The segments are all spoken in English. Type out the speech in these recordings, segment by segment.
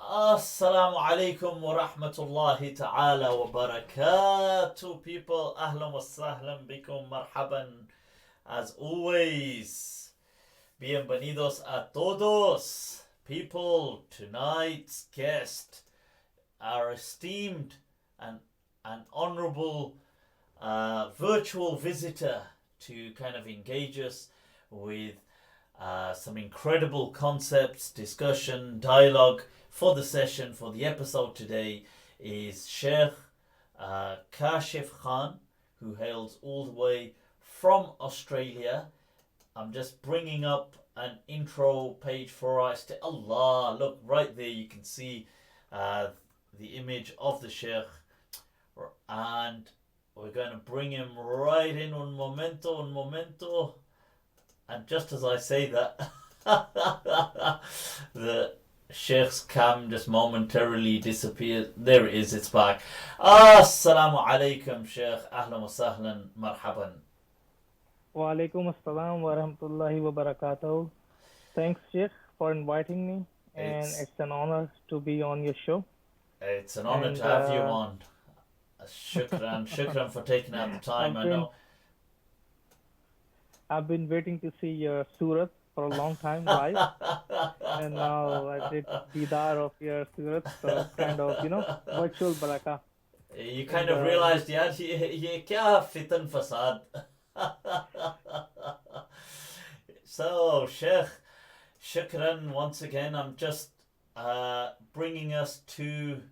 Assalamu alaikum wa rahmatullahi ta'ala wa barakatuh, people. Ahlan wa sahlan bikum, marhaban. As always, bienvenidos a todos. People, tonight's guest, our esteemed and honorable virtual visitor to kind of engage us with some incredible concepts, discussion, dialogue for the session, for the episode today, is Shaykh Kashif Khan, who hails all the way from Australia. I'm just bringing up an intro page for us. To Allah, look right there, you can see the image of the Shaykh, and we're going to bring him right in un momento. And just as I say that, the Sheikh's cam just momentarily disappeared. There it is, it's back. Assalamu alaikum, Sheikh. Ahlan wa sahlan, marhaban. Wa alaikum assalam wa rahmatullahi wa barakatuh. Thanks, Sheikh, for inviting me, and it's an honor to be on your show. It's an honor to have you on. Shukran for taking out the time. I know. I've been waiting to see your surat for a long time live, and now I did didar of your surat, so kind of, virtual barakah. You kind of realized, yeah, ye kya fitan fasad. So, Sheikh, shukran once again. I'm just bringing us to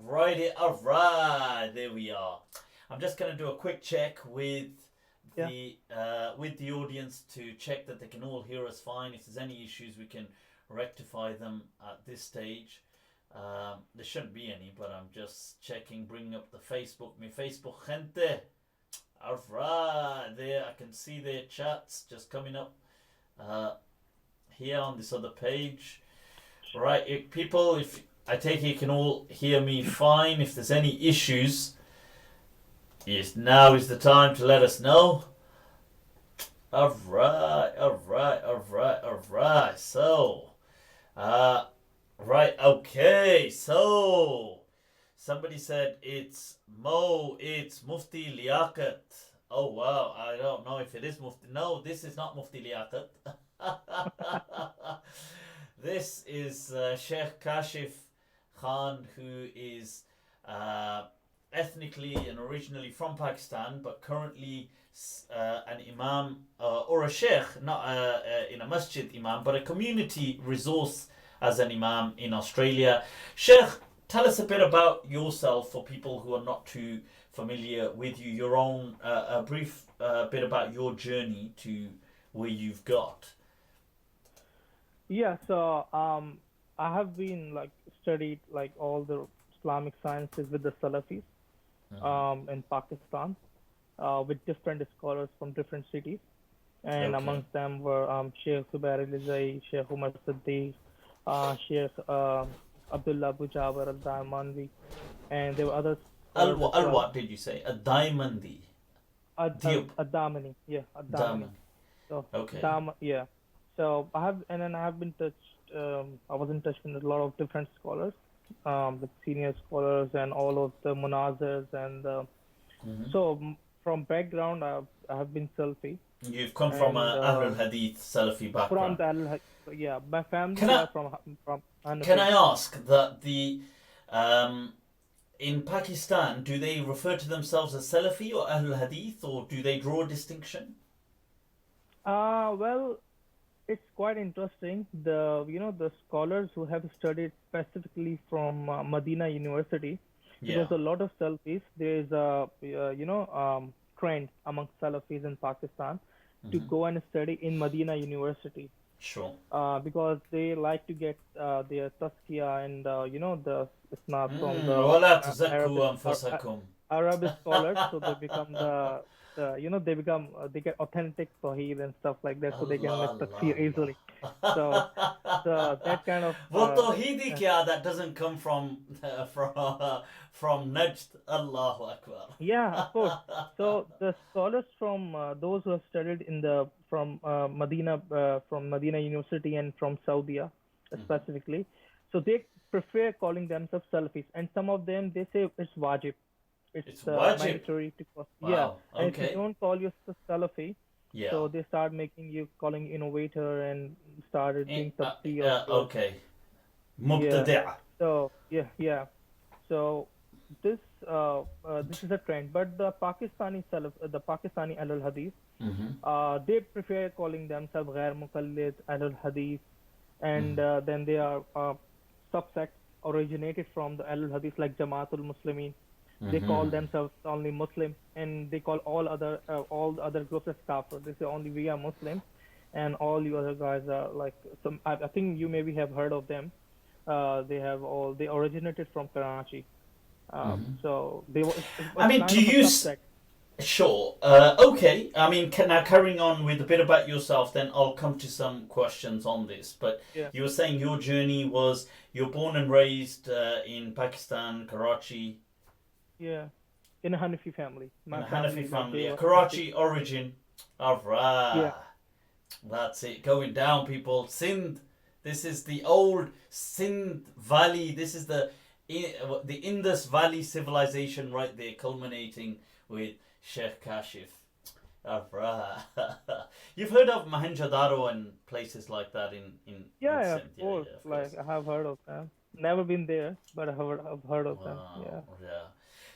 right, there we are. I'm just going to do a quick check with the audience to check that they can all hear us fine. If there's any issues, we can rectify them at this stage. There shouldn't be any, but I'm just checking, bringing up the Facebook. Mi Facebook gente. Alright, there I can see their chats just coming up here on this other page. Right, people, if I take it you can all hear me fine. If there's any issues, yes, now is the time to let us know. Alright. So, right, okay. So, somebody said it's Mufti Liaquat. Oh, wow. I don't know if it is Mufti. No, this is not Mufti Liaquat. This is Shaykh Kashif Khan, who is ethnically and originally from Pakistan, but currently an imam or a sheikh, not in a masjid imam, but a community resource as an imam in Australia. Sheikh, tell us a bit about yourself for people who are not too familiar with you, your own, a brief bit about your journey to where you've got. Yeah, so I have been studied all the Islamic sciences with the Salafis in Pakistan, with different scholars from different cities, and amongst them were Sheikh Zubair Alizai, Sheikh Umar Siddiq, Sheikh Abdullah Bujawar Al-Daimanvi, and there were others. What did you say? Ad-Daimandi. Ad-Damani, yeah, Ad-Damani. So, yeah. So I have been touched. I was in touch with a lot of different scholars, with senior scholars and all of the munazars and so from background I have been Salafi. You've come from an Ahlul Hadith Salafi background. From the yeah, my family are from Hanbali. Can I ask that in Pakistan, do they refer to themselves as Salafi or Ahlul Hadith, or do they draw a distinction? Well, it's quite interesting. The scholars who have studied specifically from Medina University, because a lot of Salafis, there is a trend among Salafis in Pakistan to go and study in Medina University. Sure. Because they like to get their tazkiyah and the isnad from the Arabic scholars, so they become they get authentic Tawheed and stuff like that, so they can make tafsir easily. So that kind of Tawheedi kya, that doesn't come from Najd. Allahu Akbar. Yeah, of course. So the scholars from those who have studied from Medina University and from Saudi specifically. So they prefer calling themselves Salafis, and some of them they say it's wajib, It's it's wajib. mandatory to call. Yeah, Wow. and if you Okay. don't call yourself Salafi, Yeah. so they start making you calling innovator and started doing tabti of yours. Okay. Yeah. مبتدع. So yeah. So this this is a trend, but the Pakistani Salaf, the Pakistani Ahlul Hadith, Mm-hmm. they prefer calling themselves Ghair Muqallid Ahlul Hadith, and Mm-hmm. then they are subsects originated from the Ahlul Hadith like Jamaatul Muslimin. They call Mm-hmm. themselves only Muslim, and they call all the other groups as kafir. They say only we are Muslims, and all you other guys are like some. I think you maybe have heard of them. They originated from Karachi. Mm-hmm. So they were it I was mean, kind do of a you? subsect. Sure. Okay. I mean, now carrying on with a bit about yourself, then I'll come to some questions on this. But Yeah, you were saying your journey was you're born and raised in Pakistan, Karachi, yeah. In a Hanafi family, in my a Hanafi family like they family, a were Hanafi. Karachi origin. All Yeah, right. That's it. Going down, people. Sindh. This is the old Sindh Valley. This is the Indus Valley civilization right there, culminating with Shaykh Kashif. Alright. You've heard of Mohenjo-daro and places like that in yeah, of Sindh. Yeah, course. yeah, of Like course. I have heard of them. Never been there, but I've heard of them. Yeah. Wow. Yeah.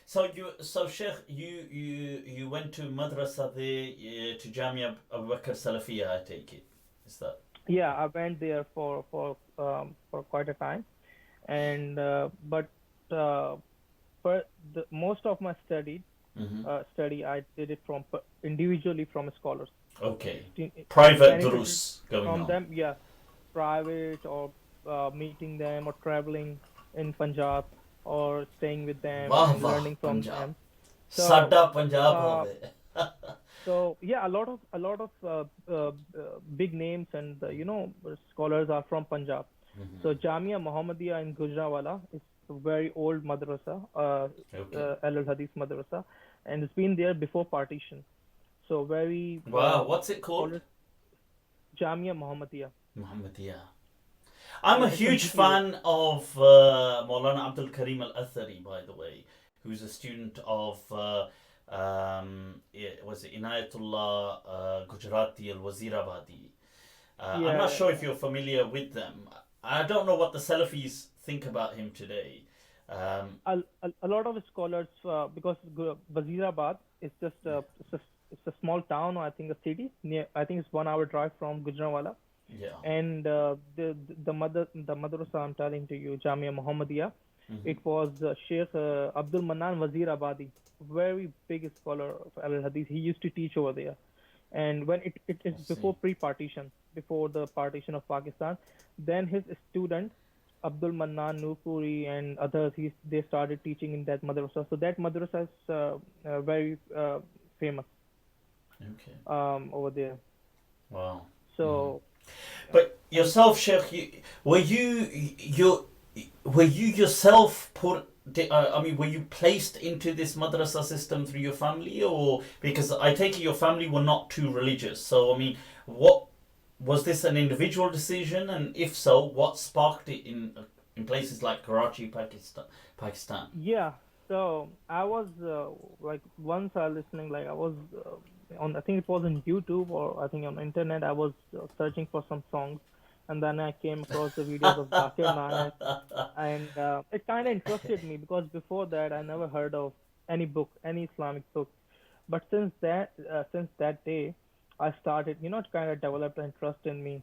So Sheikh, you went to madrasa there, to Jamia Abu Bakr Salafiyah, I take it. Is that? Yeah, I went there for quite a time, and but uh, for the most of my Mm-hmm. study I did it from individually from scholars. Okay. Sti- Private Benefited durus going from on. them, yeah, private or meeting them or traveling in Punjab or staying with them Wah and wah, learning from Punjab. them. So Sada Punjab uh, hoਵੇ. yeah, a lot of big names and scholars are from Punjab. So Jamia Muhammadiyah in Gujranwala is a very old madrasa, Okay. Al Hadith madrasa, and it's been there before partition. So very Wow, what's it called? scholars, Jamia Muhammadiyah. Muhammadiyah. I'm a Yeah, it's in huge GT Road. fan of Maulana Abdul Karim Al Athari, by the way, who's a student of was it Inayatullah Gujarati Al Wazirabadi. I'm Yeah, not yeah, sure if yeah. you're familiar with them. I don't know what the Salafis think about him today. A lot of scholars, because Wazirabad is just it's a small town, or I think a city near. I think it's 1 hour drive from Gujranwala. Yeah. And the madrasa I'm telling to you, Jamia Muhammadiyah, Hmm. it was Sheikh Abdul Manan Wazir Abadi, very big scholar of Al Hadith. He used to teach over there. And when it is I before see. pre-partition, before the partition of Pakistan, then his student Abdul Manan Nupuri and others, they started teaching in that madrasa. So that madrasa is very famous Okay. over there. Wow. Hmm. So But and yourself, Sheikh, were you yourself put? I mean, were you placed into this madrasa system through your family, or because I take it your family were not too religious? So I mean, what was this an individual decision, and if so, what sparked it in places like Karachi, Pakistan? Pakistan. yeah, so I was like once I listening, like I was on, I think it was on YouTube or I think on internet. I was searching for some songs, and then I came across the videos of Zakir Naik, and it kind of interested me because before that I never heard of any book, any Islamic book. But since that day, I started, it kind of developed an interest in me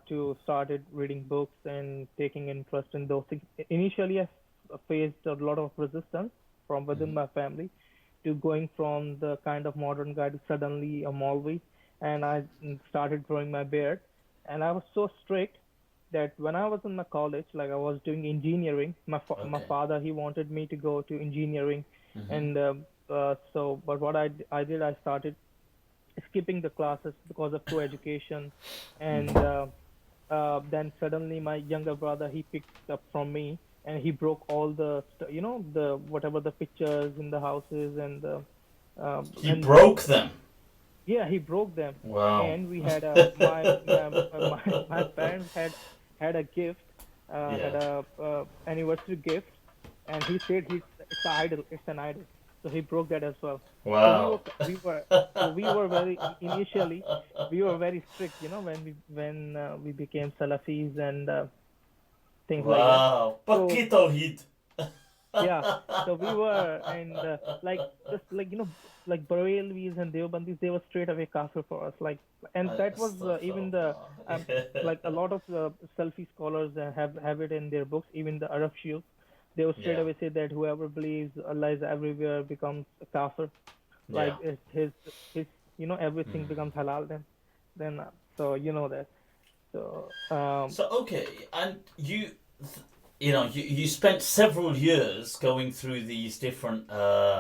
to started reading books and taking interest in those things. Initially, I faced a lot of resistance from within Hmm. my family to going from the kind of modern guy to suddenly a Maulvi, and I started growing my beard, and I was so strict that when I was in my college, like I was doing engineering, my Okay. father he wanted me to go to engineering, Hmm. and but what I did, I started skipping the classes because of poor education, and then suddenly my younger brother he picked up from me and he broke all the the whatever the pictures in the houses and the He and broke them. yeah, he broke them. Wow. And we had my parents had had a gift, had Yeah. a anniversary gift, and he said it's an idol, it's an idol. So he broke that as well. So we were Wow. we were so we were very initially we were very strict, when we became Salafis and things like that. Wow. So Pakki Tawheed. yeah, so we were, and like just like Barelvis and Deobandis, they were straight away kafir for us. Like, and that was even the Astaghfirullah. like a lot of Selfie scholars have it in their books. Even the Arab Shiuks, they will straight Yeah. away say that whoever believes Allah is everywhere becomes a kafir. Yeah. Like his everything Mm. becomes halal then so you know that. So So okay, and you spent several years going through these different whether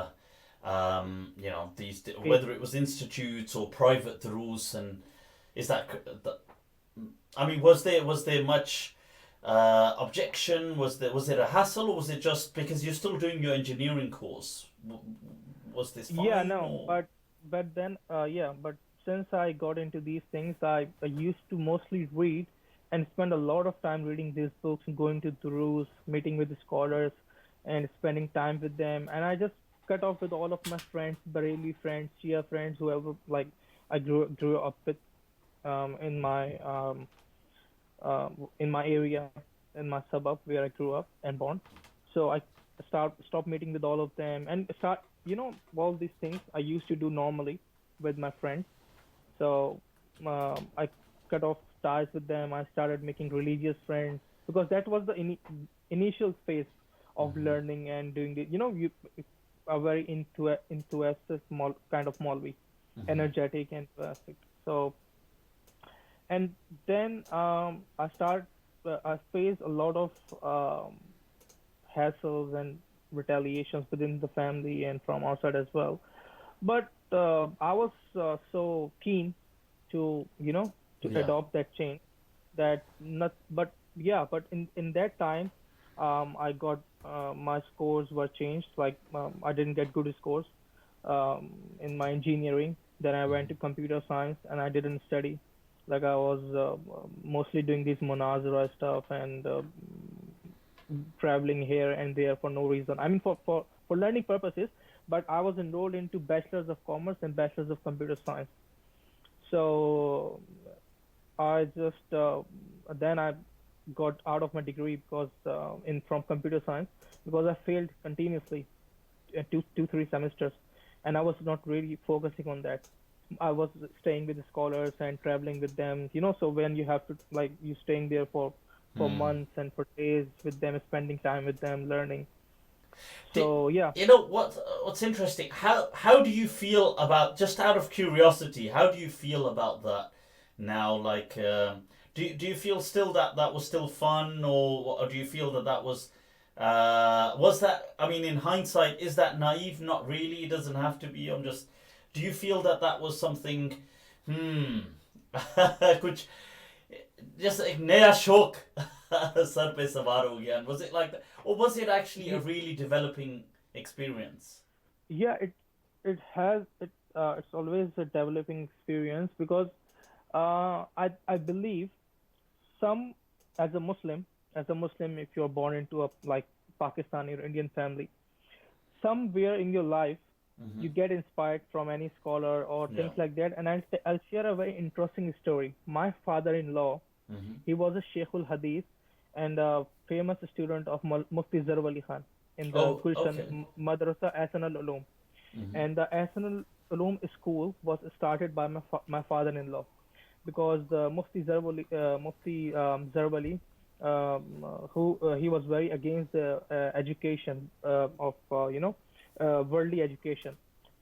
phases. it was institutes or private duruus, and is that I mean, was there much objection? Was it a hassle, or was it just because you're still doing your engineering course? Was this Yeah, fine, no, or but since I got into these things, I used to mostly read and spend a lot of time reading these books and going to Durus, meeting with the scholars, and spending time with them. And I just cut off with all of my friends, Bareli friends, Shia friends, whoever like I grew up with in my area, in my suburb where I grew up and born. So I stopped meeting with all of them and start all these things I used to do normally with my friends. So I cut off ties with them. I started making religious friends because that was the initial phase of learning and doing it. You are very enthusiastic kind of Maulvi, energetic and enthusiastic. So and then I faced a lot of hassles and retaliations within the family and from outside as well. But I was so keen to to yeah? adopt that change that not but yeah but in that time I got my scores were changed. Like I didn't get good scores in my engineering. Then I went to computer science and I didn't study. Like I was mostly doing these monazara stuff and traveling here and there for no reason. I mean, for learning purposes, but I was enrolled into Bachelor's of Commerce and Bachelor's of Computer Science. So I just then I got out of my degree because in from computer science because I failed continuously two three semesters, and I was not really focusing on that. I was staying with the scholars and traveling with them. So when you have to like you staying there for Hmm. months and for days with them, spending time with them, learning. Do, So yeah, you know what's interesting? How do you feel about, just out of curiosity? How do you feel about that now? Like, do you feel still that was still fun, or do you feel that was that? I mean, in hindsight, is that naive? Not really. It doesn't have to be. I'm just. Do you feel that was something? Hmm. कुछ just एक नया शौक sir पे सवार हो गया? Was it like that, or was it actually a Ye- really developing experience? yeah, it's always a developing experience because I believe some as a Muslim, if you're born into a like Pakistani or Indian family, somewhere in your life Mm-hmm. you get inspired from any scholar or Yeah. things like that. And I'll share a very interesting story. My father-in-law, Mm-hmm. he was a Sheikhul Hadith and a famous student of Mufti Zarwali Khan in the Oh, Gulshan okay. Madrasa Ahsan al Ulum. Mm-hmm. And the Ahsan al Ulum school was started by my father-in-law because the Mufti Zarwali, he was very against the education of worldly education.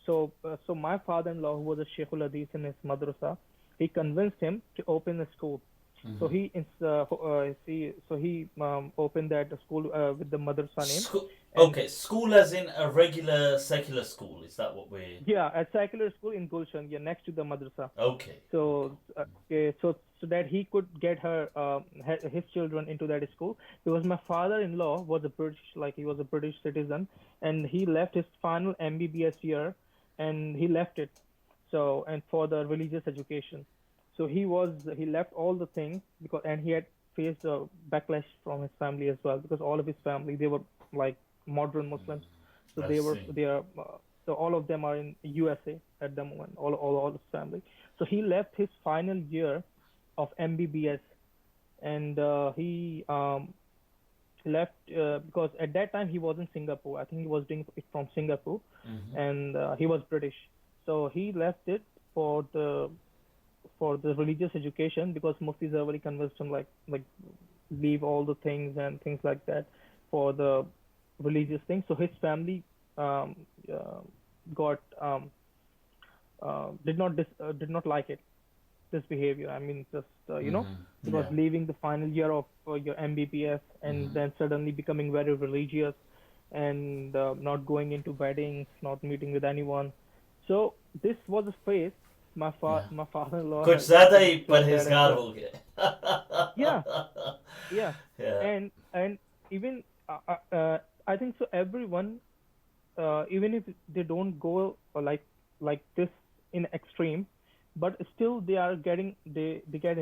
So my father-in-law, who was a Sheikhul Hadith in his madrasa, he convinced him to open a school. So Mm-hmm. he opened that school with the madrasa name, School. and Okay, school as in a regular secular school. Is that what we're? yeah, a secular school in Gulshan, yeah, next to the madrasa. Okay. Okay. So okay, so that he could get his children into that school because my father-in-law was a British, like he was a British citizen, and he left his final MBBS year, and he left it. And for the religious education, so he left all the things because and he had faced a backlash from his family as well, because all of his family, they were like modern Muslims, so I see. they are so all of them are in USA at the moment, all his family. So he left his final year of MBBS, and he left because at that time he was in Singapore. I think he was doing it from Singapore, and he was British. So he left it for the religious education, because Muftis are very convinced him like leave all the things and things like that for the religious things. So his family um, uh, got did not like it, this behavior. I mean, just because Yeah. leaving the final year of your MBBS and then suddenly becoming very religious and not going into weddings, not meeting with anyone. So this was a phase Yeah. my father-in-law कुछ has ज्यादा ही experienced that as परहेजगार well. हो गए. Yeah, yeah, Yeah. and even I think so. Everyone, even if they don't go like this in extreme, but still they get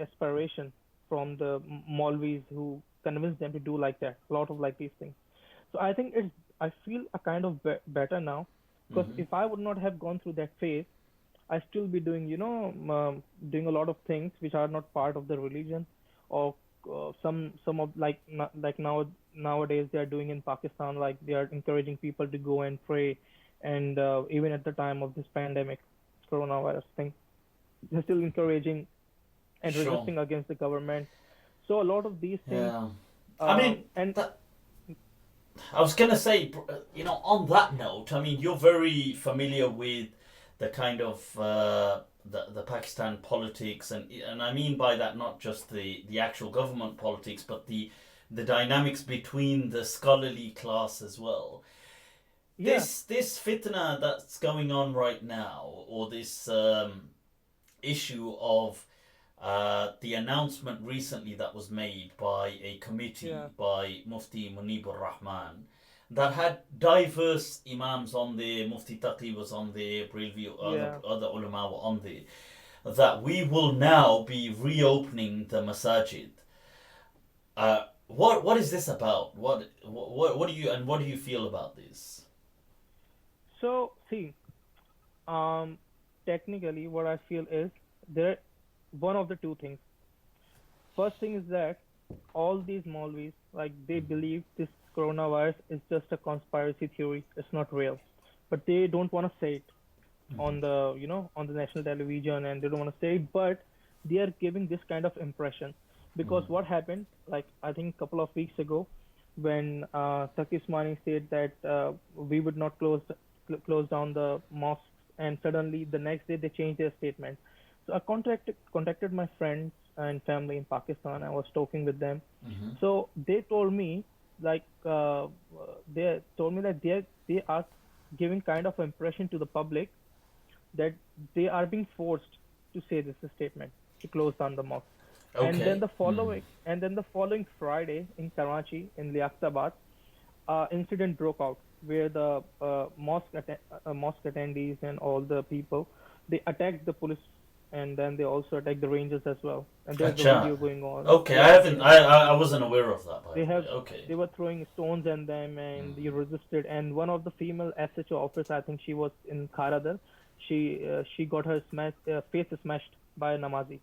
inspiration from the Maulvis who convince them to do like that. A lot of like these things. So I think I feel a kind of better now, because if I would not have gone through that phase, I still be doing doing a lot of things which are not part of the religion, or some of like nowadays they are doing in Pakistan, like they are encouraging people to go and pray, and even at the time of this pandemic, coronavirus thing, they're still encouraging and Sure. resisting against the government. So a lot of these things, Yeah. I mean, and that, I was gonna say, on that note, I mean, you're very familiar with the kind of the Pakistan politics, and I mean by that not just the actual government politics, but the dynamics between the scholarly class as well. yeah, This fitna that's going on right now, or this issue of the announcement recently that was made by a committee yeah, by Mufti Munibur Rahman that had diverse imams on there. Mufti Taqi was on there, Brilview, yeah. other ulama were on there. That we will now be reopening the masajid. What is this about? What do you feel about this? So see, um, technically, what I feel is there one of the two things. First thing is that all these Maulvis, like they believe this coronavirus is just a conspiracy theory. It's not real, but they don't want to say it on the on the national television, and they don't want to say it, but they are giving this kind of impression, because what happened, like I think a couple of weeks ago, when Taqi Usmani said that we would not close down the mosques, and suddenly the next day they changed their statement. So I contacted my friends and family in Pakistan. I was talking with them. So they told me, like they told me that they are giving kind of impression to the public that they are being forced to say this statement to close down the mosque. And then Okay. the following Friday in Karachi, in Liaquatabad, incident broke out where the mosque attendees and all the people, they attacked the police, and then they also attacked the rangers as well. And there's a Acha. video going on. Okay, I Yeah, haven't. I wasn't aware of that, by they the way. have Okay. they were throwing stones at them, and they resisted. And one of the female SHO officers, I think she was in Kharadar, she got her face smashed by a namazi,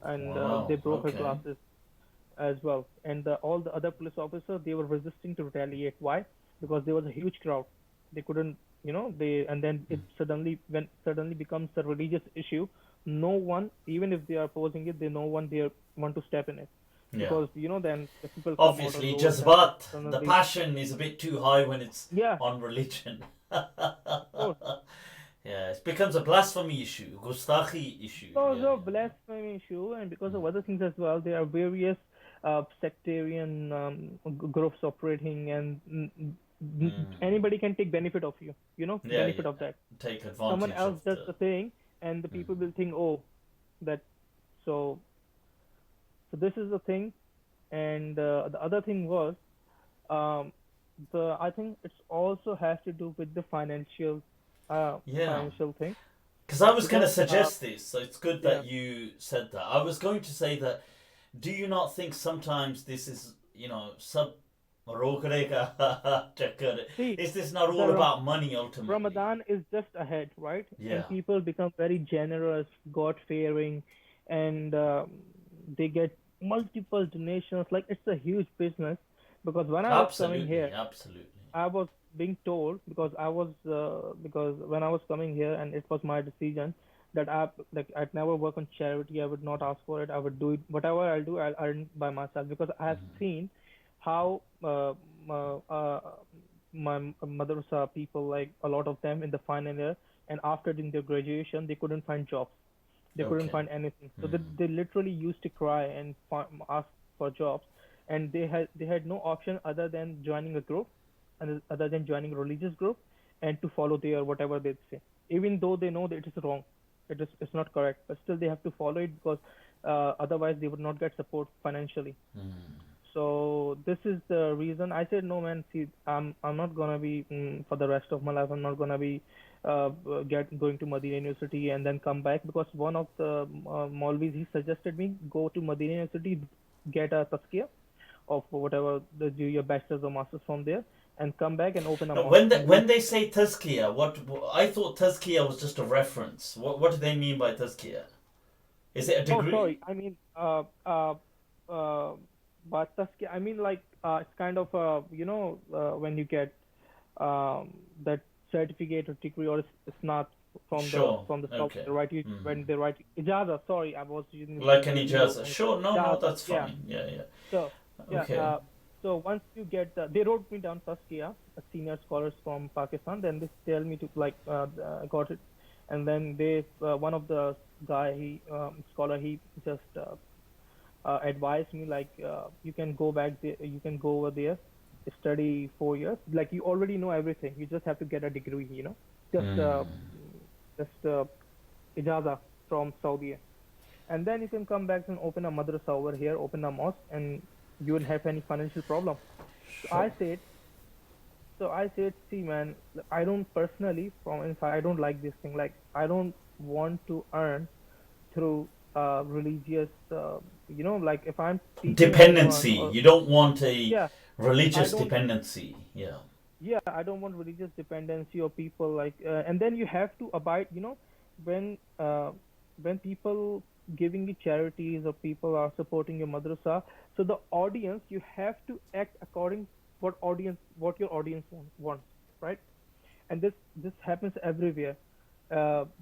and they Wow. broke her Okay. glasses as well. And all the other police officers, they were resisting to retaliate. Why? Because there was a huge crowd. They couldn't, they and then it suddenly becomes a religious issue. No one, even if they are opposing it, they no one they want to step in it, Yeah. because then the people come out of Obviously, roads just and but the suddenly, passion is a bit too high when it's yeah, on religion. of course. Yeah, it becomes a blasphemy issue, gustaki issue. Because Yeah, of blasphemy issue and because of other things as well, there are various sectarian groups operating, and anybody can take benefit of you, yeah, yeah. benefit of that. Take Someone advantage else of does the. the thing, and the people will think, oh, that. So, so this is the thing, and the other thing was, um, the I think it's also has to do with the Yeah, financial thing, because I was going to because suggest this, so it's good yeah, that you said that. I was going to say that do you not think sometimes this is, sub rokne ka chakkar? See, Is this not the all about money ultimately? Ramadan is just ahead, right? Yeah, And people become very generous, God-fearing, and they get multiple donations. Like it's a huge business. Because when I was coming absolutely, here, absolutely. I was being told because when I was coming here and it was my decision that I'd never work on charity. I would not ask for it. I would do it. Whatever I'll do, I'll earn by myself because I have seen how uh, uh, my madrasa people, like a lot of them in the final year and after doing their graduation, they couldn't find jobs. They couldn't Okay. find anything. So they literally used to cry and ask for jobs, and they had no option other than joining a group, and other than joining a religious group, and to follow their whatever they say, even though they know that it is wrong, it's not correct, but still they have to follow it because otherwise they would not get support financially. So this is the reason I said no, man. See, I'm not gonna be for the rest of my life. I'm not gonna be get going to Madina University and then come back because one of the Maulvis he suggested me go to Madina University, get a tazkiyah of whatever do your bachelor's or master's from there, and come back and open a No, mosque and do. when they say tazkiyah, what I thought tazkiyah was just a reference. What do they mean by tazkiyah? Is it a Oh, degree? sorry. I mean, uh, but tazkiyah. I mean, like it's kind of when you get that certificate or degree or it's not Sure. from the top Okay. they write you when they write ijaza. Sorry, I was using Like an the zero ijaza. and Sure. No, no, ijaza. that's Yeah. fine. Yeah, yeah. So yeah. Okay. So once you get they wrote me down tazkiyah, senior scholars from Pakistan. Then they tell me to like I got it, and then they one of the guy he scholar he just advised me like you can go back there, you can go over there, study 4 years. Like you already know everything. You just have to get a degree, just ijaza from Saudi, and then you can come back and open a madrasa over here, open a mosque, and you won't have any financial problem. So Sure. I said, see, man, I don't personally from inside, I don't like this thing. Like I don't want to earn through religious like if I'm teaching anyone Dependency. or You don't want a yeah I religious don't dependency. Yeah. yeah I don't want religious dependency or people like and then you have to abide when uh, when people giving you charities or people are supporting your madrasa, so the audience you have to act according what your audience wants, right? And this happens everywhere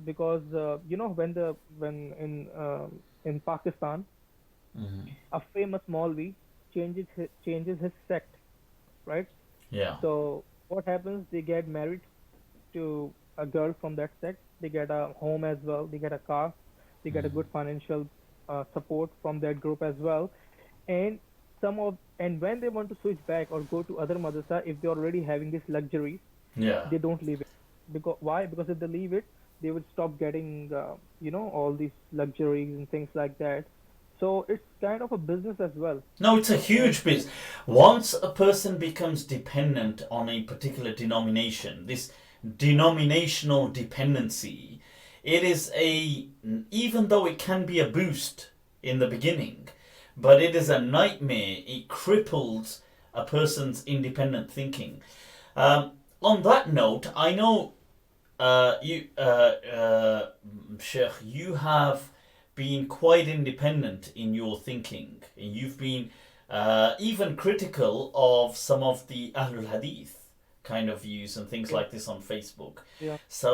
because when in Pakistan a famous Maulvi changes his sect, right? Yeah. So what happens? They get married to a girl from that sect. They get a home as well. They get a car. They get a good financial support from that group as well. And and when they want to switch back or go to other madrasa, if they're already having these luxuries, Yeah. they don't leave it. Because why? Because if they leave it, they would stop getting all these luxuries and things like that. So it's kind of a business as well. No, it's a And huge business. Once a person becomes dependent on a particular denomination, this denominational dependency, it is even though it can be a boost in the beginning, but it is a nightmare. It cripples a person's independent thinking. Um, on that note, I know Sheikh, you have been quite independent in your thinking. You've been even critical of some of the Ahlul Hadith kind of views and things yeah, like this on Facebook. yeah, So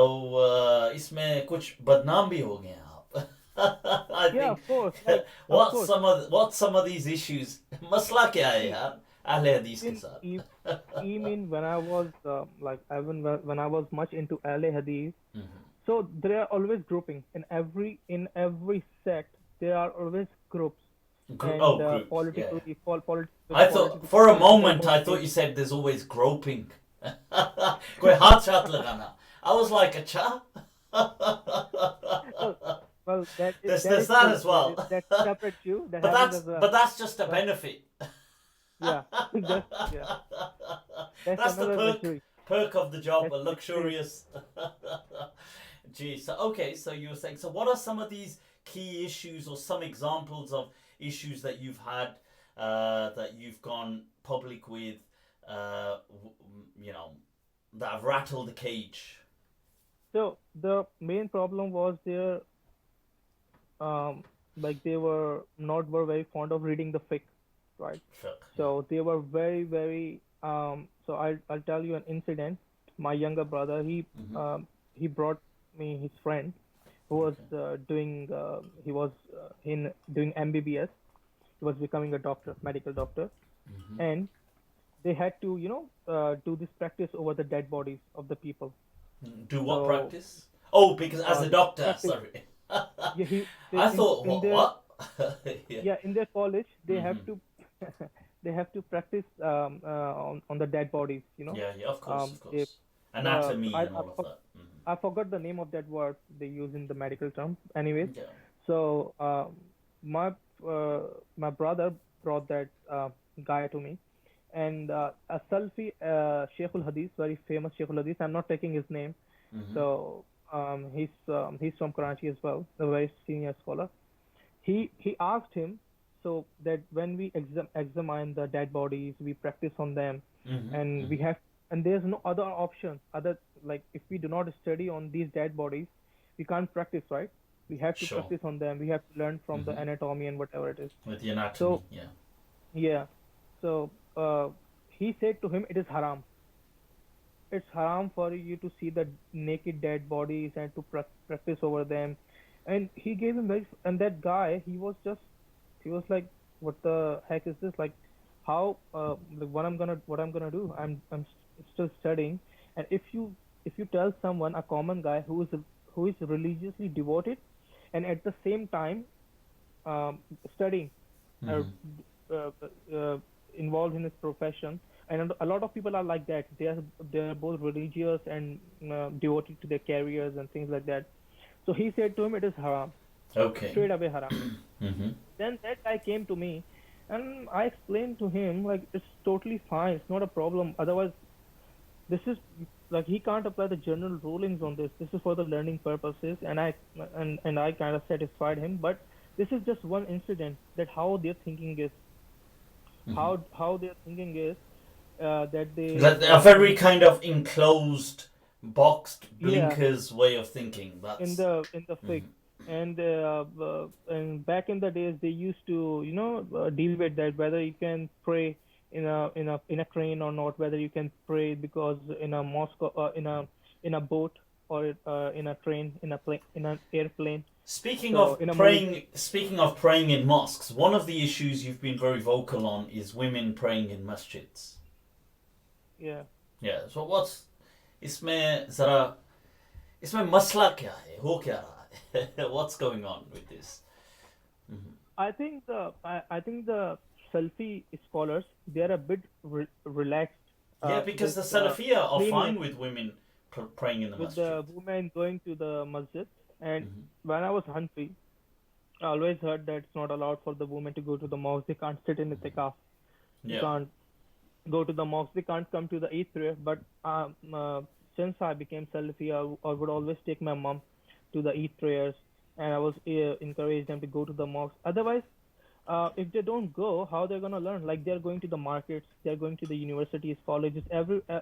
इसमें कुछ बदनाम भी हो गए आप. I yeah, think of course. Like, of course. what some of these issues मसला क्या है See, यार अहले हदीस के even साथ. e- even when I was like even when I was much into ahle hadith, so there are always grouping in every sect. There are always groups and Groups, yeah. I thought political for a political moment I thought motivation. you said there's always groping. कोई हाथ साथ लगाना. I was like, अच्छा. Well, well, that There's is that true. as That well. is that separate view that but happens as but well. that's just a But benefit. yeah, that's yeah, that's That's the another luxury. perk of the job, That's a luxury. luxurious. Gee, so okay, so you were saying, so what are some of these key issues or some examples of issues that you've had, that you've gone public with, you know, that have rattled the cage? So the main problem was um, like they were very fond of reading the fiqh, right? Fiqh, yeah. So they were very so I'll tell you an incident. My younger brother, Mm-hmm. he brought me his friend who was Okay. doing he was in doing MBBS. He was becoming a doctor, medical doctor, Mm-hmm. and they had to do this practice over the dead bodies of the people. Do what So practice? Oh, because as a they have to doctor, practice. sorry. Yeah, I thought, in what? their What? Yeah. yeah in their college they have Mm-hmm. to they have to practice on the dead bodies. Yeah, yeah, of course, of They, course. Anatomy and I all of that. Mm-hmm. I forgot the name of that word they use in the medical term. Anyways, Yeah. so my uh, my brother brought that guy to me, and a Salfi Sheikhul Hadith, very famous Sheikhul Hadith. I'm not taking his name. Mm-hmm. So he's from Karachi as well, a very senior scholar. He asked him so that when we examine the dead bodies, we practice on them, Mm-hmm. and Mm-hmm. we have and there's no other option other like if we do not study on these dead bodies, we can't practice, right? We have to Sure. practice on them. We have to learn from the Mm-hmm. anatomy and whatever it is. With the anatomy, So yeah. yeah, so he said to him, it is haram. It's haram for you to see the naked dead bodies and to practice over them. And he gave him very, and that guy, he was like, what the heck is this? Like, how, like what I'm gonna do? Still studying. And if you tell someone, a common guy who is religiously devoted, and at the same time, studying, or Mm-hmm. uh, uh, involved in his profession, and a lot of people are like that. They are both religious and devoted to their careers and things like that. So he said to him, it is haram, Okay. straight away haram. Mm-hmm. Then that guy came to me, and I explained to him like it's totally fine, it's not a problem. Otherwise, this is like he can't apply the general rulings on this. This is for the learning purposes, and I kind of satisfied him. But this is just one incident that how their thinking is, Mm-hmm. how their thinking is that they That a very kind of enclosed, boxed, yeah blinkers way of thinking. in That's. the fiqh. Mm-hmm. And back in the days they used to deal with that whether you can pray in a train or not, whether you can pray because in a mosque in a boat or in a train, in a plane, in an airplane, so in a mosque. Speaking of praying in mosques, one of the issues you've been very vocal on is women praying in masjids. Yeah, Yeah. So what's इसमें जरा इसमें मसला क्या है हो क्या रहा है what's going on with this? Mm-hmm. I think the Salfi scholars, they are a bit relaxed Yeah, because with the Salafiyah are lenient fine with women praying in the with masjid. the women going to the masjid. And Mm-hmm. when I was Hanfi, I always heard that it's not allowed for the women to go to the mosque. They can't sit in the tikaf. They Yeah. can't go to the mosque. They can't come to the Eid prayer. But since I became Salafi, I would always take my mom to the Eid prayers, and I was encourage them to go to the mosque. Otherwise, if they don't go, how they're gonna learn? Like they're going to the markets, they're going to the universities, colleges,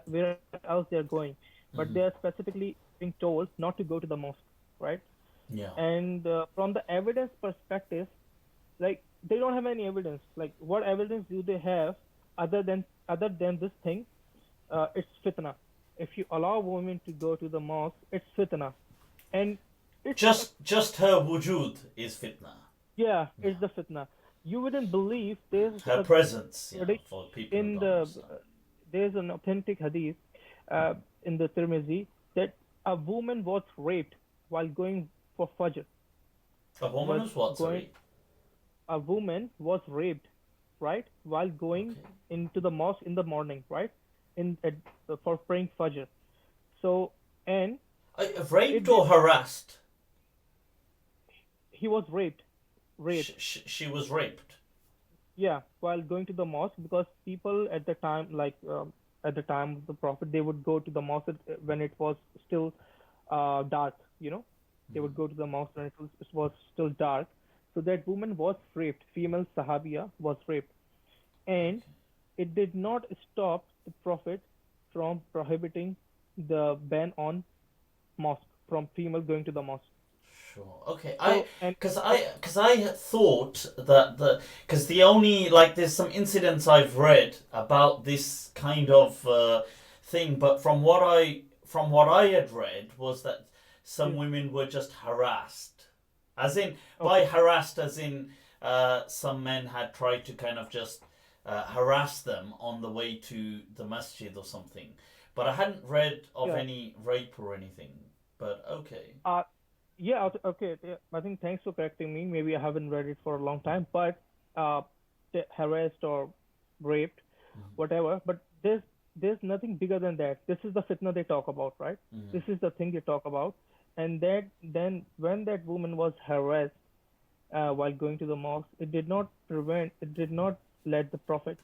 where else they're going, but Mm-hmm. they're specifically being told not to go to the mosque, right? Yeah. And from the evidence perspective, like they don't have any evidence. Like what evidence do they have other than this thing? It's fitna. If you allow women to go to the mosque, it's fitna, and it's Just her wujud is fitna. yeah, Yeah. it's the fitna. You wouldn't believe Her presence, yeah, tradition for people who in don't understand. there's an authentic hadith uh, in the Tirmizi that a woman was raped while going for Fajr. A woman Was is what, going sorry? A woman was raped, right, while going Okay. into the mosque in the morning, right, for praying Fajr. So and Raped it or did harassed? he was raped. She was raped. Yeah, while going to the mosque, because people at the time, like at the time of the Prophet, they would go to the mosque when it was still dark. They would Mm-hmm. go to the mosque when it was still dark. So that woman was raped, female Sahabiya was raped, and it did not stop the Prophet from prohibiting the ban on mosque, from female going to the mosque. Sure. Okay. So and Because I had thought that because the only like there's some incidents I've read about this kind of thing, but from what I had read was that some yeah, women were just harassed, as in by okay, harassed as in some men had tried to kind of just harass them on the way to the masjid or something. But I hadn't read of yeah. any rape or anything. But okay. Uh, yeah, okay. Yeah, I think thanks for correcting me. Maybe I haven't read it for a long time, but uh, harassed or raped, whatever. But there's nothing bigger than that. This is the fitna they talk about, right? Mm-hmm. This is the thing they talk about. And that then when that woman was harassed while going to the mosque, it did not let the Prophet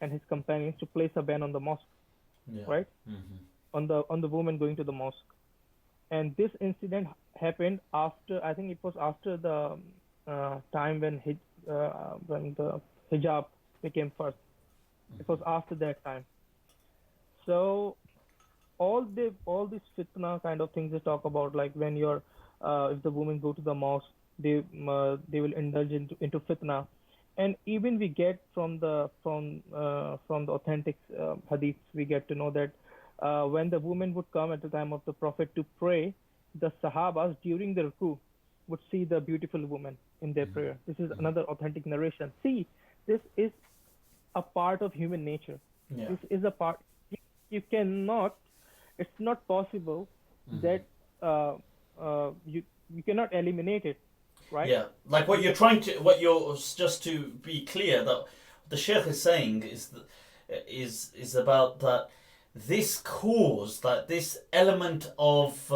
and his companions to place a ban on the mosque, Yeah. right? Mm-hmm. On the woman going to the mosque. And this incident happened after, I think it was after the time when the hijab became first. It was after that time. So all these fitna kind of things they talk about, like when you're if the women go to the mosque, they will indulge into fitna. And even we get from the authentic hadiths, we get to know that when the women would come at the time of the Prophet to pray, the Sahabas during the ruku would see the beautiful woman in their prayer. This is another authentic narration. See, this is a part of human nature. Yeah. This is a part. You cannot. It's not possible that you cannot eliminate it, right? Yeah. Like just to be clear, that the Sheikh is saying is about that this cause, that this element of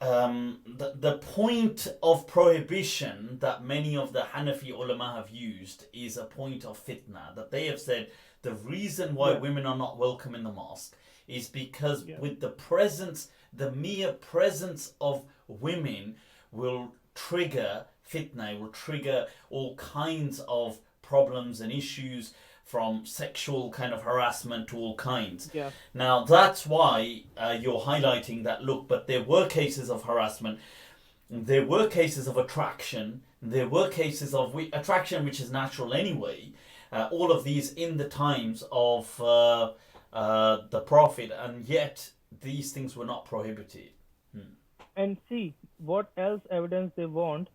the point of prohibition that many of the Hanafi ulama have used is a point of fitna. That they have said the reason why Yeah, women are not welcome in the mosque is because yeah, with the mere presence of women will trigger fitna, will trigger all kinds of problems and issues, from sexual kind of harassment to all kinds. yeah, Now, that's why you're highlighting that, look, but there were cases of harassment, there were cases of attraction, there were cases of attraction, which is natural anyway. All of these in the times of the Prophet, and yet these things were not prohibited. Hmm. and see what else evidence they want.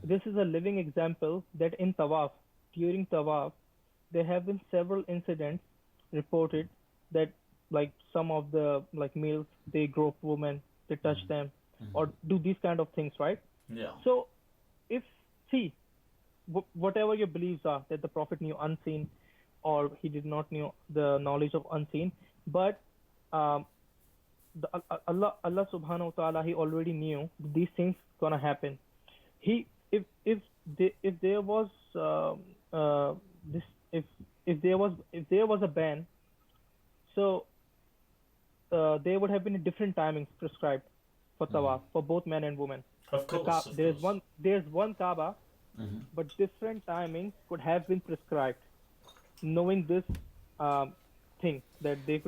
This is a living example that in Tawaf, during Tawaf, there have been several incidents reported that like some of the like males they grope women, they touch them, or do these kind of things, right? Yeah. So if see whatever your beliefs are that the Prophet knew unseen or he did not knew the knowledge of unseen, but um, Allah Subhanahu wa Taala, He already knew these things gonna happen. He if there was this if there was a ban, so there would have been different timings prescribed for tawaf for both men and women. Of course, of course. There's one Kaaba, but different timings could have been prescribed, knowing this thing that they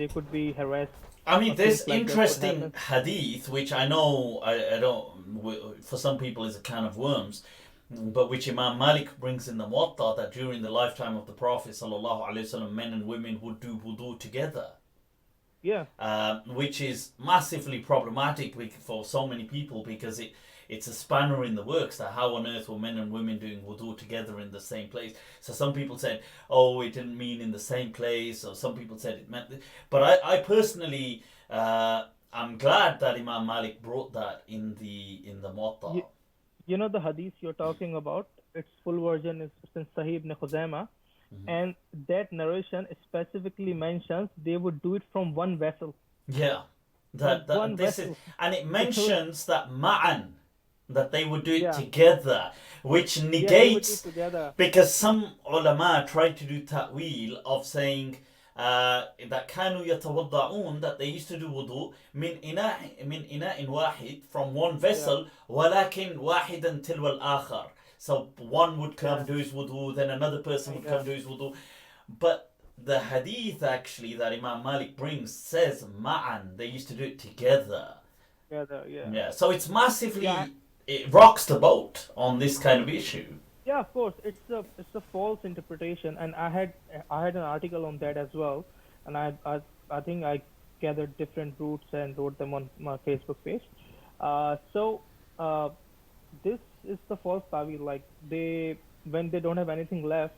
could be harassed I mean, or things this like that could interesting happen. hadith, which I know I don't, for some people is a can of worms, but which Imam Malik brings in the Muwatta, that during the lifetime of the Prophet sallallahu alaihi wasallam, men and women would do wudu together, Yeah, which is massively problematic for so many people, because it's a spanner in the works, that how on earth were men and women doing wudu together in the same place. So some people said, oh, it didn't mean in the same place, or some people said it meant but I personally I'm glad that Imam Malik brought that in the you, Muwatta. you know the hadith you're talking about. Its full version is in Sahih ibn Khuzaimah, and that narration specifically mentions they would do it from one vessel. Yeah, From that one this is, vessel. and it So mentions that ma'an, that they would do it yeah, together, which yeah, they would do it negates, together. because some ulama try to do ta'wil of saying that كانوا يتوضعون, that they used to do wudu من إناء واحد, from one Yeah. vessel, ولكن واحدا تلو الآخر. So one would come Yeah. do his wudu, then another person would Yeah. come do his wudu. But the hadith actually that Imam Malik brings says ma'an, they used to do it together. Together. Yeah. Yeah, so it's massively, Yeah. it rocks the boat on this kind of issue. Yeah, of course, it's a false interpretation, and I had an article on that as well, and I think I gathered different roots and wrote them on my Facebook page. So this is the false tawi. Like when they don't have anything left,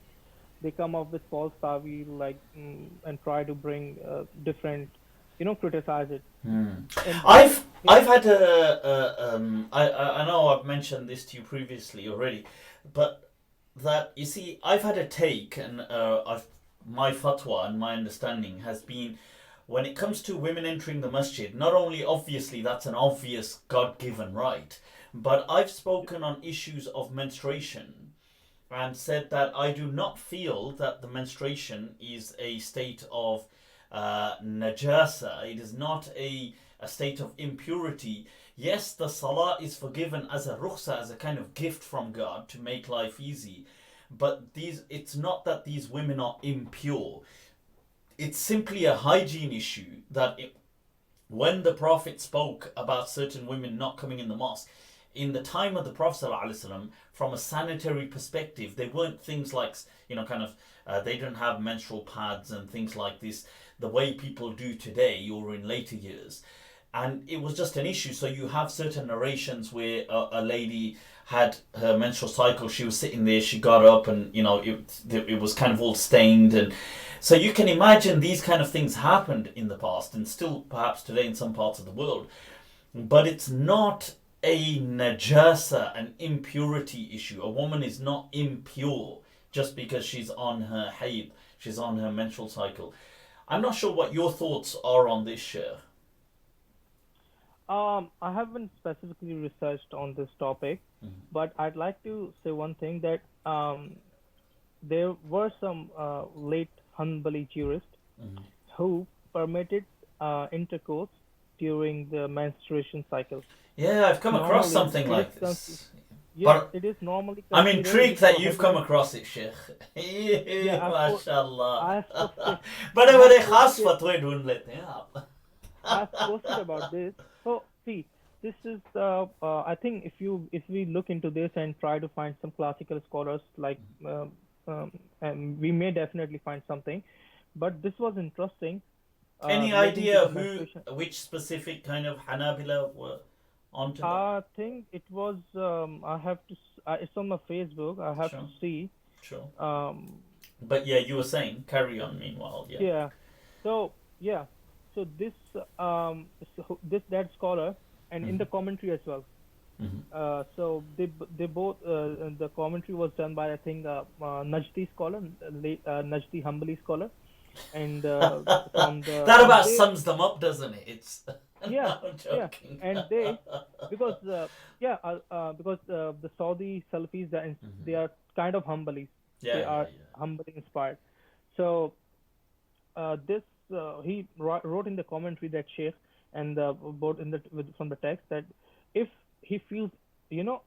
they come up with false tawi, like and try to bring different, criticize it. And I've had I know I've mentioned this to you previously already, but that, you see, I've had a take, and my fatwa and my understanding has been, when it comes to women entering the masjid, not only obviously that's an obvious God-given right, but I've spoken on issues of menstruation and said that I do not feel that the menstruation is a state of najasa. It is not a state of impurity. Yes, the salah is forgiven as a rukhsa, as a kind of gift from God to make life easy, but it's not that these women are impure. It's simply a hygiene issue that when the Prophet spoke about certain women not coming in the mosque, in the time of the Prophet ﷺ, from a sanitary perspective, they weren't things like, they didn't have menstrual pads and things like this, the way people do today or in later years. And it was just an issue. So you have certain narrations where a lady had her menstrual cycle, she was sitting there, she got up, and it was kind of all stained, and so you can imagine these kind of things happened in the past and still perhaps today in some parts of the world. But it's not a najasa, an impurity issue. A woman is not impure just because she's on her hayd, she's on her menstrual cycle. I'm not sure what your thoughts are on this, Sheikh. I haven't specifically researched on this topic, but I'd like to say one thing, that there were some late Hanbali jurists who permitted intercourse during the menstruation cycle. Yeah, I've come across Normally, something it like is this. yes, But it is normally I'm considered intrigued that you've come prohibited. across it, Sheikh. Yeah, MashaAllah. I've posted, बड़े I've बड़े खास posted, फतवे ढूंढ लेते हैं आप. I've posted about this. So see, this is I think if we look into this and try to find some classical scholars, like and we may definitely find something. But this was interesting Any relating to idea the menstruation. which specific kind of Hanabila were onto that? I think it was I have to it's on my Facebook. I have to Sure, see. sure. Um, But yeah, you were saying, carry on meanwhile, yeah. yeah. So yeah. So that scholar, and in the commentary as well. So they both the commentary was done by, I think, Najdi scholar, Najdi Hanbali scholar, and from the That and about they sums them up, doesn't it? It's yeah no, I'm yeah joking. and they because the Saudi Salafis, they are kind of Hanbalis. They Yeah, are Hanbali inspired. So this he wrote in the commentary, that Sheikh, and both from the text, that if he feels, you know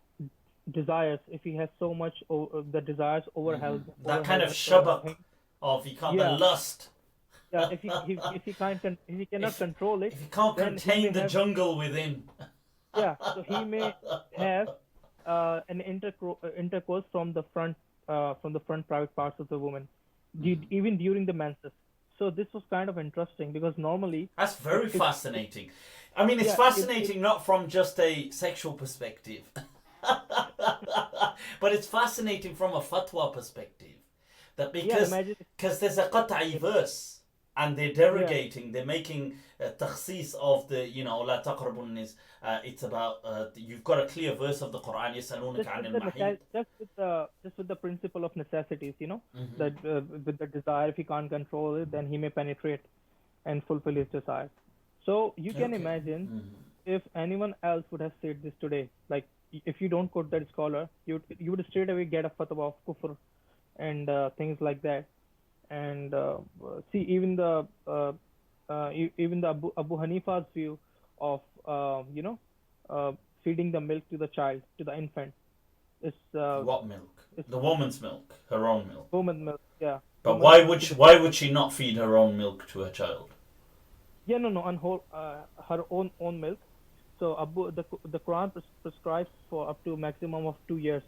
desires, if he has so much the desires That kind of overwhelm shabak him. of you can't, the Yeah, lust. yeah. If he cannot If control it, if you can't then he may contain the have, jungle within. yeah. So he may have an intercourse from the front private parts of the woman, even during the menses. So this was kind of interesting, because normally, That's very if fascinating. I mean, it's yeah, if fascinating not from just a sexual perspective, but it's fascinating from a fatwa perspective. That yeah, imagine because there's a qat'i verse, and they're yeah. derogating, they're making a takhsis of the, la taqrabun is, it's about, you've got a clear verse of the Quran, يسألونك just عن with the المحيط. just with the principle of necessities, that with the desire, if he can't control it, then he may penetrate and fulfill his desire. So you can Okay. imagine, if anyone else would have said this today, like, if you don't quote that scholar, you would straight away get a fatwa of kufr and things like that. And see, even the Abu Hanifa's view of uh, feeding the milk to the child, to the infant, is What milk? is The woman's milk, her own milk. woman milk. Yeah, But woman's milk to the why child. would she not feed her own milk to her child? Yeah, no, no, on whole, her own milk. So the Quran prescribes for up to maximum of 2 years,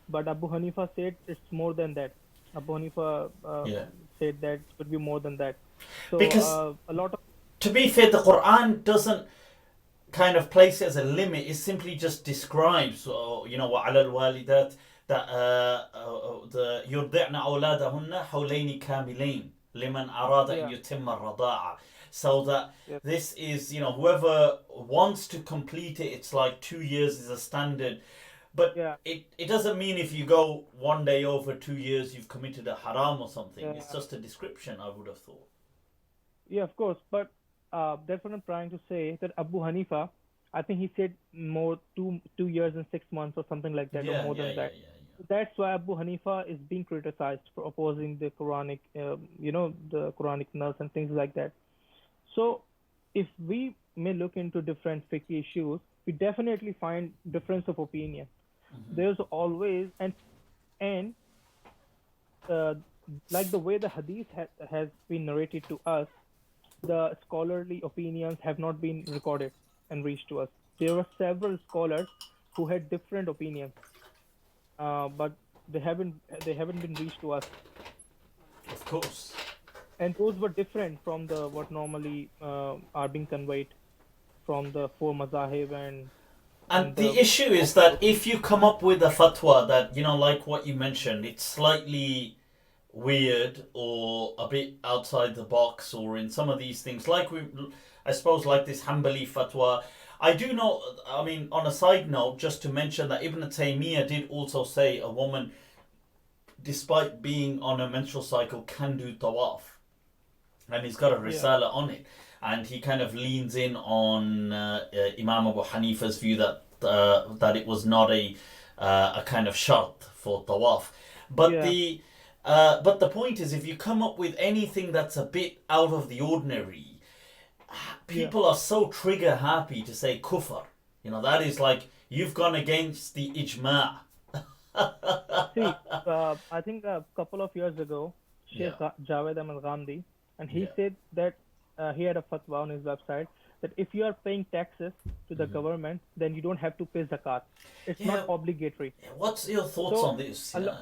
but Abu Hanifa said it's more than that. Abu Hanifa Yeah. said that it could be more than that. So Because a lot of to be fair, the Quran doesn't kind of place it as a limit. It simply just describes, وعلى الوالدات that the يرضعن أولادهن حولين كاملين لمن أراد أن yeah, يتم الرضاعة. So that yeah, this is, whoever wants to complete it, it's like 2 years is a standard. But yeah, it doesn't mean if you go one day over 2 years, you've committed a haram or something. It's yeah, just a description, I would have thought. yeah, of course. But that's what I'm trying to say. That Abu Hanifa, I think he said more 2 years and 6 months or something like that, or Yeah, more yeah, than yeah, that. yeah, That's why Abu Hanifa is being criticized for opposing the Quranic, the Quranic nurse and things like that. So, if we may look into different fiqh issues, we definitely find difference of opinion. yeah. There's always and uh, like the way the hadith has been narrated to us, the scholarly opinions have not been recorded and reached to us. There were several scholars who had different opinions, but they haven't they haven't been reached to us, Of course. and those were different from the what normally are being conveyed from the four mazahib And and the the issue is that if you come up with a fatwa that, like what you mentioned, it's slightly weird or a bit outside the box, or in some of these things, I suppose, like this Hanbali fatwa. I do know, I mean, on a side note, just to mention that Ibn Taymiyyah did also say a woman, despite being on a menstrual cycle, can do tawaf. And he's got a yeah, risala on it. And he kind of leans in on Imam Abu Hanifa's view that it was not a kind of shart for tawaf. But yeah, the point is, if you come up with anything that's a bit out of the ordinary, yeah. people are so trigger happy to say kufr. That is like you've gone against the ijma'. See, I think a couple of years ago, Yeah, Javed Ahmed Ghamidi, and he yeah. said that he had a fatwa on his website that if you are paying taxes to the Hmm. government, then you don't have to pay zakat. It's not Yeah. obligatory. What's your thoughts So, on this? a lo-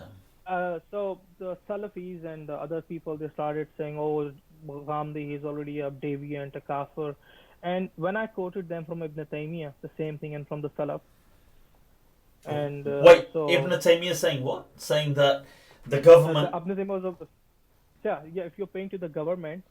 Yeah. so the Salafis and the other people, they started saying, "Oh, Ghamidi is already a deviant, a kafir," and when I quoted them from Ibn Taymiyyah, the same thing, and from the Salaf, and Wait, Ibn so Taymiyyah saying what? Saying that the the government. Ibn Taymiyyah was of yeah, if you're paying to the government,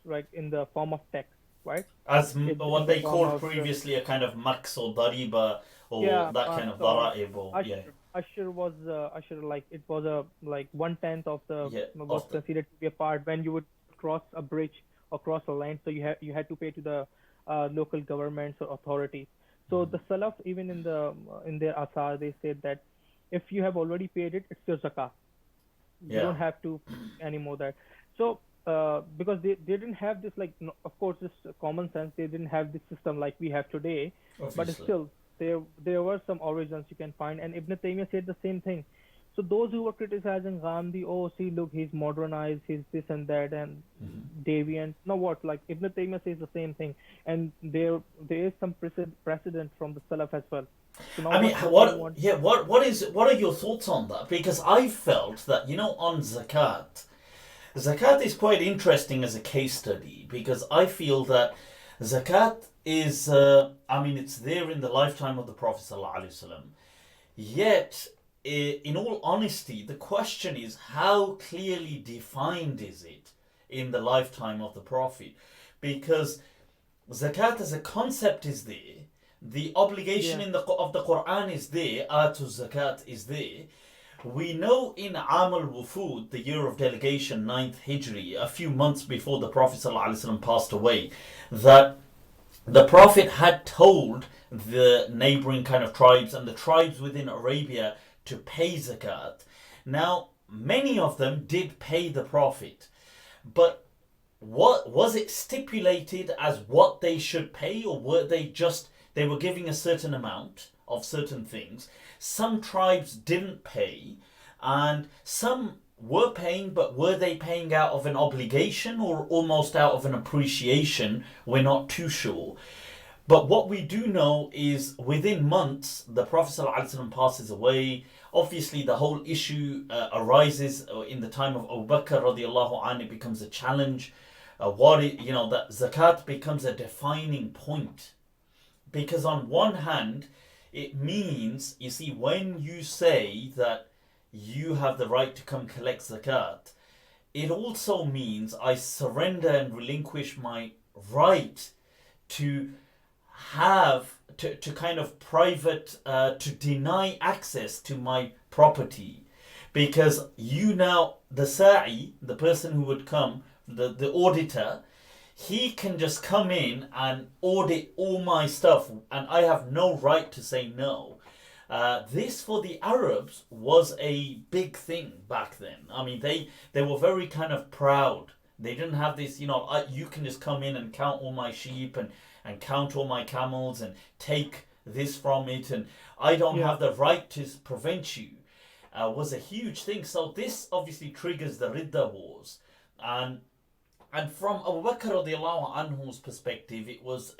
right, in the form of tax, right? As It's in what the they form called of previously a kind of max or dariba, or yeah. that kind of So dara'ib, or yeah, Usher like it was a like 1/10 of the yeah, was of the considered to be a part when you would cross a bridge or cross a line. So you had to pay to the local governments or authorities. So the Salaf, even in their asar, they said that if you have already paid it, it's your zakah. You yeah, don't have to anymore that. So because they didn't have this like of course this common sense, they didn't have this system like we have today, but obviously. still there were some origins you can find, and Ibn Taymiyyah said the same thing. So those who were criticizing Gandhi, oh see look he's modernized, he's this and that and deviant. Now what, like Ibn Taymiyyah says the same thing, and there is some precedent from the Salaf as well. So now I mean, what do you want? what are your thoughts on that? Because I felt that on zakat is quite interesting as a case study, because I feel that zakat is, I mean, it's there in the lifetime of the Prophet ﷺ. Yet, in all honesty, the question is how clearly defined is it in the lifetime of the Prophet? Because zakat as a concept is there, the obligation Yeah, of the Quran is there, atu zakat is there. We know in Am al-Wufud, the year of delegation, 9th Hijri, a few months before the Prophet ﷺ passed away, that the Prophet had told the neighboring kind of tribes and the tribes within Arabia to pay zakat. Now, many of them did pay the Prophet. But what was it stipulated as what they should pay, or were they were giving a certain amount of certain things? Some tribes didn't pay, and some were paying, but were they paying out of an obligation or almost out of an appreciation? We're not too sure. But what we do know is within months, the Prophet ﷺ passes away. Obviously, the whole issue arises in the time of Abu Bakr radiallahu anhu. It becomes a challenge. That zakat becomes a defining point. Because on one hand, it means, you see, when you say that you have the right to come collect zakat, it also means I surrender and relinquish my right to to kind of private, to deny access to my property. Because you now, the sa'i, the person who would come, the auditor, he can just come in and audit all my stuff, and I have no right to say no. This for the Arabs was a big thing back then. I mean, they were very kind of proud. They didn't have this, you can just come in and count all my sheep and count all my camels and take this from it, and I don't have the right to prevent you. Was a huge thing. So this obviously triggers the Ridda wars, and from Abu Bakr radiallahu anhu's perspective, it was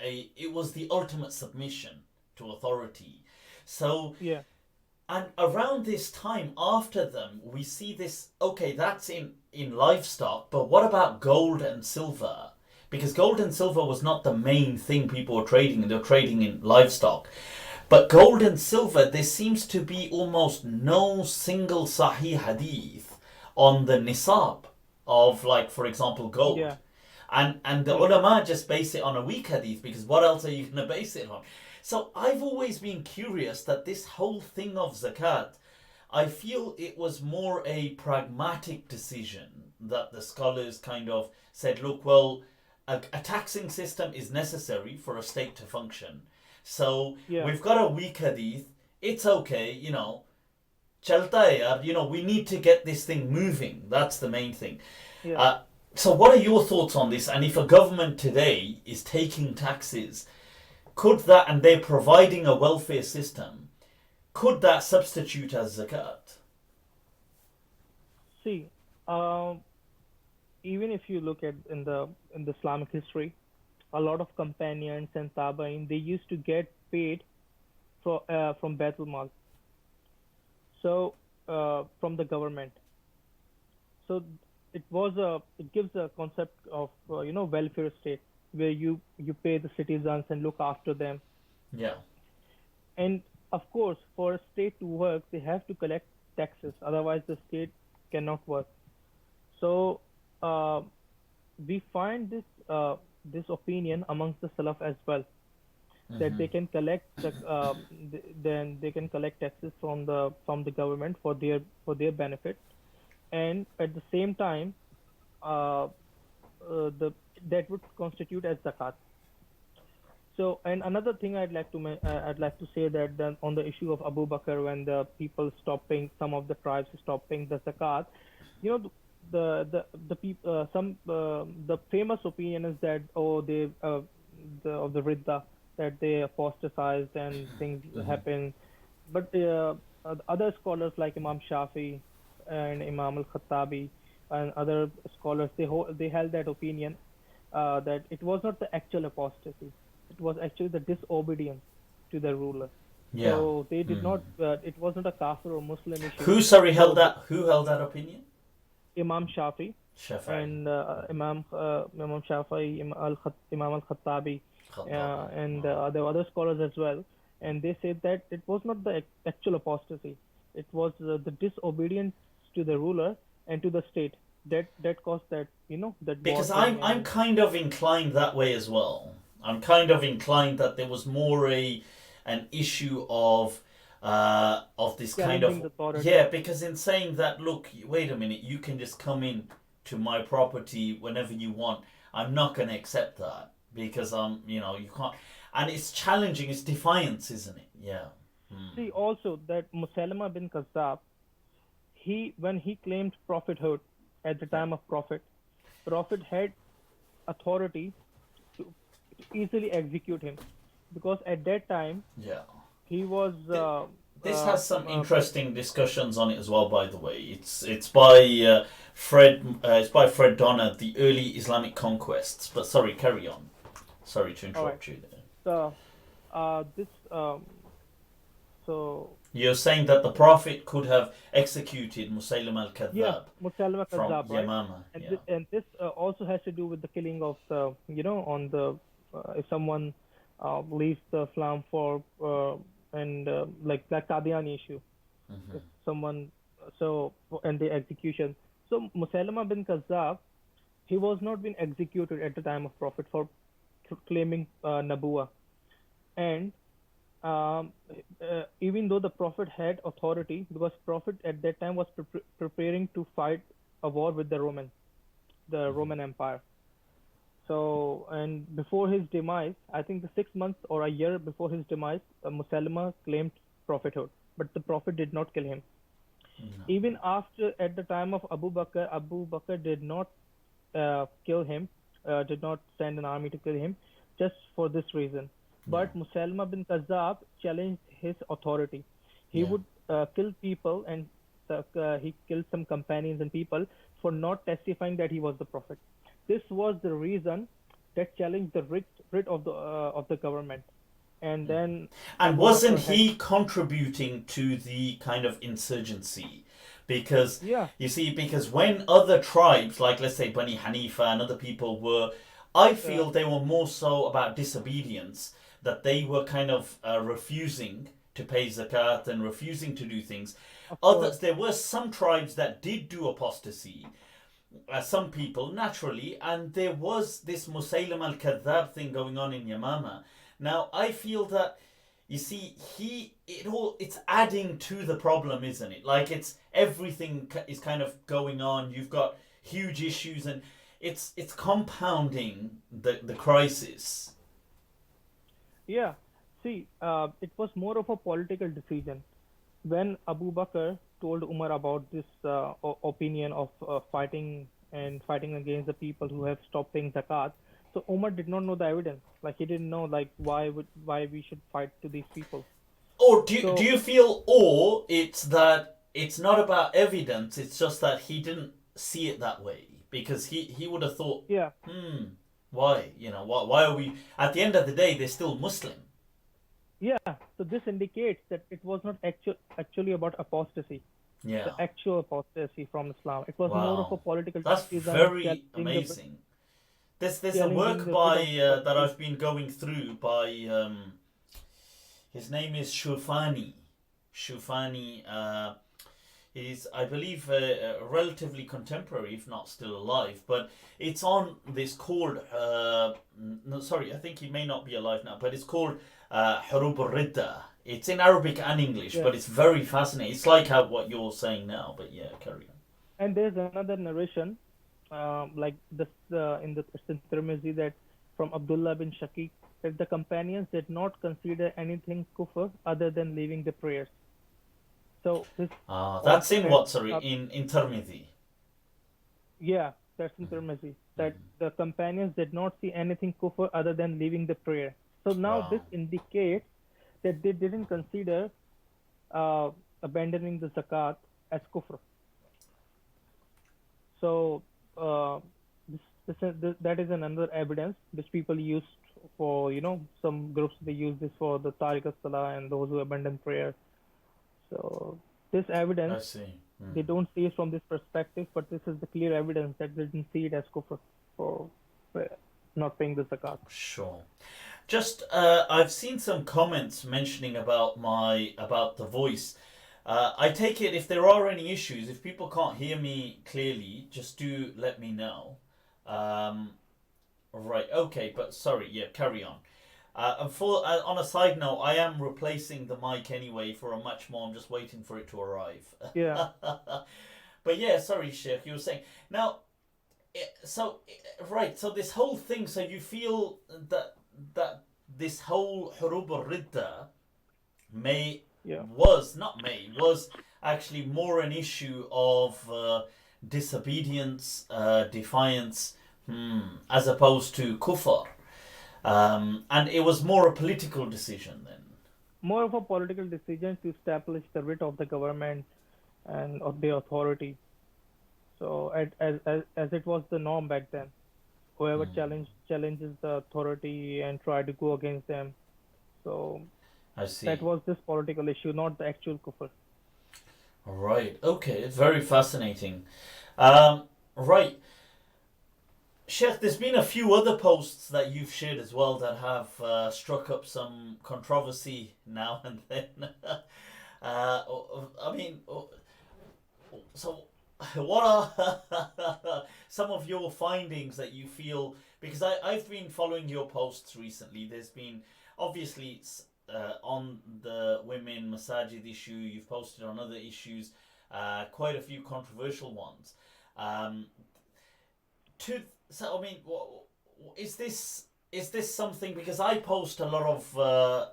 the ultimate submission to authority. So and around this time after them, we see this. Okay, that's in livestock, but what about gold and silver? Because gold and silver was not the main thing people were trading in. They were trading in livestock. But gold and silver, there seems to be almost no single sahih hadith on the nisab of, like, for example, gold. Yeah. And the ulama just base it on a weak hadith, because what else are you going to base it on? So I've always been curious that this whole thing of zakat, I feel it was more a pragmatic decision that the scholars kind of said, look, well, a taxing system is necessary for a state to function. So we've got a weak hadith. It's okay, chalta hai yaar, we need to get this thing moving. That's the main thing. So what are your thoughts on this? And if a government today is taking taxes, could that, and they're providing a welfare system, could that substitute as zakat? See, even if you look at in the Islamic history, a lot of companions and tabain, they used to get paid from Baitul Mal, so from the government. So it gives a concept of welfare state, where you pay the citizens and look after them. Yeah. And of course, for a state to work, they have to collect taxes. Otherwise, the state cannot work. So we find this opinion amongst the Salaf as well, that they can collect then they can collect taxes from the government for their benefit, and at the same time, that would constitute as zakat. So, and another thing I'd like to say that then on the issue of Abu Bakr, when the people some of the tribes stopped paying the zakat, the famous opinion is that they of the Ridda, that they apostatized and things happen. But other scholars like Imam Shafi and Imam al-Khattabi and other scholars, they held that opinion, that it was not the actual apostasy, it was actually the disobedience to the ruler. So they did not. It was not a kafir or Muslim issue. Who held that opinion? Imam Shafi. And Imam Shafi, Imam al-Khattabi, and there were other scholars as well. And they said that it was not the actual apostasy; it was the disobedience to the ruler and to the state that caused that. That. Because I'm kind of inclined that way as well. I'm kind of inclined that there was more an issue of this kind of because in saying that, look, wait a minute, you can just come in to my property whenever you want. I'm not going to accept that, because you can't, and it's challenging. It's defiance, isn't it? Yeah. See also that Musaylama bin Kazzab, when he claimed prophethood at the time of Prophet, Prophet had authority to easily execute him, because at that time Yeah. he was This has some like, interesting discussions on it as well. By the way, it's by Fred Donner, The Early Islamic Conquests. But sorry, carry on. Sorry to all right. interrupt you there. So this so You're saying that the Prophet could have executed Musaylim yeah, al-Kadhdhab Musalama from Kazzab, right? Yamama. And Yeah. and this also has to do with the killing of the, on the if someone leaves the Islam for and like that Qadiani issue, if someone and the execution. So Musailama bin Kazzab, he was not being executed at the time of Prophet for claiming Nabuwa, and um, even though the Prophet had authority, because Prophet at that time was preparing to fight a war with the Roman Empire. So, and before his demise, I think the 6 months or a year before his demise, Musalama claimed prophethood, but the Prophet did not kill him. Even after, at the time of Abu Bakr did not kill him, did not send an army to kill him, just for this reason. Yeah. But Musalma bin Kazzab challenged his authority. He Yeah. would kill people, and he killed some companions and people for not testifying that he was the prophet. This was the reason that challenged the writ of the government. And then And Abu wasn't Bakr had, he contributing to the kind of insurgency? Because, yeah, you see, because when other tribes, like let's say Bani Hanifa and other people were, I uh, feel they were more so about disobedience, that they were kind of refusing to pay zakat and refusing to do things. of course, Others, there were some tribes that did do apostasy, some people naturally, and there was this Musaylim al-Kadhdhab thing going on in Yamama. Now I feel that, you see, it's adding to the problem, isn't it? Like, it's everything is kind of going on. You've got huge issues, and it's compounding the crisis. yeah. See, it was more of a political decision. When Abu Bakr told Umar about this opinion of fighting against the people who have stopped paying zakat, so Umar did not know the evidence. Like, he didn't know, like, why we should fight to these people. Or do So you feel, or it's that it's not about evidence, it's just that he didn't see it that way, because he would have thought, yeah, why, why are we, at the end of the day they're still Muslim. yeah. So this indicates that it was not actually about apostasy, the Yeah. actual apostasy from Islam. It was more of a Wow. political That's decision, very amazing. There's a challenging work the writ by of the that prophet. I've been going through by his name is Shufani. He's, I believe, relatively contemporary, if not still alive. But it's on this called no, sorry, I think he may not be alive now, but it's called Hurub al-Ridda. It's in Arabic and English, Yeah. but it's very fascinating. It's like what you're saying now, but yeah, carry on. And there's another narration, like this in the Tirmidhi, that from Abdullah bin Shaqiq, that the companions did not consider anything kufr other than leaving the prayers. So this That's also in adds what? Sorry, up, in Tirmidhi. yeah, that's in Tirmidhi, that the companions did not see anything kufr other than leaving the prayer. So now this Wow. indicates that they didn't consider uh, abandoning the zakat as kufr. So uh, that is another evidence which people use for, some groups, they use this for the tariq as-salah and those who abandon prayer. So this I evidence, see. they don't see it from this perspective, but this is the clear evidence that they didn't see it as kufr for not paying the zakat. Sure. Just I've seen some comments mentioning about the voice. I take it, if there are any issues, if people can't hear me clearly, just do let me know. Um, right. Okay. But sorry. Yeah. Carry on. And on a side note, I am replacing the mic anyway for a much more. I'm just waiting for it to arrive. Yeah, But yeah, sorry, Sheikh, you were saying now. Right. So this whole thing. So you feel that this whole Hurub al-Ridda may yeah, was not may was actually more an issue of disobedience, defiance, as opposed to kufr. And it was more a political decision then. More of a political decision to establish the writ of the government and of the authority. So as it was the norm back then, whoever challenges the authority and try to go against them. So I see. that was this political issue, not the actual kufr. Right. Okay. Very fascinating. Right. Sheikh, there's been a few other posts that you've shared as well that have struck up some controversy now and then. I mean, so what are some of your findings that you feel? Because I've been following your posts recently. There's been obviously on the women masajid issue. You've posted on other issues, quite a few controversial ones. So I mean, is this something? Because I post a lot of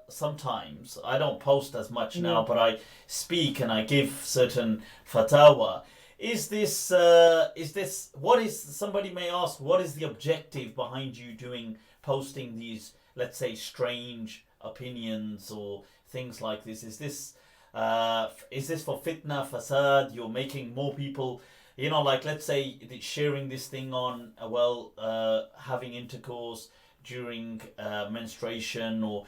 sometimes I don't post as much now, but I speak and I give certain fatawa. Is this what is, somebody may ask, what is the objective behind you posting these, let's say, strange opinions or things like this? Is this for fitna, fasad? You're making more people, like, let's say, sharing this thing on having intercourse during menstruation, or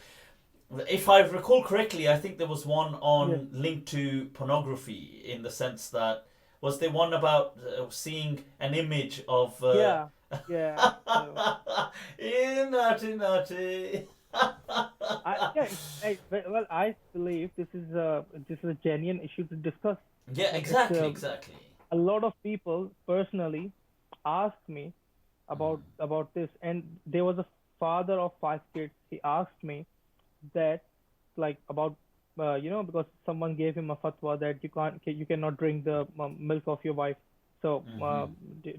if I recall correctly, I think there was one on linked to pornography, in the sense that, was there one about seeing an image of yeah. naughty. I believe this is a genuine issue to discuss. Yeah, exactly. A lot of people personally asked me about this, and there was a father of 5 kids. He asked me that, like, about because someone gave him a fatwa that you cannot drink the milk of your wife, so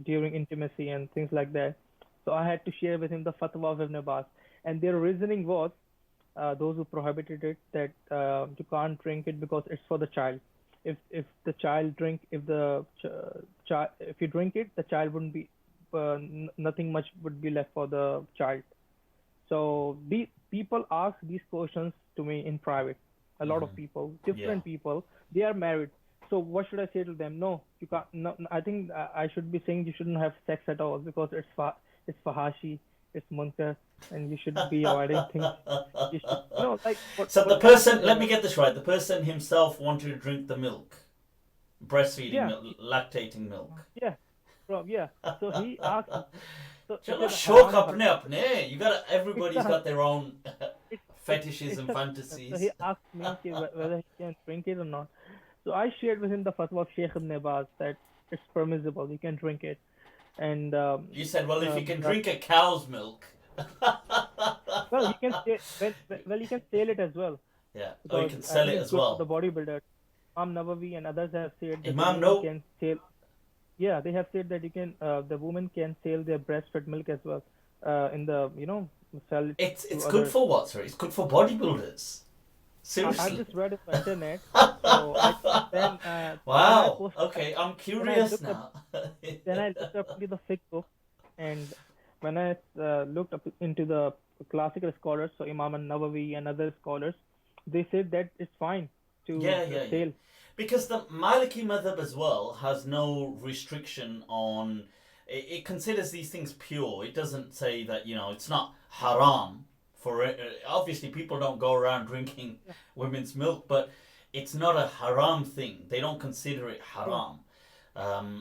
during intimacy and things like that. So I had to share with him the fatwa of Ibn Abbas, and their reasoning was, those who prohibited it, that you can't drink it because it's for the child. If the child drink, if you drink it, the child wouldn't be nothing much would be left for the child. So these people ask these questions to me in private. A lot of people, different people, they are married. So what should I say to them? No, you can't. No, I think I should be saying you shouldn't have sex at all, because it's fahashi, it's munkar, and you should be avoiding things. You should, so the person, let me get this right. The person himself wanted to drink the milk, breastfeeding milk, lactating milk. Yeah, So he asked. You got everybody's got their own fetishes and fantasies. So he asked me whether he can drink it or not. So I shared with him the fatwa of Shaykh Ibn Abbas that it's permissible, you can drink it. And you said, well, if you can drink a cow's milk. Well, you can you can sell it as well. Yeah, you can sell it as well. The bodybuilder, Imam Nawawi and others have said that Imam can sell. Yeah, they have said that you can. The women can sell their breastfed milk as well. In the sell it. It's good for what? Sorry, it's good for bodybuilders. Seriously. I just read it on the internet. So wow. Okay, I'm curious now. Then I looked up into the fiqh book, and when I looked up into the classical scholars, so Imam Nawawi and other scholars, they said that it's fine to sell. Because the Maliki madhab as well has no restriction on. It considers these things pure. It doesn't say that it's not haram. Obviously, people don't go around drinking women's milk, but it's not a haram thing. They don't consider it haram.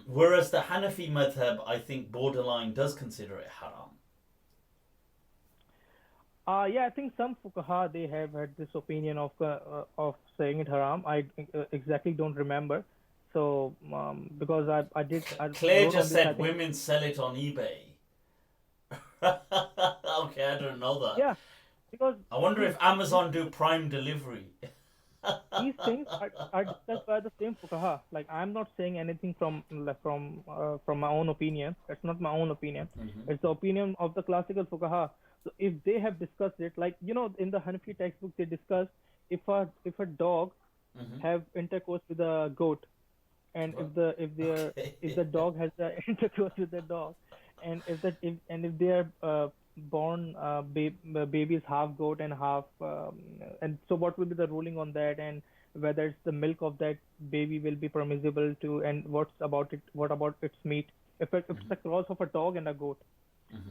Whereas the Hanafi madhab, I think, borderline does consider it haram. I think some fuqaha, they have had this opinion of saying it haram. I exactly don't remember. So because Claire just said women sell it on eBay. Okay, I don't know that. Yeah, because I wonder if Amazon do Prime delivery. These things are discussed by the same fuqaha. Like, I'm not saying anything from my own opinion. It's not my own opinion. It's the opinion of the classical fuqaha. So if they have discussed it, like, in the Hanafi textbook, they discuss if a dog have intercourse with a goat, and if Okay. the dog has the intercourse with the dog, and if they are born babies half goat and half and so what will be the ruling on that, and whether it's the milk of that baby will be permissible to, and what about its meat, if it's a cross of a dog and a goat.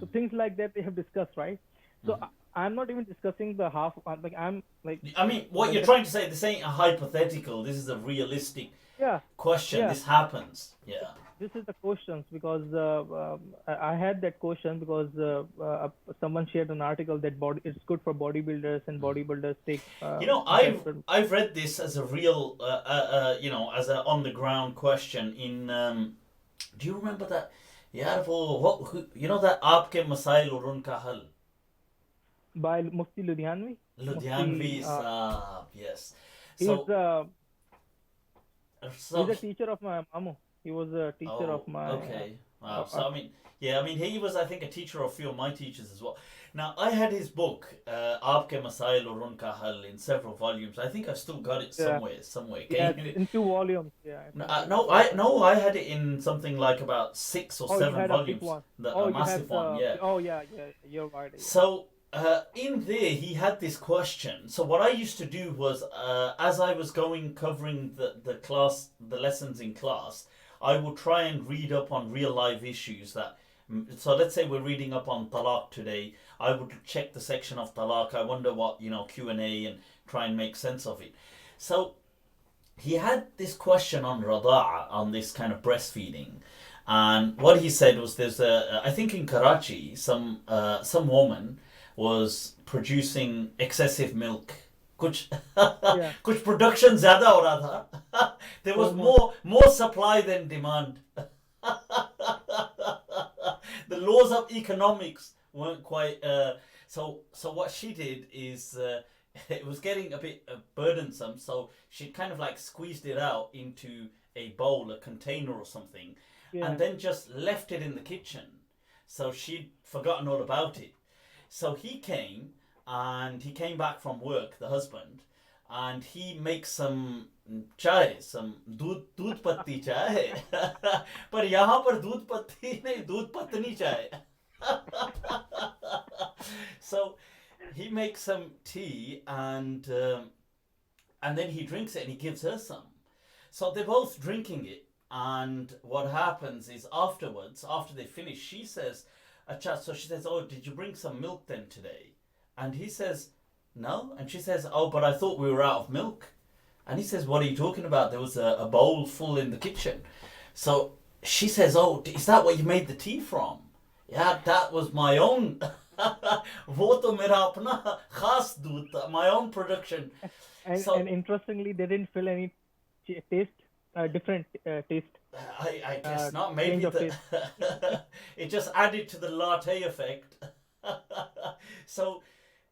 So Mhm. things like that they have discussed, right? So Mhm. I'm not even discussing the half, like I'm like I mean, what when you're the trying to say, this ain't a hypothetical. This is a realistic yeah question. yeah This happens. Yeah. this is the questions because I had that question because someone shared an article that body it's good for bodybuilders and Mhm. bodybuilders take You know, that. I've read this as a real, as a on the ground question. In do you remember that? Yeah, you know that आपके मसाइल और उनका हल. By Mufti Ludhianvi. Ludhianvi Mufti, Saab, yes. he's So, uh, he's so a teacher of my mamu. He was a teacher of Oh, my. okay. Wow. So I mean, yeah, I mean, he was, I think, a teacher of a few of my teachers as well. Now, I had his book, Aapke Masail or Unka Hal, in several volumes. I think I've still got it Yeah, somewhere. yeah, Can you? in 2 volumes. Yeah, I think No, it's I had it in something like about six or oh, you seven had a big volumes, one. the Oh, a you have massive one, the. yeah. Oh, yeah, yeah. You're right. Yeah. So in there, he had this question. So what I used to do was, as I was covering the class, the lessons in class, I would try and read up on real life issues that. So let's say we're reading up on Talaq today. I would check the section of Talaq. I wonder what Q&A and try and make sense of it. So he had this question on rada'a, on this kind of breastfeeding, and what he said was, there's I think in Karachi, some woman was producing excessive milk. कुछ Yeah, कुछ production ज़्यादा हो रहा था. There was so much. more supply than demand. The laws of economics weren't quite. So what she did is, it was getting a bit burdensome, so she kind of like squeezed it out into a bowl, a container or something, and Yeah, then just left it in the kitchen. So she'd forgotten all about it. So he came back from work, the husband, and he makes some chai, some दूध पत्ती चाय. पर यहाँ पर दूध पत्ती नहीं, दूध पत्नी चाय. So he makes some tea, and then he drinks it and he gives her some. So they're both drinking it, and what happens is afterwards, after they finish, she says, "Acha," so she says, "Oh, did you bring some milk then today?" And he says, "No," and she says, "Oh, but I thought we were out of milk." And he says, "What are you talking about? There was a bowl full in the kitchen." So she says, "Oh, is that what you made the tea from?" "Yeah, that was my own." वो तो मेरा अपना खास दूध था, my own production. and So interestingly, they didn't feel any taste, different taste, I guess not. change Maybe of taste. it just added to the latte effect. So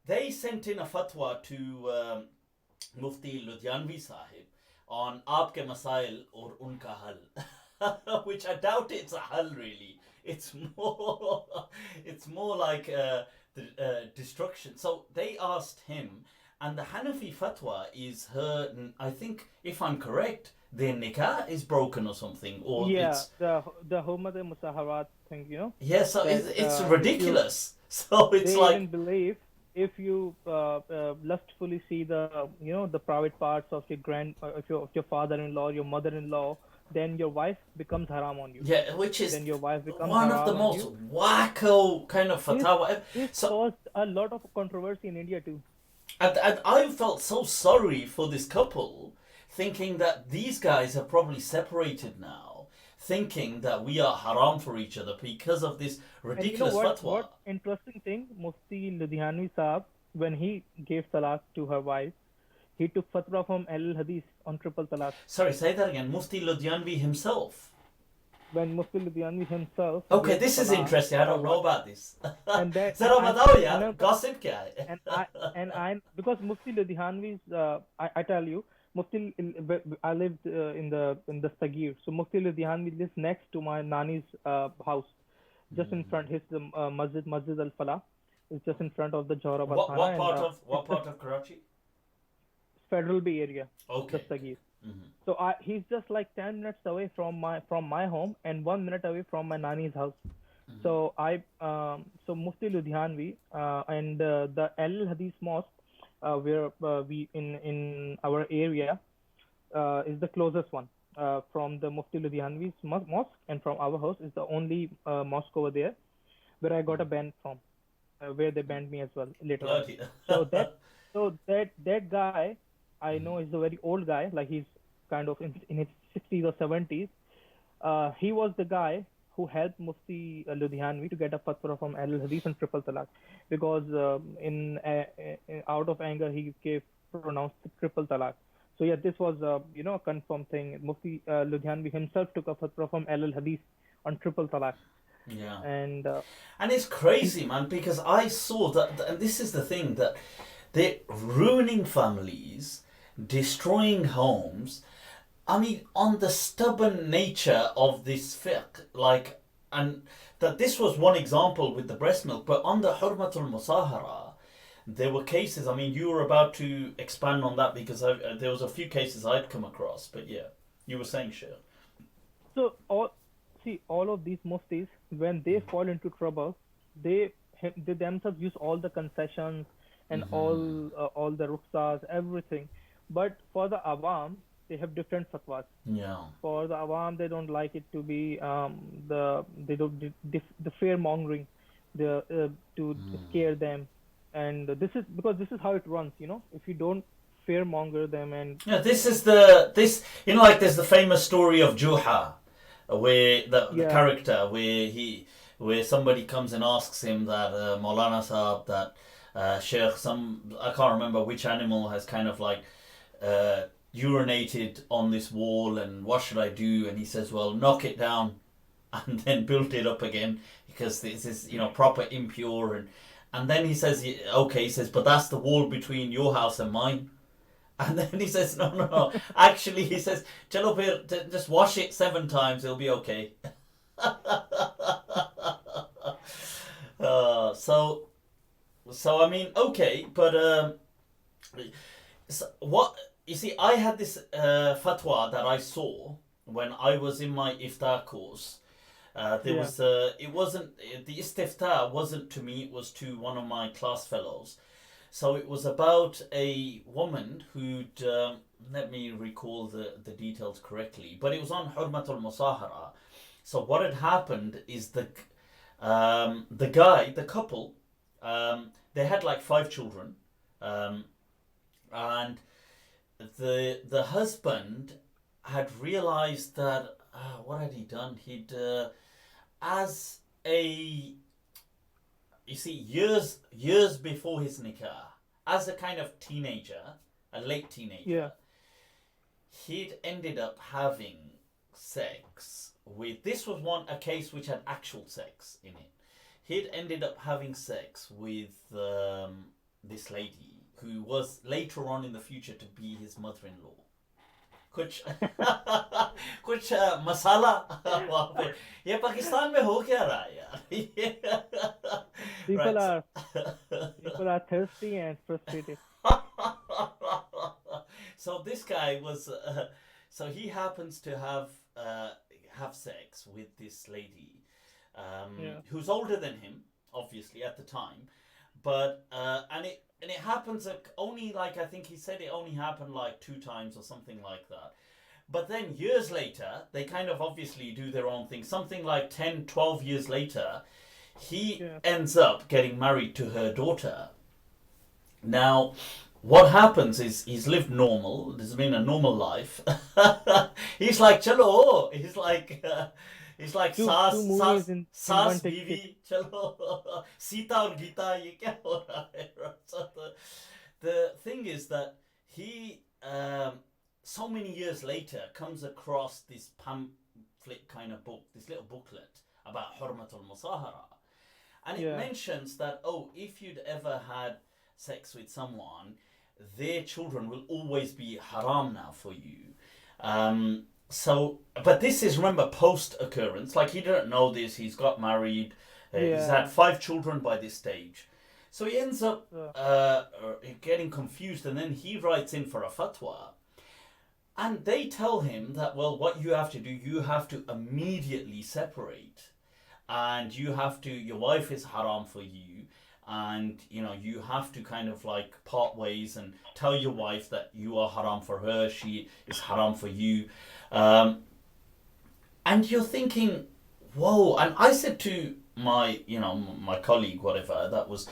they sent in a fatwa to Mufti Ludhianvi sahib on Aapke Masail or Unka Hal, which I doubt it's a hal really. It's more, it's more like the destruction. So they asked him, and the Hanafi fatwa is her. I think, if I'm correct, their nikah is broken or something, or Yeah, it's, the Humad Musaharat thing, yeah. So that it's if you ridiculous. So it's they even like, believe if you lustfully see the the private parts of your of your father-in-law, your mother-in-law, then your wife becomes haram on you. yeah, which is Then your wife becomes one of the halal on most you. wacko kind of This fatwa. this So caused a lot of controversy in India too. and I felt so sorry for this couple, thinking that these guys are probably separated now, thinking that we are haram for each other because of this And you know ridiculous fatwa. what interesting thing, Mufti Ludhianvi Saab, when he gave talaq to her wife, he took fatwa from Al Hadith on triple talaq. Sorry, say that again. Mufti Ludhianvi himself. When Mufti Ludhianvi himself Okay, gave this is talaq interesting. to I her don't know wife, about this. and that Zara batao yaar, and gossip kya hai? because Mufti Ludhianvi's I tell you, Mufti I lived in the Sagir, so Mufti Ludhianvi lives next to my nani's house, just in front. His Masjid Al Falah is just in front of the Johra What Thana, and part of it's a Karachi? Federal Bay area, the Okay, okay. Sagir. So he's just like 10 minutes away from my home and 1 minute away from my nani's house. So so Mufti Ludhianvi and the Al Hadith Mosque, where we in our area, is the closest one. From the Mufti Ludhianvi's mosque and from our house is the only mosque over there where I got a ban from, where they banned me as well later on. Bloody. So that guy I know is a very old guy, like he's kind of in his 60s or 70s. He was the guy who helped Mufti Ludhianvi to get a fatwa from Al Hadith and triple talaq, because out of anger he pronounced triple talaq. So yeah, this was a confirmed thing. Mufti Ludhianvi himself took a fatwa from Al Hadith on triple talaq. Yeah. And it's crazy, man, because I saw that, and this is the thing, that they're ruining families, destroying homes. I mean, on the stubborn nature of this fiqh, like, and that this was one example with the breast milk, but on the hurmatul musahara, there were cases. I mean, you were about to expand on that because there was a few cases I'd come across, but yeah, you were saying, Sheikh. So all of these muftis, when they fall into trouble, they themselves use all the concessions and all the rukhsas, everything. But for the awam, they have different fatwas. Yeah. For the awam, they don't like it to be the fear mongering, to scare them, and this is how it runs. If you don't fear monger them, and yeah, this like there's the famous story of Juha, where the character where somebody comes and asks him that Maulana Sahab, that Sheikh, I can't remember which animal has kind of like urinated on this wall, and what should I do? And he says, well, knock it down and then build it up again, because this is proper impure, and then he says, okay, he says, but that's the wall between your house and mine. And then he says, no. Actually, he says, chalo phir, just wash it 7 times, it'll be okay. So I mean, okay, but so what you see, I had this fatwa that I saw when I was in my iftar course. It wasn't, the istifta wasn't to me, it was to one of my class fellows. So it was about a woman who'd, let me recall the details correctly, but it was on Hurmatul Musahara. So what had happened is the couple, they had like 5 children, and the husband had realized that, what had he done? He'd, years before his nikah, as a kind of teenager, a late teenager, he'd ended up having sex with, this was a case which had actual sex in it. He'd ended up having sex with this lady who was later on in the future to be his mother-in-law. कुछ मसाला वहाँ पे, ये पाकिस्तान में हो क्या रहा है यार? People are thirsty and frustrated. So this guy was, so he happens to have sex with this lady, who's older than him, obviously at the time, but and it happens only, like, I think he said it only happened like 2 times or something like that. But then years later, they kind of obviously do their own thing. Something like 10, 12 years later, he ends up getting married to her daughter. Now, what happens is he's lived normal. There's been a normal life. He's like, chalo. He's like... It's like Saas Bibi, chalo, Sita or Gita, ye kya ho raha hai? So the thing is that he, so many years later, comes across this pamphlet kind of book, this little booklet about Hurmatul Musahara. And it mentions that, if you'd ever had sex with someone, their children will always be haram now for you. But this is, remember, post-occurrence. Like, he didn't know this. He's got married. He's had 5 children by this stage. So he ends up getting confused, and then he writes in for a fatwa. And they tell him that, well, what you have to do, you have to immediately separate. And you have to, your wife is haram for you. And, you have to kind of like part ways and tell your wife that you are haram for her, she is haram for you. Um, and you're thinking, whoa. And I said to my colleague, whatever, that was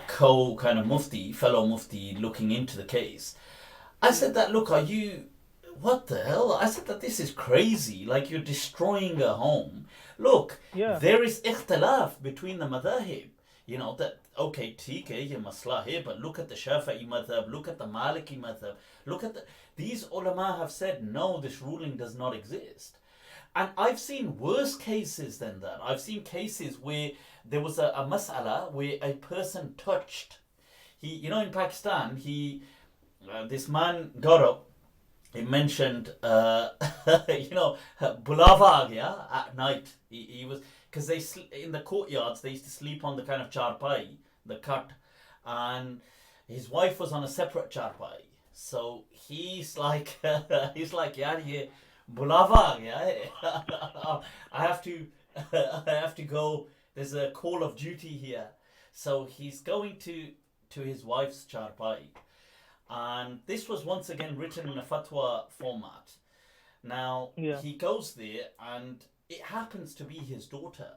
co kind of mufti, fellow mufti looking into the case. I said that, look, what the hell? I said that this is crazy. Like, you're destroying a home. Look, Yeah, there is ikhtilaf between the madhahib. That, okay, ठीक है, ये मसला है, but look at the Shafi'i madhab, look at the Maliki madhab, these ulama have said, no, this ruling does not exist. And I've seen worse cases than that. I've seen cases where there was a mas'ala where a person touched. In Pakistan, this man got up. He mentioned, bulava gaya at night. He was, because in the courtyards they used to sleep on the kind of charpai, the cut, and his wife was on a separate charpai. So he's like, yeah, bulava gaya. I have to, I have to go. There's a call of duty here. So he's going to his wife's charpai. And this was once again written in a fatwa format. Now, yeah, he goes there and it happens to be his daughter.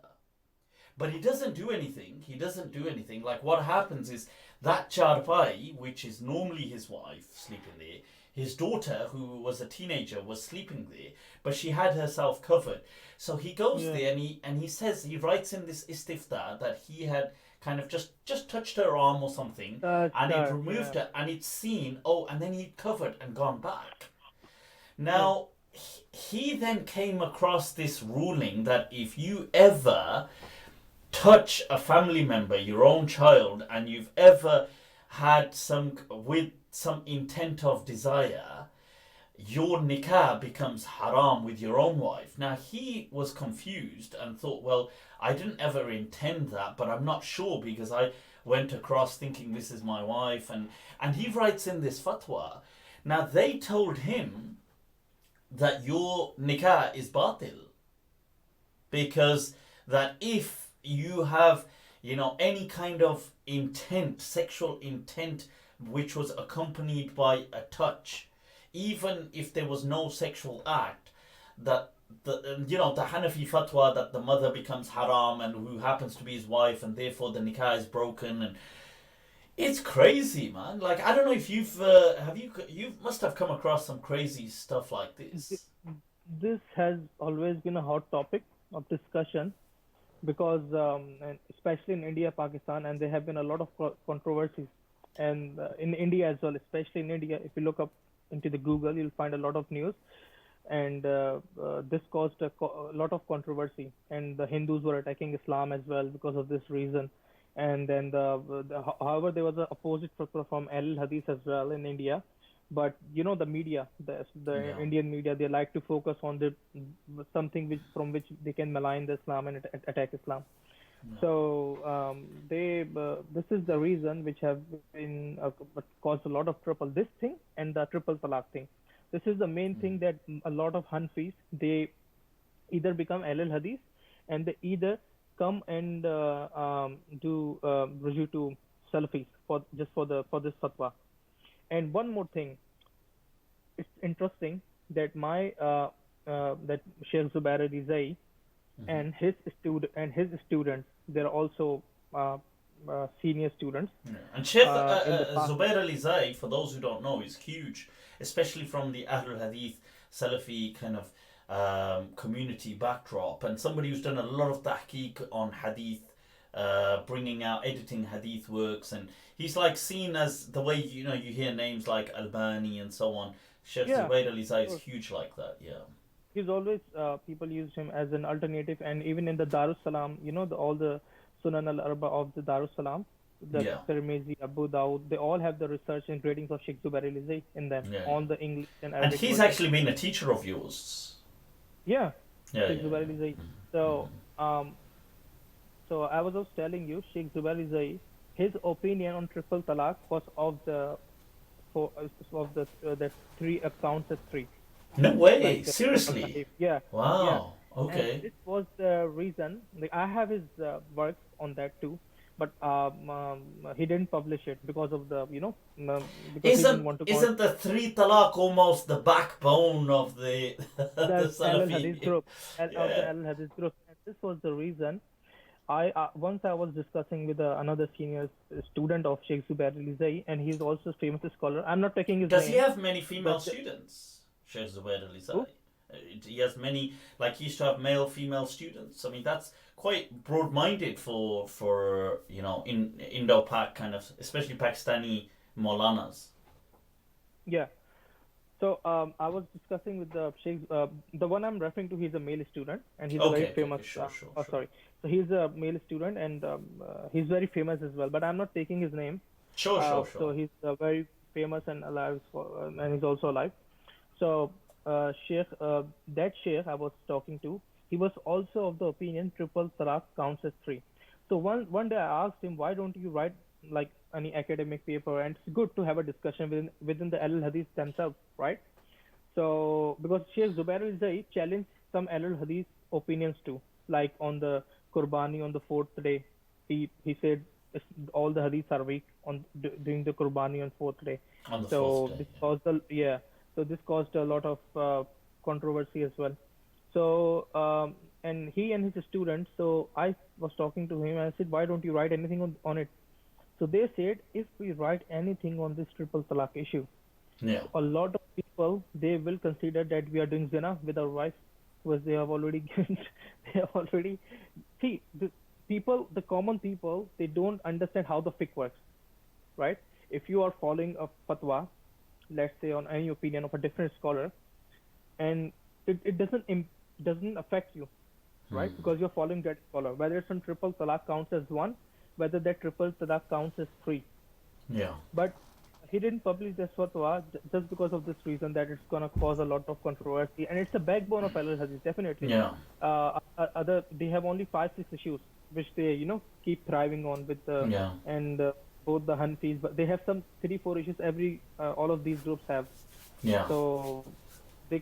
But he doesn't do anything. He doesn't do anything. Like, what happens is that charpai, which is normally his wife sleeping there, his daughter, who was a teenager, was sleeping there, but she had herself covered. So he goes yeah. there and he writes in this istifta that he had kind of just touched her arm or something, That's and he'd that. Yeah, removed her, and it's seen. Oh, and then he'd covered and gone back. yeah, Now, he then came across this ruling that if you ever touch a family member, your own child, and you've ever had some intent of desire, your nikah becomes haram with your own wife. Now, he was confused and thought, well, I didn't ever intend that, but I'm not sure because I went across thinking this is my wife. And he writes in this fatwa. Now, they told him that your nikah is batil because that if you have, any kind of intent, sexual intent, which was accompanied by a touch, even if there was no sexual act, that the Hanafi fatwa that the mother becomes haram and who happens to be his wife and therefore the nikah is broken, and it's crazy, man. Like, I don't know if you must have come across some crazy stuff like Th- this. this has always been a hot topic of discussion because, and especially in India, Pakistan, and there have been a lot of controversies, and in India as well, especially in India. If you look up into the Google, you'll find a lot of news, and this caused a lot of controversy, and the Hindus were attacking Islam as well because of this reason. And then however, there was an opposite from Al Hadith as well in India, but the media, the Yeah. Indian media, they like to focus on the something which from which they can malign the Islam and attack Islam. Yeah. So they this is the reason which have been caused a lot of trouble. This thing and the triple talaq thing. This is the main Mm. thing that a lot of Hanfis, they either become Ahlul Hadith, and they either come and do rujuu to Salafis for just for this fatwa. And one more thing, it's interesting that my that Sheikh Zubair Rizai Mhm. and his students, they're also uh, senior students Yeah. And Sheikh in the past. Zubair Ali Zai, for those who don't know, is huge, especially from the Ahlul Hadith Salafi kind of community backdrop, and somebody who's done a lot of tahqiq on Hadith, bringing out, editing Hadith works, and he's like seen as the way you hear names like Albani and so on. Sheikh Yeah, Zubair Ali of Zai is course. huge like that. Yeah. He's always people use him as an alternative, and even in the Darus Salam, all the Sunan al Arba of the Darus Salam, the Yeah. Tirmizi, Abu Dawud, they all have the research and gradings of Sheikh Zubair Alizai in them Yeah. on the English and And Arabic he's version. actually been a teacher of yours. Yeah, Yeah. Sheikh Yeah. Zubair Alizai. Yeah. So so I was telling you, Sheikh Zubair Alizai, his opinion on triple talaq was of the four of the that three counts as three, No way. like triple Seriously. sahib. Yeah, yeah. Wow. And Okay. this was the reason. Like, I have his works on that too, but he didn't publish it because of the because he didn't Isn't want to call isn't the three talaq almost the backbone of the the the Al Hadith Salafi? group of the Yeah. Al Hadith group. And this was the reason. I once I was discussing with another senior student of Sheikh Zubair Alizai, and he's also a famous scholar. I'm not taking his Does he name, have many female but students? Sheikh Zubair Ali Zai. who? He has many, like he used to have male, female students. I mean, that's quite broad-minded for in Indo-Pak kind of, especially Pakistani Maulanas. Yeah. So I was discussing with the Sheikh, the one I'm referring to. He's a male student, and he's a very Okay, famous. sure. Sorry. So he's a male student, and he's very famous as well. But I'm not taking his name. So Sure. he's very famous and alive, and he's also alive. So Sheikh, that Sheikh I was talking to, he was also of the opinion triple talaq counts as three. So one day I asked him, why don't you write like any academic paper? And it's good to have a discussion within the Al Hadith themselves, right? So because Sheikh Zubair al-Zai challenged some Al Hadith opinions too, like on the Qurbani on the fourth day, he said all the hadiths are weak on doing the Qurbani on fourth day. On the fourth So day. this caused so this caused a lot of controversy as well. So and he and his students. So I was talking to him. I said, why don't you write anything on it? So they said, if we write anything on this triple talaq issue, Yeah. a lot of people they will consider that we are doing zina with our wife, because they have already given, they have already see the common people, they don't understand how the fiqh works, right? If you are following a fatwa, let's say on any opinion of a different scholar, and it doesn't affect you, right? Because you're following that scholar, whether it's on triple talaq counts as one, whether that triple talaq counts as three. Yeah. But he didn't publish this fatwa just because of this reason, that it's gonna cause a lot of controversy, and it's a backbone of Al Hadith, definitely. Yeah. Other they have only 5-6 issues which they keep thriving on with the Yeah. and both the Hanfis, but they have some 3-4 issues every all of these groups have. Yeah. So they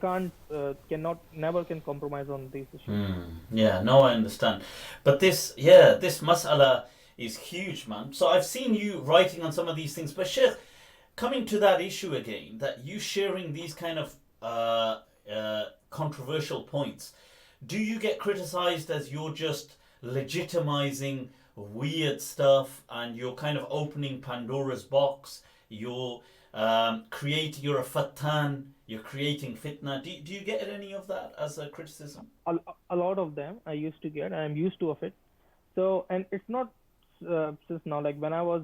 never can compromise on these issues. Yeah, no, I understand. But this mas'ala is huge, man. So I've seen you writing on some of these things. But Sheikh, coming to that issue again, that you sharing these kind of controversial points, do you get criticized as you're just legitimizing weird stuff and you're kind of opening Pandora's box? You're you're a fattan, you're creating fitna. Do you get any of that as a criticism? A lot of them I used to get. I'm used to of it. So, and it's not since now, like when I was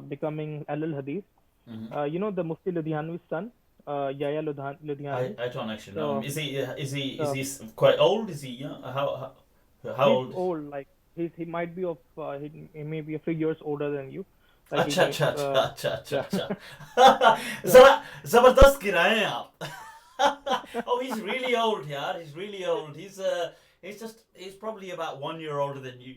becoming Al Hadith, the Mufti Ludhianvi's son, Yahya Ludhianvi. I don't actually know him. So, Is he quite old? Is he young? How he's old? old, like he might be of he may be a few years older than you. Like he अच्छा may, अच्छा अच्छा अच्छा yeah. अच्छा So, जरा जबरदस्त गिराए हैं आप. Oh, he's really old, yaar. He's really old. He's probably about 1 year older than you.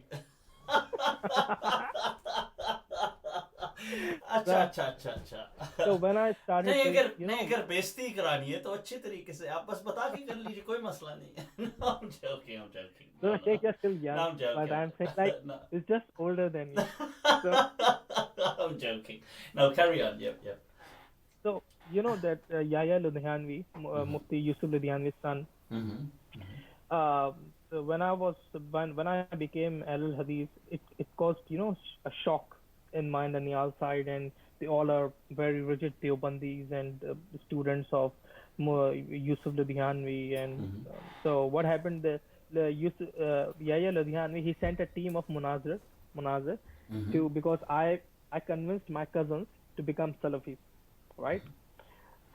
अच्छा so अच्छा अच्छा अच्छा. so when I started नहीं to, अगर बेइज्जती करानी है तो अच्छे तरीके से आप बस बता के कर लीजिए, कोई मसला नहीं है. No, I'm joking. no, No. Sheikh, you're still No, young, I'm joking. but I'm saying like No. he's just older than you. So, I'm joking. No, carry on. Yep. so that Yahya Ludhianvi, Mufti Yusuf Ludhianvi's son. Uh, so when I became Al Hadith, it caused a shock in my and Daniel's side, and they all are very rigid Deobandis and students of Yusuf Ludhianvi, and so what happened? Yahya Ludhianvi, he sent a team of munazir to, because I convinced my cousins to become Salafis, right?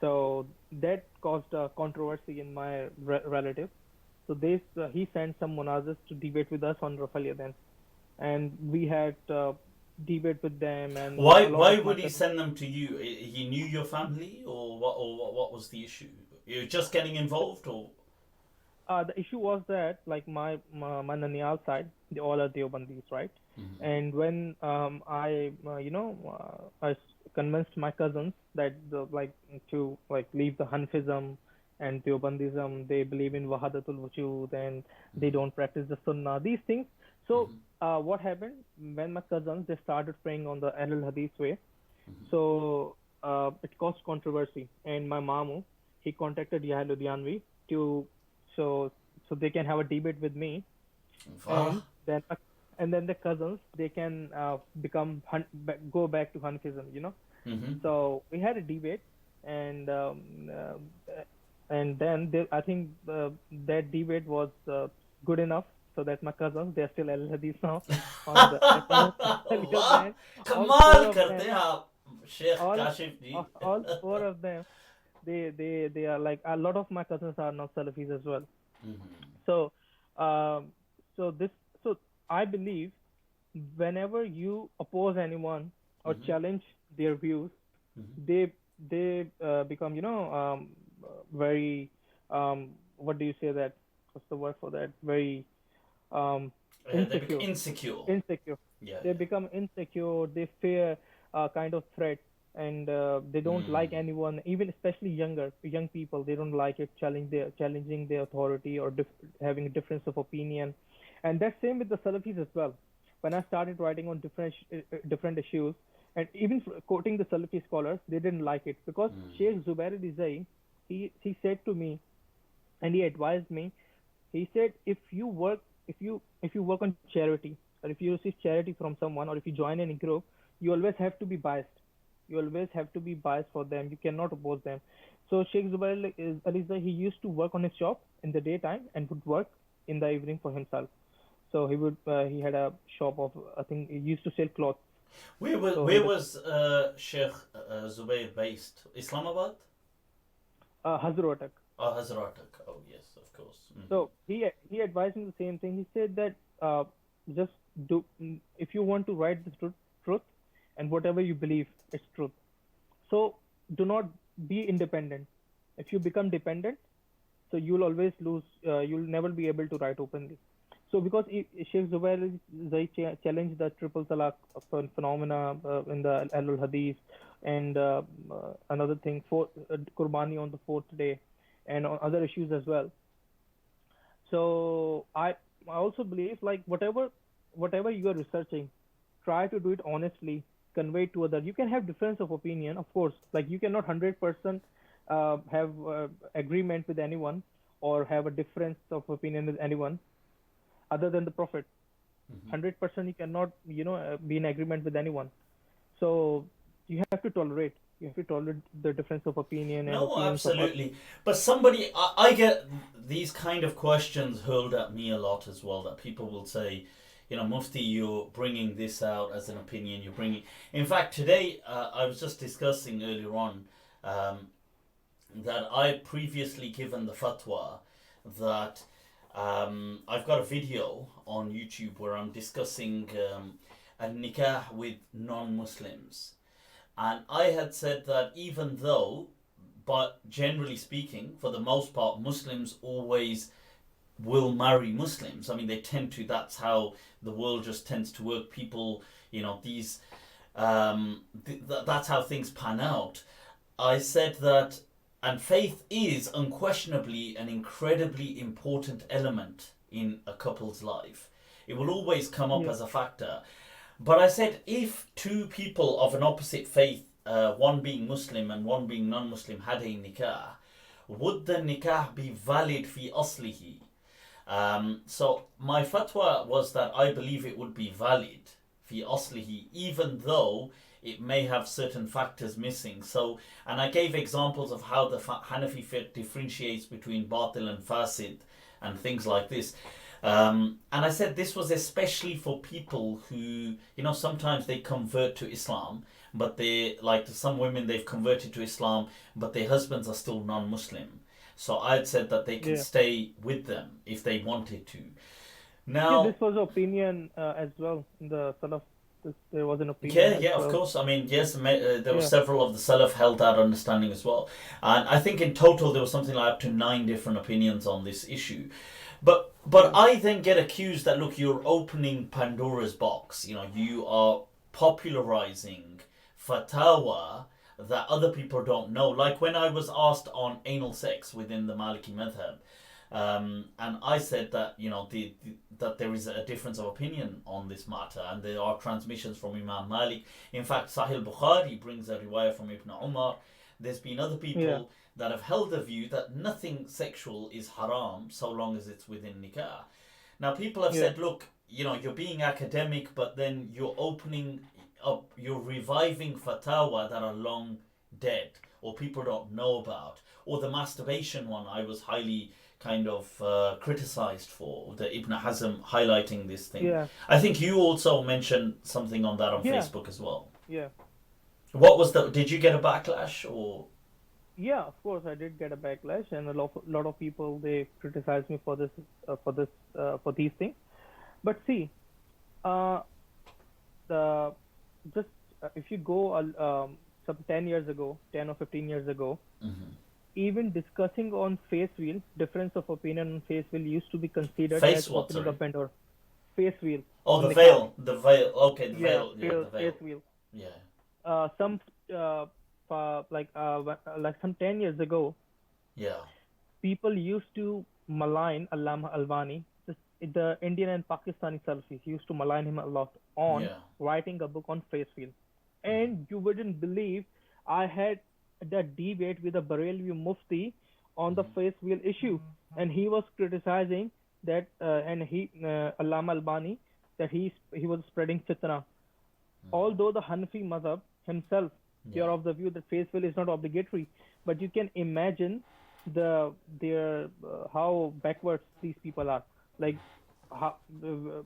So that caused a controversy in my relative. So he sent some munazirs to debate with us on Rafalia then, and we had debate with them. And Why would he send them to you? He knew your family, or what was the issue? You're just getting involved, or? The issue was that, like my Naniyal side, they all are Deobandis, right? And when I convinced my cousins that to like leave the Hanfism and Deobandism. They believe in Wahadatul Wujud and they don't practice the Sunnah. These things. So what happened when my cousins they started praying on the Ahl Hadith way? So it caused controversy, and my mamu he contacted Yahya Ludhianvi to so so they can have a debate with me, and then the cousins they can go back to Hanfism. So we had a debate, and then I think that debate was good enough so that my cousins they are still Al Hadith now. On the वाह, all कमाल four of करते them, हैं आप Sheikh all Kashif ji. all four of them, they are like a lot of my cousins are now Salafis as well. So, um, so this so I believe whenever you oppose anyone or challenge their views, they become very what do you say that what's the word for that very They become insecure insecure. insecure Yeah, they become insecure, they fear a kind of threat, and they don't like anyone, even especially young people. They don't like it challenging their authority or having a difference of opinion. And that's same with the Salafis as well. When I started writing on different issues, and even quoting the Salafi scholars, they didn't like it because Sheikh Zubair Rizai, he said to me, and he advised me. He said, if you work on charity, or if you receive charity from someone, or if you join any group, you always have to be biased. You always have to be biased for them. You cannot oppose them. So Sheikh Zubair Alizai, he used to work on his shop in the daytime and would work in the evening for himself. So he had a shop of, I think he used to sell clothes. Where was Sheikh Zubair based? Islamabad? Hazrotak. Oh, Hazratak. Oh, yes, of course. So he advised me the same thing. He said that just do, if you want to write the truth, and whatever you believe is truth. So do not be independent. If you become dependent, so you'll always lose. You'll never be able to write openly. So because Sheikh Zubair challenged the triple talaq phenomena in the Ahlul Hadith, and another thing for Qurbani on the fourth day, and on other issues as well. So I also believe like whatever you are researching, try to do it honestly, convey it to others. You can have difference of opinion, of course. Like you cannot 100% have agreement with anyone or have a difference of opinion with anyone other than the Prophet. 100% you cannot be in agreement with anyone. So you have to tolerate. You have to tolerate the difference of opinion and No, opinions of others. absolutely. But somebody, I get these kind of questions hurled at me a lot as well. That people will say, Mufti, you're bringing this out as an opinion. You're bringing. In fact, today I was just discussing earlier on that I previously given the fatwa that I've got a video on YouTube where I'm discussing a nikah with non-Muslims. And I had said that even though, but generally speaking, for the most part, Muslims always will marry Muslims. I mean, they tend to. That's how the world just tends to work. People, these, that's how things pan out. I said that, and faith is unquestionably an incredibly important element in a couple's life. It will always come up as a factor. But I said, if two people of an opposite faith, one being Muslim and one being non-Muslim, had a nikah, would the nikah be valid fi aslihi? So my fatwa was that I believe it would be valid fi aslihi, even though it may have certain factors missing. So, and I gave examples of how the Hanafi fiqh differentiates between batil and fasid and things like this. And I said this was especially for people who, sometimes they convert to Islam, but they, like some women, they've converted to Islam, but their husbands are still non-Muslim. So I had said that they can stay with them if they wanted to. Now, this was opinion as well in the Salaf. There was an opinion. Yeah, of course. I mean, yes, there were several of the Salaf held that understanding as well. And I think in total there was something like up to 9 different opinions on this issue. But I then get accused that, look, you're opening Pandora's box. You are popularizing fatawa that other people don't know. Like when I was asked on anal sex within the Maliki madhab, and I said that that there is a difference of opinion on this matter, and there are transmissions from Imam Malik. In fact, Sahih Bukhari brings a riwayah from Ibn Umar. There's been other people that have held the view that nothing sexual is haram so long as it's within nikah. Now people have said, look, you're being academic, but then you're opening up, you're reviving fatawa that are long dead or people don't know about. Or the masturbation one, I was highly kind of criticized for, the Ibn Hazm highlighting this thing. I think you also mentioned something on that on Facebook as well. What was did you get a backlash or? Yeah, of course I did get a backlash, and a lot of people, they criticized me for these things. But see, if you go some 10 or 15 years ago, even discussing on face wheel, difference of opinion on face wheel used to be considered as opening a Pandora. Face wheel. Oh, the veil. Okay, the veil. Yeah, the veil. Face wheel. Yeah. Like some 10 years ago, people used to malign Allama Albani. The Indian and Pakistani Salafis used to malign him a lot on writing a book on face wheel. And you wouldn't believe, I had that debate with a Barelvi Mufti on the face wheel issue, and he was criticizing that, Allama Albani, that he was spreading fitna. Although the Hanafi madhab himself, they are of the view that face wheel is not obligatory, but you can imagine how backwards these people are. Like, how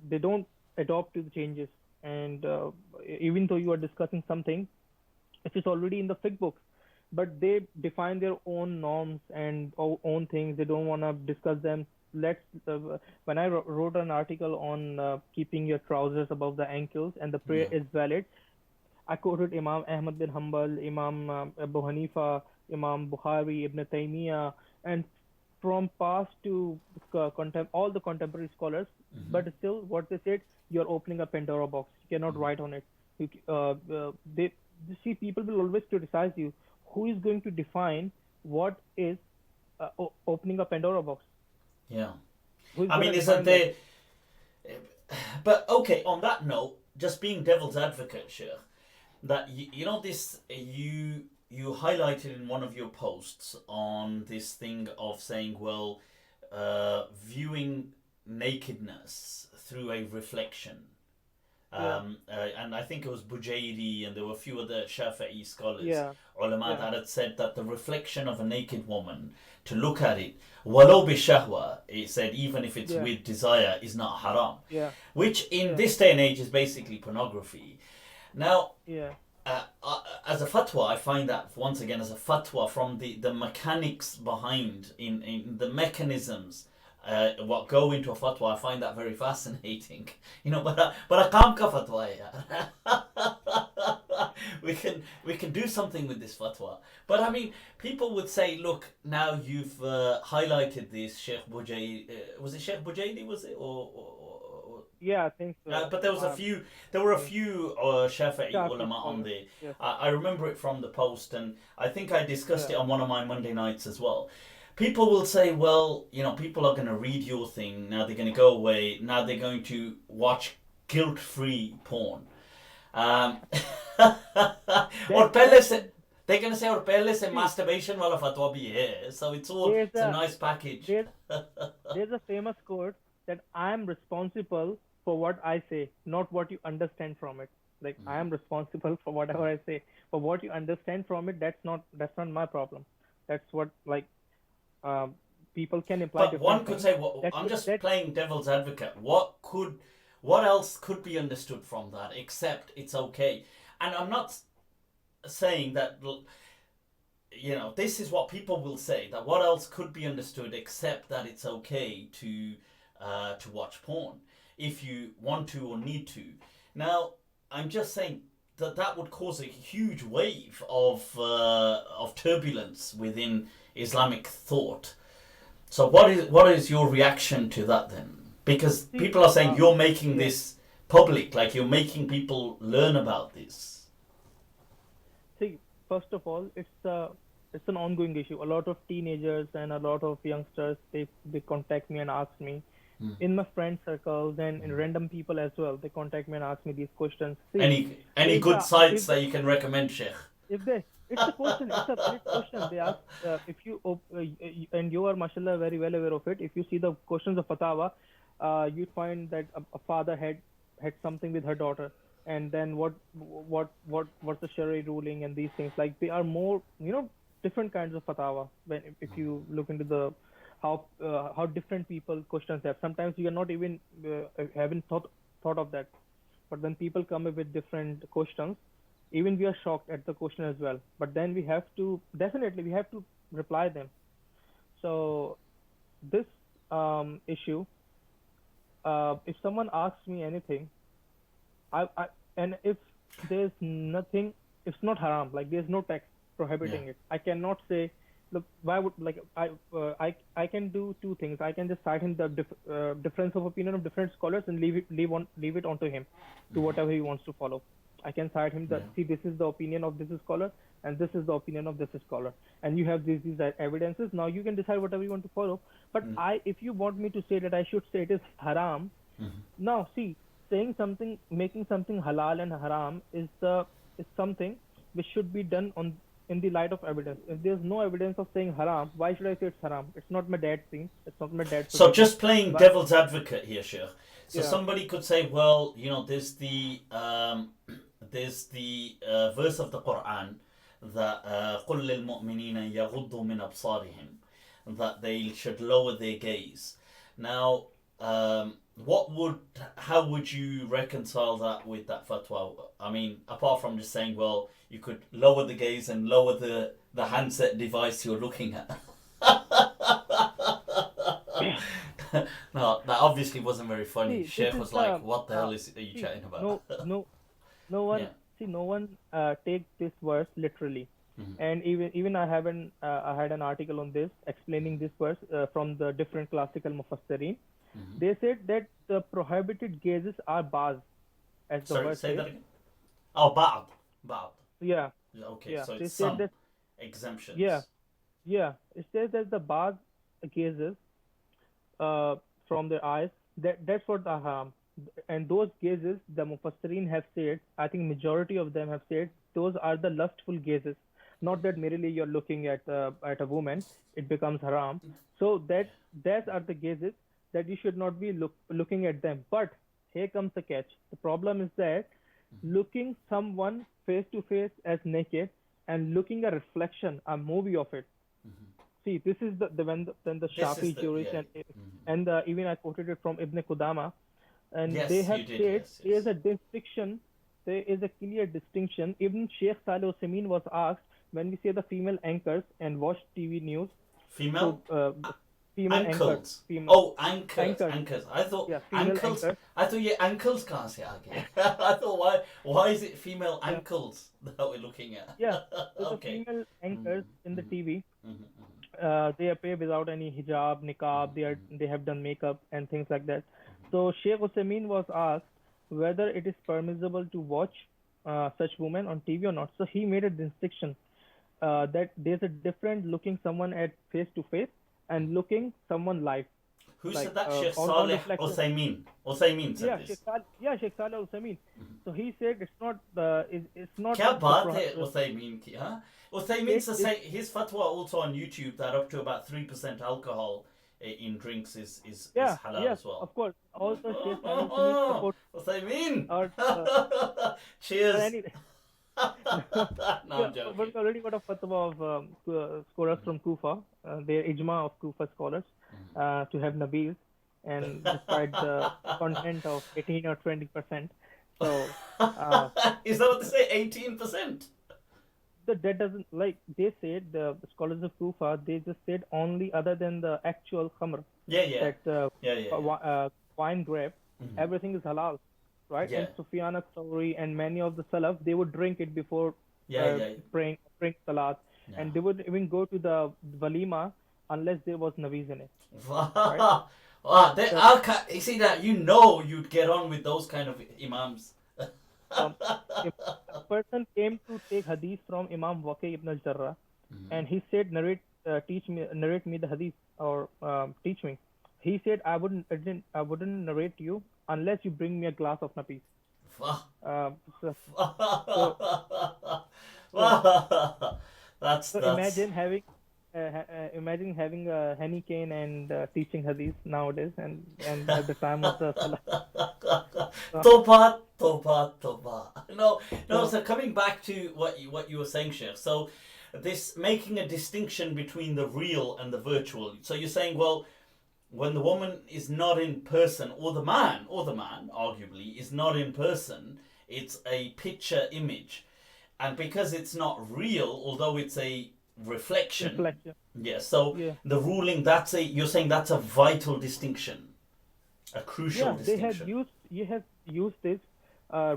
they don't adopt to the changes, and even though you are discussing something, it is already in the fiqh books, but they define their own norms and own things. They don't want to discuss them. When I wrote an article on keeping your trousers above the ankles and the prayer is valid, I quoted Imam Ahmad bin Hanbal, Imam Abu Hanifa, Imam Bukhari, Ibn Taymiyyah, and from past to all the contemporary scholars. But still, what they said, you're opening a Pandora box. You cannot write on it. People will always criticize you. Who is going to define what is opening a Pandora box? Yeah. I mean, isn't there... But, okay, on that note, just being devil's advocate, Sheikh, that, you highlighted in one of your posts on this thing of saying, well, viewing nakedness through a reflection. And I think it was Bujairi, and there were a few other Shafi'i scholars, ulama, that had said that the reflection of a naked woman, to look at it, walau bi shahwa, it said, even if it's with desire, is not haram. Which in this day and age is basically pornography. Now, as a fatwa, I find that, once again, as a fatwa, from the mechanics behind, in the mechanisms what go into a fatwa, I find that very fascinating. But I can't ka fatwa hai. We can do something with this fatwa. But I mean, people would say, look, now you've highlighted this, Sheikh Bujaidi. Was it Sheikh Bujaidi? Was it or yeah, I think so. But there were a few Shafi'i ulama on there. I remember it from the post, and I think I discussed it on one of my Monday nights as well. People will say, well, people are going to read your thing, now they're going to go away, now they're going to watch guilt-free porn. Or pehle se, they're going to say, or pehle se masturbation wala fatwa bhi hai. So it's a nice package. There's a famous quote that I am responsible for what I say, not what you understand from it. Like, I am responsible for whatever I say, but what you understand from it, that's not my problem. That's what, people can imply. But one could say, I'm just playing devil's advocate. What else could be understood from that except it's okay? And I'm not saying that, this is what people will say, that what else could be understood except that it's okay to watch porn if you want to or need to. Now, I'm just saying that would cause a huge wave of turbulence within Islamic thought. So what is your reaction to that then? Because people are saying you're making this public, like you're making people learn about this. see, first of all, it's an ongoing issue. A lot of teenagers and a lot of youngsters, they contact me and ask me Hmm. in my friend circles and in random people as well. They contact me and ask me these questions. See, Any if good the sites that you can recommend, Sheikh? if they it's a question, it's a valid question. They ask if and you are mashallah very well aware of it. If you see the questions of fatawa, you find that a father had something with her daughter, and then what's the Sharia ruling and these things, like they are more, different kinds of fatawa. When if you look into the how different people questions have, sometimes you are not even haven't thought of that, but when people come up with different questions, even we are shocked at the question as well, but then we have to reply them. So this issue, if someone asks me anything, I and if there's nothing, it's not haram, like there's no text Yeah. prohibiting it, I cannot say, look, why would, like, I can do two things. I can just cite him the difference of opinion of different scholars and leave it onto him to whatever he wants to follow. I can cite him that, Yeah. see, this is the opinion of this scholar and this is the opinion of this scholar, and you have these evidences. Now you can decide whatever you want to follow. But if you want me to say that I should say it is haram, now see, saying something, making something halal and haram is something which should be done on in the light of evidence. If there's no evidence of saying haram, why should I say it's haram? It's not my dad's thing. It's not my dad's So position. just playing But devil's advocate here, Sheikh. So yeah, somebody could say, well, there's the verse of the Quran that قُلْ لِلْمُؤْمِنِينَ يَغُضُّوا مِنْ أَبْصَارِهِمْ, that they should lower their gaze. Now, how would you reconcile that with that fatwa? I mean, apart from just saying, well, you could lower the gaze and lower the handset device you're looking at. No, that obviously wasn't very funny. see, this Sheikh is was like, the "What the hell are you see, chatting about?" no one, Yeah. see, no one take this verse literally. Mhm. And even I had an article on this explaining this verse from the different classical mufassirin. Mhm. They said that the prohibited gazes are bars, as the Sorry, verse say says. that again. Oh, ba'd. Yeah, Okay, yeah. so it's They said some that, yeah, exemptions. yeah. It says that the bars gazes uh, from their eyes, that's what the haram. And those gazes, the mufassirin have said, I think majority of them have said, those are the lustful gazes. Not that merely you're looking at a woman, it becomes haram. So that are the gazes that you should not be looking at them. But here comes the catch. The problem is that looking someone face to face as naked and looking a reflection, a movie of it. See, this is the This is Shafi the jurist, yeah. and even I quoted it from Ibn Qudama, and they Yes, have you did. said Yes, there is yes. a distinction. There is a clear distinction. Even Sheikh Saleh Uthaymeen was asked, when we say the female anchors and watch TV news, so Female female anchors, ankles. female Oh, anchors, anchors, anchors. I thought yeah, female ankles. anchors, I thought your ankles can't say again. I thought why is it female yeah, ankles that we're looking at? yeah. So the Okay. female Mm-hmm. anchors in the TV, Mm-hmm. they appear without any hijab, niqab. They have done makeup and things like that. So Sheikh Uthaymeen was asked whether it is permissible to watch such women on TV or not. So he made a distinction that there's a different looking someone at face to face and looking someone live, Who like said that? Sheikh on Saleh reflection. Uthaymeen. Uthaymeen said Yeah, this. Sheikh Saleh Uthaymeen. So he said it's not क्या the बात है Uthaymeen की, huh? Uthaymeen it say his fatwa also on YouTube that up to about 3% alcohol in drinks is yeah, halal yes, as well. of course. Also Sheikh Saleh Uthaymeen supports Uthaymeen! or Cheers! any. No, No, yeah, I'm joking. we've already got a fatwa of scholars from Kufa, their ijma of Kufa scholars, to have nabiz, and despite the content of 18 or 20%. So uh, Is that what they say? 18%? that doesn't, like they said, the scholars of Kufa, they just said only other than the actual khamr, Yeah, yeah. that Yeah, yeah, yeah. wine grape, everything is halal, right? Yeah. And Sufyan al-Thawri and many of the Salaf, they would drink it before Yeah, yeah. praying salat, Yeah. and they would even go to the walima unless there was nabiz in it, right? Wow, So you see that, you'd get on with those kind of imams. um, if a person came to take hadith from Imam Waqi ibn al-Jarrah, and he said, narrate me the hadith, or teach me. He said, I wouldn't narrate you unless you bring me a glass of napees. Uh, so, so, so, that's so that's imagine having a honey cane and teaching hadith nowadays, and at the time of the Salah. So, toba toba toba. No. so So coming back to what you were saying, Sheikh. So this making a distinction between the real and the virtual. So you're saying, well, when the woman is not in person, or the man, arguably, is not in person, it's a picture image. And because it's not real, although it's a reflection, reflection. yeah, so Yeah. the ruling, you're saying that's a vital distinction, a crucial Yeah, distinction. you have used this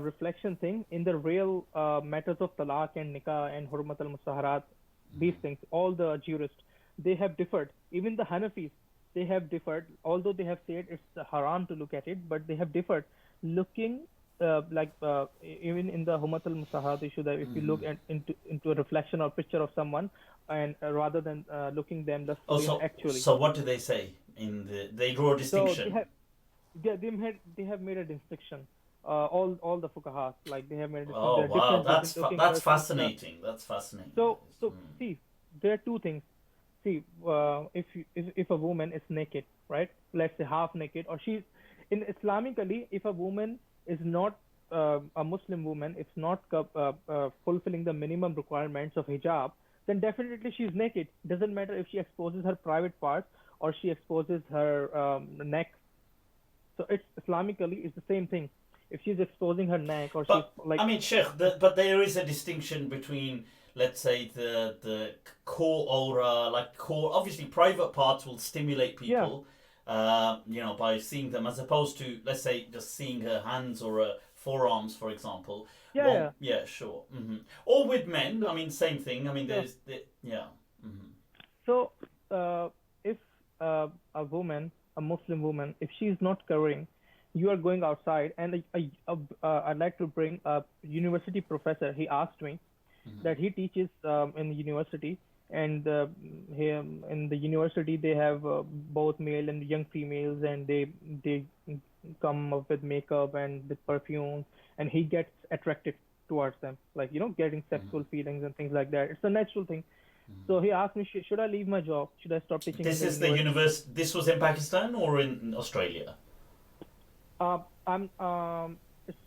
reflection thing in the real matters of talaq and nikah and hurmat al-musaharat, these things. All the jurists, they have differed. Even the Hanafis, they have differed. Although they have said it's haram to look at it, but they have differed. Looking even in the hurmat al-musaharat issue, that if you look into a reflection or picture of someone, and rather than looking them Oh, lustfully and actually. so what do they say they draw a So distinction? they have made a distinction. All the fuqahas, like, they have made a distinction. Oh There are wow, difference between looking that's person. fascinating. That's fascinating. So see, there are two things. See, if a woman is naked, right? Let's say half naked, or she's in Islamically, if a woman is not a Muslim woman, it's not fulfilling the minimum requirements of hijab, then definitely she's naked. Doesn't matter if she exposes her private parts or she exposes her neck. So it's Islamically, it's the same thing. If she's exposing her neck, or she's But like, I mean, Sheikh, but there is a distinction between, let's say, the core aura, like core. Obviously, private parts will stimulate yeah, people, by seeing them, as opposed to, let's say, just seeing her hands or her forearms, for example. yeah, Well, yeah. yeah, sure. Or with men, I mean, same thing. I mean, So yeah. hmm so if a woman, a Muslim woman, if she's not covering, you are going outside, and I'd like to bring a university professor. He asked me that he teaches in the university, and in the university they have both male and young females, and they come up with makeup and with perfume, and he gets attracted towards them, like, getting sexual feelings and things like that. It's a natural thing. So he asked me, should I leave my job? Should I stop teaching in This the is the university? universe. This was in Pakistan or in Australia? I'm it's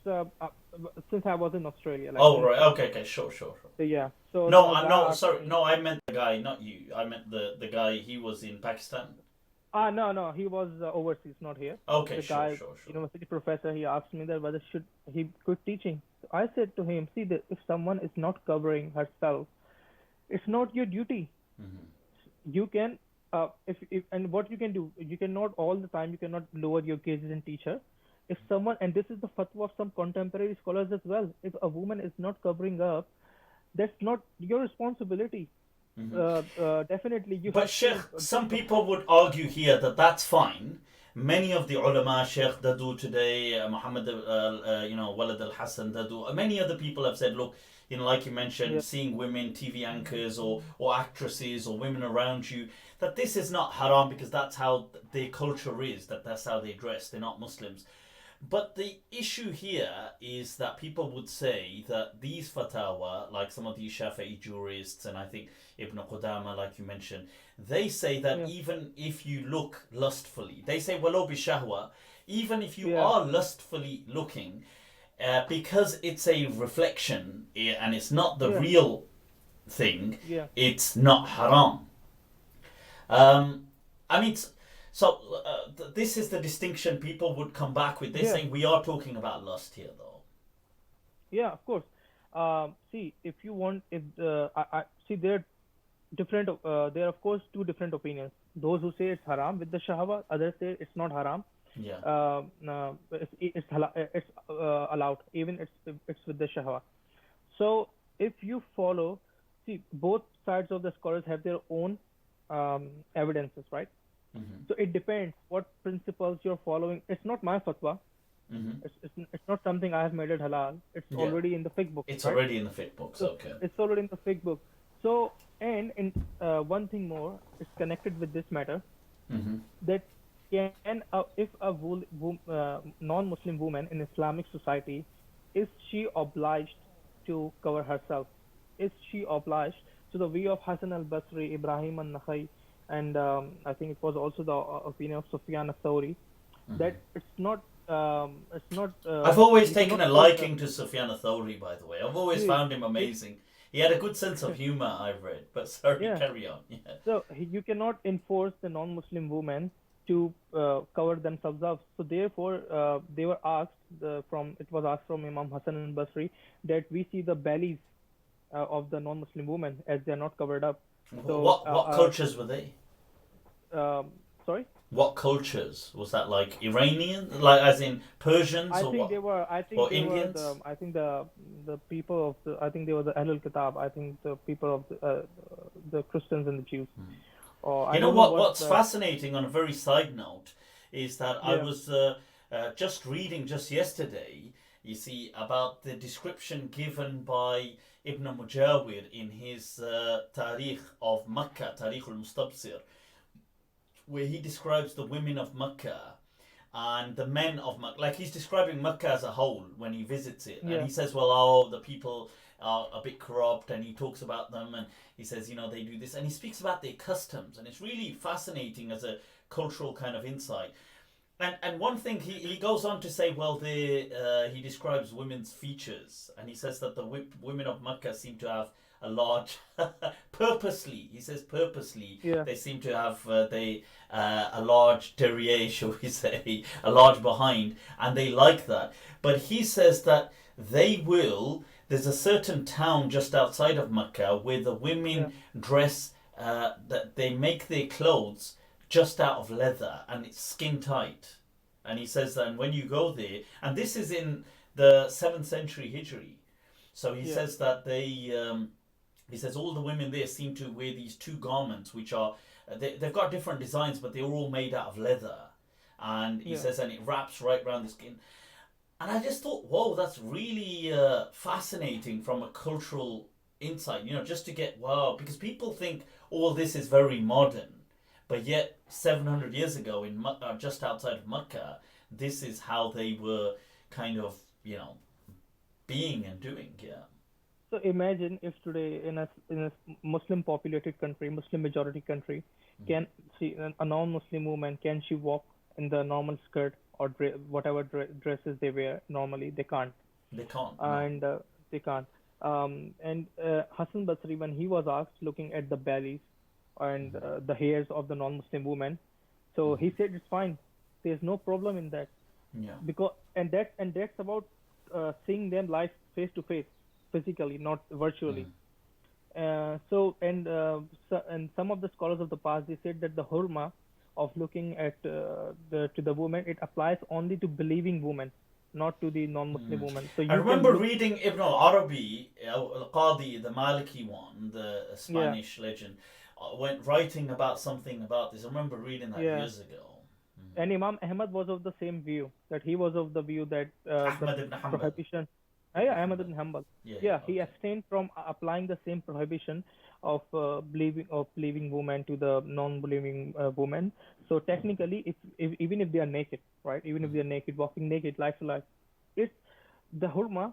since I was in Australia, like, Oh right, okay, sure. so yeah. So No, the guy no, asked sorry, me, no, I meant the guy, not you. I meant the guy. He was in Pakistan. no, he was overseas, not here. Okay, The sure, guy, sure, sure. university professor, he asked me that whether should he quit teaching. So I said to him, see, that if someone is not covering herself, it's not your duty. You can, if and what you can do, you cannot all the time, you cannot lower your gazes and teach her. If someone, and this is the fatwa of some contemporary scholars as well, if a woman is not covering up, that's not your responsibility. Definitely, you But have Sheikh, to some people would argue here that that's fine. Many of the ulama, Sheikh Dadu today, Muhammad, Walid al Hassan Dadu, many other people have said, look, like you mentioned, yeah, seeing women, TV anchors or actresses or women around you, that this is not haram because that's how their culture is, that's how they dress. They're not Muslims. But the issue here is that people would say that these fatawa, like some of these Shafi'i jurists, and I think Ibn Qudama, like you mentioned, they say that yeah, even if you look lustfully, they say walo bishahwa, even if you yeah, are lustfully looking, because it's a reflection and it's not the yeah, real thing, yeah, it's not haram. Um, I mean, so this is the distinction people would come back with. They're yeah, saying we are talking about lust here, though. yeah. Of course. See, if you want, if I see, there are of course two different opinions. Those who say it's haram with the shahwa, others say it's not haram. Yeah. No, it's allowed, even it's with the shahwa. So if you follow, see, both sides of the scholars have their own evidences, right? So it depends what principles you're following. It's not my fatwa. Mm-hmm. It's not something I have made it halal. It's Yeah. already in the fiqh books, It's right? already in the fit books. So Okay. it's already in the fiqh book. So and in one thing more, it's connected with this matter Mm-hmm. that can if a non-Muslim woman in Islamic society, is she obliged to cover herself? Is she obliged to the way of Hassan al-Basri, Ibrahim al-Nakhai, and I think it was also the opinion of Sufyan al-Thawri Mm-hmm. that it's not I've always you taken cannot a force her. liking to Sufyan Thawri, by the way. I've always You, found him you, amazing. He had a good sense of humor, I've read. But sorry, yeah. carry on. Yeah. So you cannot enforce the non-Muslim women to cover themselves up. So therefore, they were asked it was asked from Imam Hassan al-Basri that we see the bellies of the non-Muslim women as they are not covered up. So What cultures were they? sorry, What cultures was that? Like Iranian, like as in Persians, I or think what? they were Or Indians? the people of I think they were the Ahlul Kitab. I think the people of the Christians and the Jews. Or You I know don't know what? what What's fascinating on a very side note is that I yeah was just reading just yesterday. You see about the description given by Ibn Mujawir in his Tarikh of Makkah, Tarikh al-Mustabsir, where he describes the women of Makkah and the men of Makkah. Like he's describing Makkah as a whole when he visits it, and yeah he says, "Well, oh, the people are a bit corrupt," and he talks about them, and he says, they do this, and he speaks about their customs, and it's really fascinating as a cultural kind of insight. And one thing he goes on to say, well, he describes women's features, and he says that the women of Makkah seem to have a large, purposely. He says purposely yeah they seem to have a large derriere, shall we say, a large behind, and they like that. But he says that they will. There's a certain town just outside of Makkah where the yeah women dress. That they make their clothes just out of leather and it's skin tight. And he says that when you go there, and this is in the 7th century Hijri, so he yeah says that he says all the women there seem to wear these two garments, which are, they've got different designs, but they're all made out of leather. And he yeah. says, and it wraps right around the skin. And I just thought, whoa, that's really fascinating from a cultural insight, just to get, wow, because people think all this is very modern. But yet, 700 years ago, just outside of Mecca, this is how they were kind of, being and doing. Yeah. So imagine if today in a Muslim populated country, Muslim majority country, can she a non-Muslim woman, can she walk in the normal skirt or whatever dresses they wear normally? They can't, They can't, no. and they can't. And Hassan Basri, when he was asked, looking at the bellies and the hairs of the non-Muslim women, so he said it's fine. There's no problem in that Yeah. because and that's about seeing them live face to face, physically, not virtually. Mm. And some of the scholars of the past, they said that the hurma of looking at the woman, it applies only to believing women, not to the non-Muslim Mm. woman. So I you can remember look, reading Ibn al-Arabi, al-Qadi, the Maliki one, the yeah, Spanish legend, went writing about something about this. I remember reading that yeah. years ago. And Imam Ahmad was of the same view, that he was of the view that the Ahmad ibn Hanbal. prohibition. Ibn Yeah, Ahmad Hanbal. ibn Hanbal. Yeah, Yeah, he okay. abstained from applying the same prohibition of believing women to the non-believing women. So technically, if even if they are naked, right? Even if they are naked, walking naked, life to life, it the hurma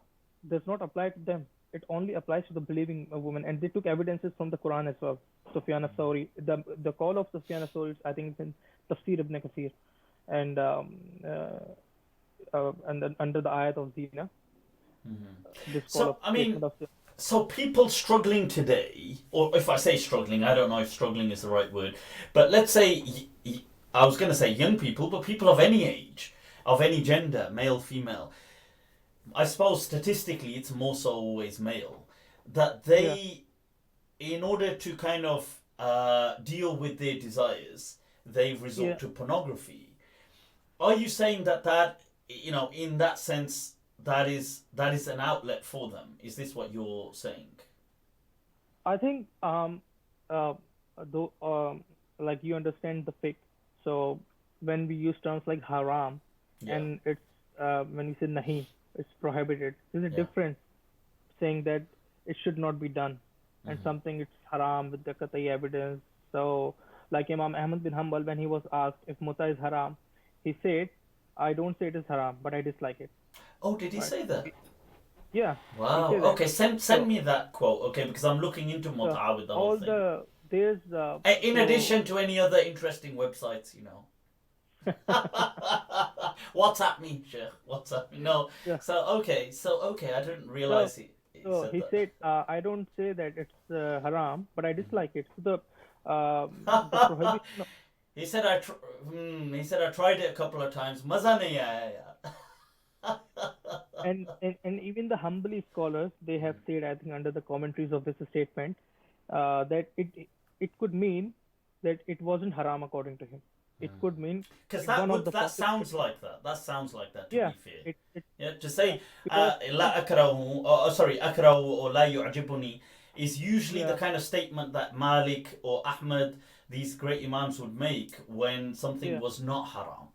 does not apply to them. It only applies to the believing woman, and they took evidences from the Quran as well. Sufyan al-Thawri, the call of Sufyan al-Thawri, I think it's in Tafsir ibn Kathir, and then under the ayat of zina, this call So, of I mean, statement of so people struggling today, or if I say struggling, I don't know if struggling is the right word, but let's say, I was going to say young people, but people of any age, of any gender, male, female, I suppose statistically it's more so always male, that yeah. they, in order to kind of deal with their desires, they resort Yeah, to pornography. Are you saying that in that sense, that is an outlet for them? Is this what you're saying? I think uh though like you understand the fiqh, so when we use terms like haram Yeah. and it's when you say nahi, it's prohibited. There's a Yeah. difference saying that it should not be done, and Mm-hmm. something it's haram with the qat'i evidence. So, like Imam Ahmad bin Hanbal, when he was asked if muta is haram, he said, "I don't say it is haram, but I dislike it." Oh, did he Right? say that? Yeah, he Wow. said that. Okay, send So, me that quote. Okay, because I'm looking into so mut'a with the whole all thing. the there's In so addition to any other interesting websites, What's happening, Sheikh? What's happening? No. yeah. So okay, I didn't So realize he so said he said, I don't say that it's haram, but I dislike it. So the that. prohibition of, he said he said I tried it a couple of times. Maza nahi aaya. and even the Hanbali scholars, they have said, I think, under the commentaries of this statement, that it could mean that it wasn't haram according to him. It could mean Because one of the that possibilities. sounds like that. That sounds like that. To Yeah, be fair, it yeah. To yeah, say because la akrahu, sorry, akrahu or la yu'jibuni is usually the yeah, kind of statement that Malik or Ahmed, these great imams, would make when something yeah. was not haram.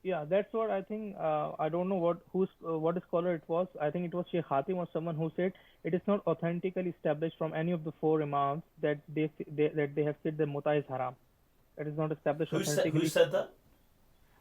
Yeah, that's what I think. I don't know what scholar it was. I think it was Sheikh Hatim or someone who said it is not authentically established from any of the four imams that they have said the muta is haram. That is not established Who authentically. said that?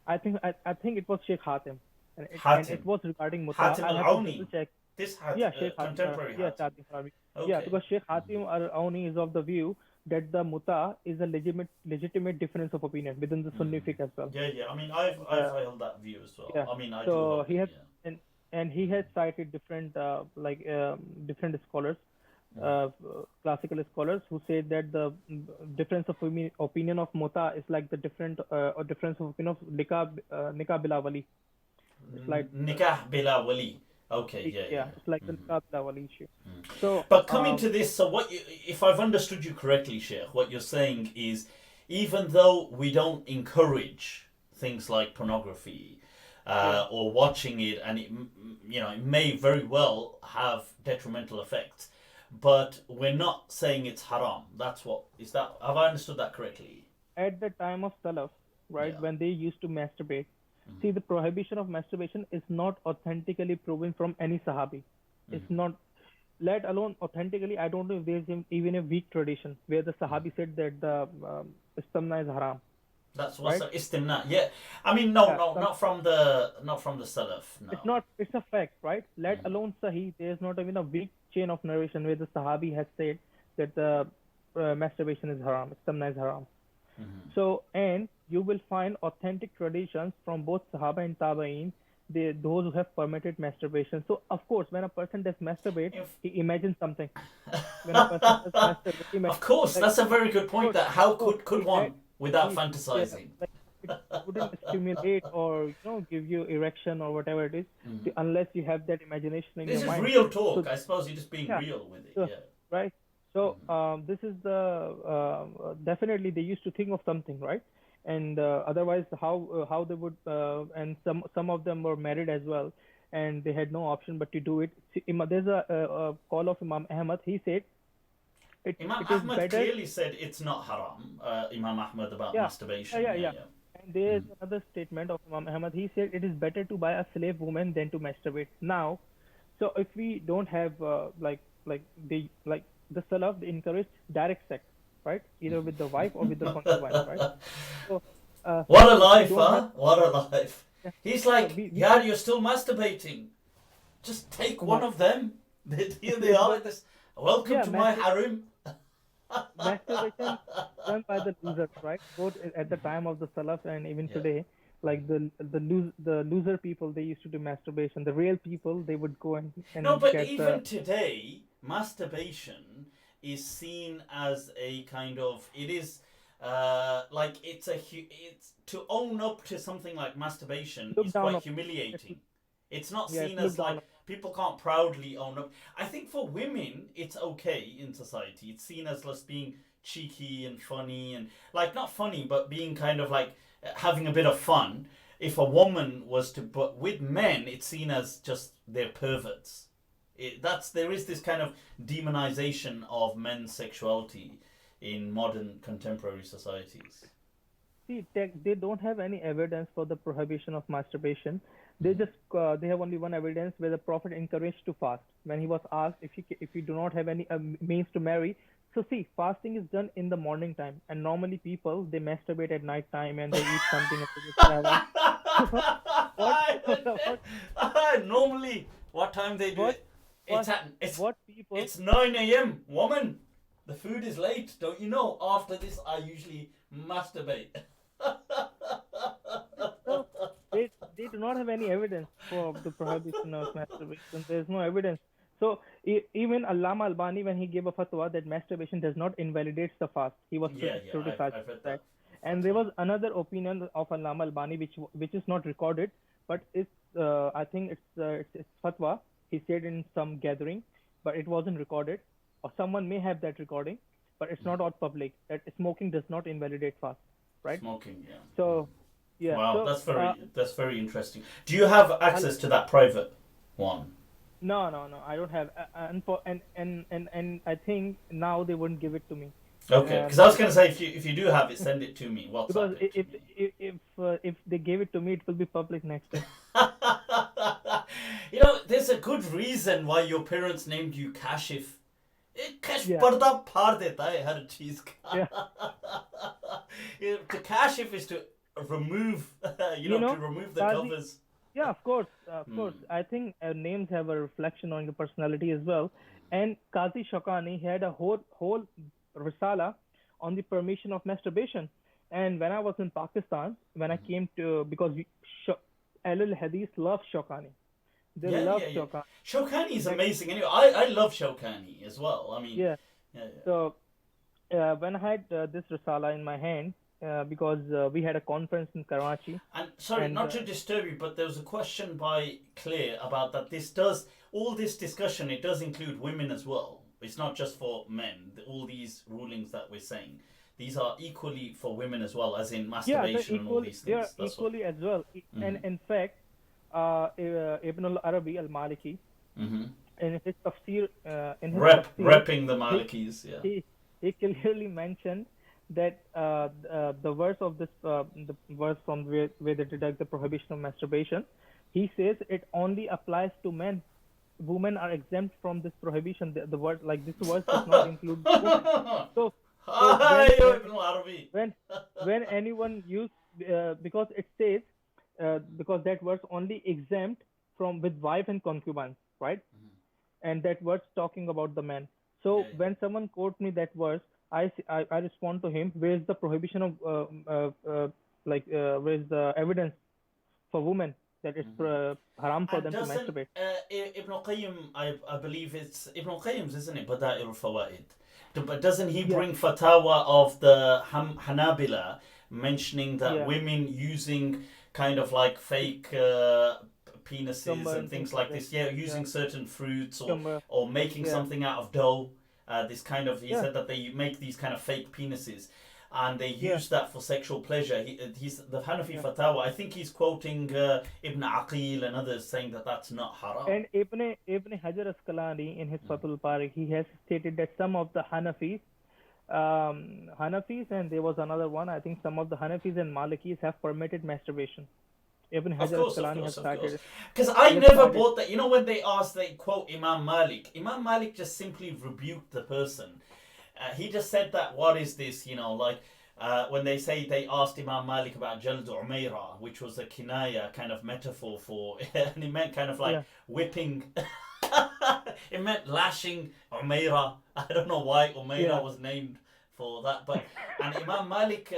I think it was Sheikh Hatim, and Hatim. it was regarding muta. Hatim I'll al have to double Auni. check. This Yeah, Sheikh Hatim. contemporary Yeah, Hatim. Hatim Farabi. Yeah, Okay. because Sheikh Hatim al-Auni is of the view that the muta is a legitimate difference of opinion within the Sunni fiqh as well. Yeah, yeah. I mean, I've Uh, held that view as well. Yeah. I mean, I do So hold he it. has Yeah. and he has cited different different scholars, classical scholars who say that the difference of opinion of muta is like the different or difference of opinion of nikah bila wali. It's like Nikah bila wali. Okay. Yeah, yeah, yeah. it's like the nikah bila wali issue. So But coming to this, so if I've understood you correctly, Sheikh, what you're saying is, even though we don't encourage things like pornography yeah, or watching it, and it may very well have detrimental effects, but we're not saying it's haram. That's what is that? Have I understood that correctly? at the time of Salaf, right, Yeah. when they used to masturbate, see the prohibition of masturbation is not authentically proven from any Sahabi. It's not, let alone authentically. I don't know if there's even a weak tradition where the Sahabi said that the istamna is haram, That's what's right? the istimna. Yeah. I mean, no, Yeah, no, not from the Salaf. it's No. not. It's a fact, right? Let alone Sahih. There's not even a weak chain of narration where the Sahabi has said that the masturbation is haram, istamna is haram. So, and you will find authentic traditions from both Sahaba and Tabaeen, those who have permitted masturbation. So, of course, when a person does masturbate, If he imagines something. When a person does masturbate, he Of imagines, course, like, that's a very good point. course, That how of course, could one without yeah, fantasizing? like it wouldn't stimulate or give you erection or whatever it is, unless you have that imagination in This your is mind. real So, talk. I suppose you're just being yeah, real with it. so, Yeah. right. So this is the definitely they used to think of something, right? And otherwise, how they would and some of them were married as well, and they had no option but to do it. There's a call of Imam Ahmad. He said Imam it is Ahmad better. clearly said it's not haram. Imam Ahmad about Yeah, masturbation. Yeah, yeah. And there's another statement of Imam Ahmad. He said it is better to buy a slave woman than to masturbate. Now, so if we don't have like the Salaf, they encourage direct sex, right? Either with the wife or with the concubine, right? So What a if we life, don't have, huh? What a life. yeah, He's so like, we yeah, don't you're still masturbating. Just take one what of them. Here they are. Welcome yeah, to my harem. masturbation done by the losers, right? Both at the time of the Salaf and even Yeah. today, like the loser people, they used to do masturbation. The real people, they would go No, and but get the even today, masturbation is seen as a kind of it is like it's to own up to something like masturbation look is down quite on. It's, humiliating. It's not yeah, seen it's look as down like on. people can't proudly own up. I think for women it's okay in society. It's seen as just being cheeky and funny and like not funny but being kind of like having a bit of fun. If a woman was to, but with men it's seen as just they're perverts. There is this kind of demonization of men's sexuality in modern contemporary societies. See, they don't have any evidence for the prohibition of masturbation, They have only one evidence where the Prophet encouraged to fast. When he was asked if you do not have any means to marry, so see, fasting is done in the morning time, and normally people they masturbate at night time and they eat something and they just travel. what what Normally, what time they do what it? It's what at what people it's 9 a.m. Woman, the food is late. Don't you know? After this, I usually masturbate. so they do not have any evidence for the prohibition of masturbation. There is no evidence. So even Allama Albani, when he gave a fatwa that masturbation does not invalidate the fast, he was Yeah, yeah, criticized I've read for that. that And there fatwa. was another opinion of Allama Albani which is not recorded, but it's I think it's fatwa he said in some gathering, but it wasn't recorded, or someone may have that recording, but it's not out public. That smoking does not invalidate fast, right? Smoking, yeah. So yeah, Wow, so that's very interesting. Do you have I'll, access to that private one? no, I don't have, and I think now they wouldn't give it to me, Okay, because I was because going to say if you do have it, send it to me. because WhatsApp it to me. if they gave it to me, it will be public next day. You know, there's a good reason why your parents named you Kashif. कश Yeah, पर्दा फाड़ देता है हर चीज yeah. का. To kashif is to remove, You to know, remove the Qazi, covers. yeah, of course, of course. I think names have a reflection on your personality as well. And Qazi Shokani had a whole risala on the permission of masturbation. And when I was in Pakistan, when I came to because Ahl Hadith love Shokani, they Yeah, love yeah, yeah. Shokani. Shokani is That amazing. Anyway, I love Shokani as well. I mean, yeah. yeah, yeah. So when I had this risala in my hand, because we had a conference in Karachi, And sorry, and not to disturb you, but there was a question by Claire about that. All this discussion, it does include women as well. It's not just for men. All these rulings that we're saying, these are equally for women as well, as in yeah, masturbation and all these they are things. That's what. equally as well. And in fact, Ibn al-Arabi al-Maliki, Mm-hmm. in his tafsir, Repping the he, Malikis, yeah. he clearly mentioned that the verse of this the verse from where they deduct the prohibition of masturbation, he says it only applies to men. Women are exempt from this prohibition. The word like this verse does not include women. So so Hi, Ibn Arabi. when when anyone use because it says because that verse only exempt from with wife and concubines, right? And that verse talking about the man. Yeah, So yeah. when someone quote me that verse, I respond to him, where is the prohibition of where is the evidence for women that it's haram for And them to doesn't masturbate? Ibn Qayyim, I believe it's Ibn Qayyim's, isn't it? Bada'il Fawaid. But doesn't he Yeah, bring fatwa of the Hanabila mentioning that yeah, women using kind of like fake penises cucumber and and things things like like that. this, yeah, Yeah, using certain fruits cucumber. or making Yeah, something out of dough. This kind of, he yeah, said that they make these kind of fake penises and they yeah, use that for sexual pleasure. He's the Hanafi yeah. fatwa. I think he's quoting Ibn Aqil and others saying that that's not haram. And Ibn Hajar Asqalani in his Fathul Bari, he has stated that some of the Hanafis, and there was another one. I think some of the Hanafis and Malikis have permitted masturbation. Ibn Of Hajar course, of Asqalani has course, of course. cited. Because I He has never cited. bought that. You know, when they asked, they quote Imam Malik. Imam Malik just simply rebuked the person. He just said that, what is this? When they say they asked Imam Malik about Jald Umaira, which was a kinaya kind of metaphor for, and it meant kind of like Yeah, whipping. It meant lashing Umaira. I don't know why Umaira yeah, was named for that, but and Imam Malik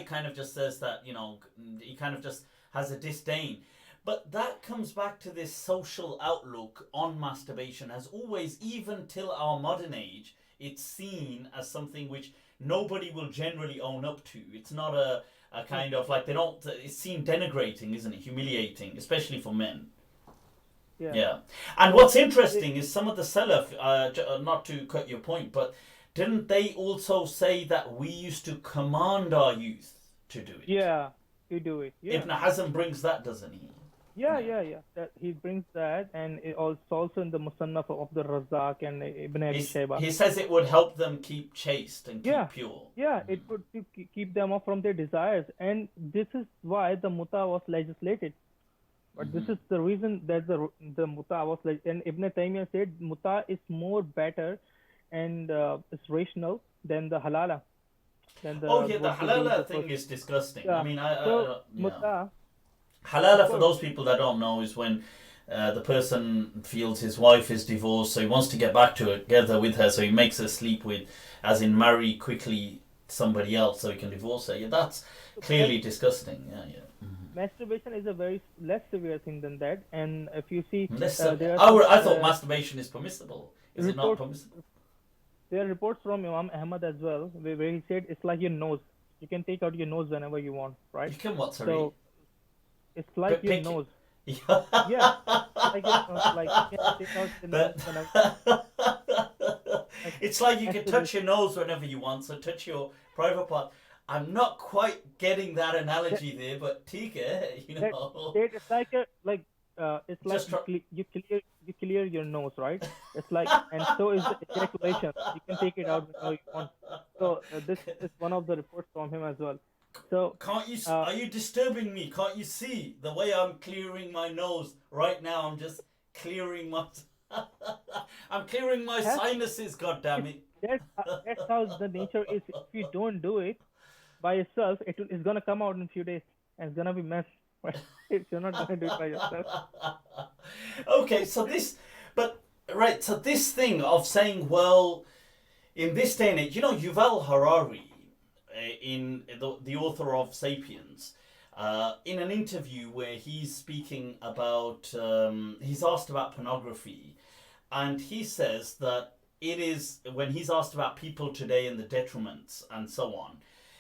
kind of just says that, he kind of just has a disdain. But that comes back to this social outlook on masturbation. As always, even till our modern age, it's seen as something which nobody will generally own up to. It's not a yeah, kind of like, they don't, it's seen denigrating, isn't it? Humiliating, especially for men. yeah. Yeah. And what's It- interesting is some of the Salaf, not to cut your point, but didn't they also say that we used to command our youth to do it? yeah, you do it. Yeah, Ibn Hazm brings that, doesn't he? Yeah, Yeah. yeah, yeah. That he brings that, and it's also in the Musannaf of the Razak and Ibn Abi Shayba. He says it would help them keep chaste and keep Yeah, pure. yeah. It would keep them off from their desires, and this is why the muta was legislated. But this is the reason that the muta was like, and Ibn Taymiyyah said muta is more better, and it's rational than the halala, than Oh the yeah, the what they do halala the thing first. is disgusting. I Yeah. mean, So yeah. muta, of Halala, for course, those people that don't know, is when the person feels his wife is divorced, so he wants to get back together with her, so he makes her sleep with, as in marry quickly somebody else, so he can divorce her. Yeah, that's so clearly disgusting. Yeah, yeah. masturbation is a very less severe thing than that. And if you see, Unless there are some I thought masturbation is permissible. Is it not reports. permissible? There are reports from Imam Ahmad as well, where he said it's like your nose. You can take out your nose whenever you want, right? You can what? Sorry, So it's like your pick. nose. Yeah. Yeah, like your nose. Like you can take out your nose But whenever, like it's like you can touch masturbation. your nose whenever you want, so touch your private part. I'm not quite getting that That analogy there, but tika, that state it's like a it's like just try. you clear your nose, right? It's like, and so is the ejaculation. You can take it out whenever you want. So this is one of the reports from him as well. So Can't you? uh, Are you disturbing me? Can't you see the way I'm clearing my nose right now? I'm just clearing my. I'm clearing my has sinuses. God damn if it! that's how the nature is. If you don't do it by yourself, it's gonna come out in a few days, and it's gonna be mess. Right? If you're not gonna do it by yourself. Okay, so this, but right, so this thing of saying, well, in this day and age, Yuval Harari, the author of *Sapiens*, in an interview where he's speaking about, he's asked about pornography, and he says that it is, when he's asked about people today and the detriments and so on,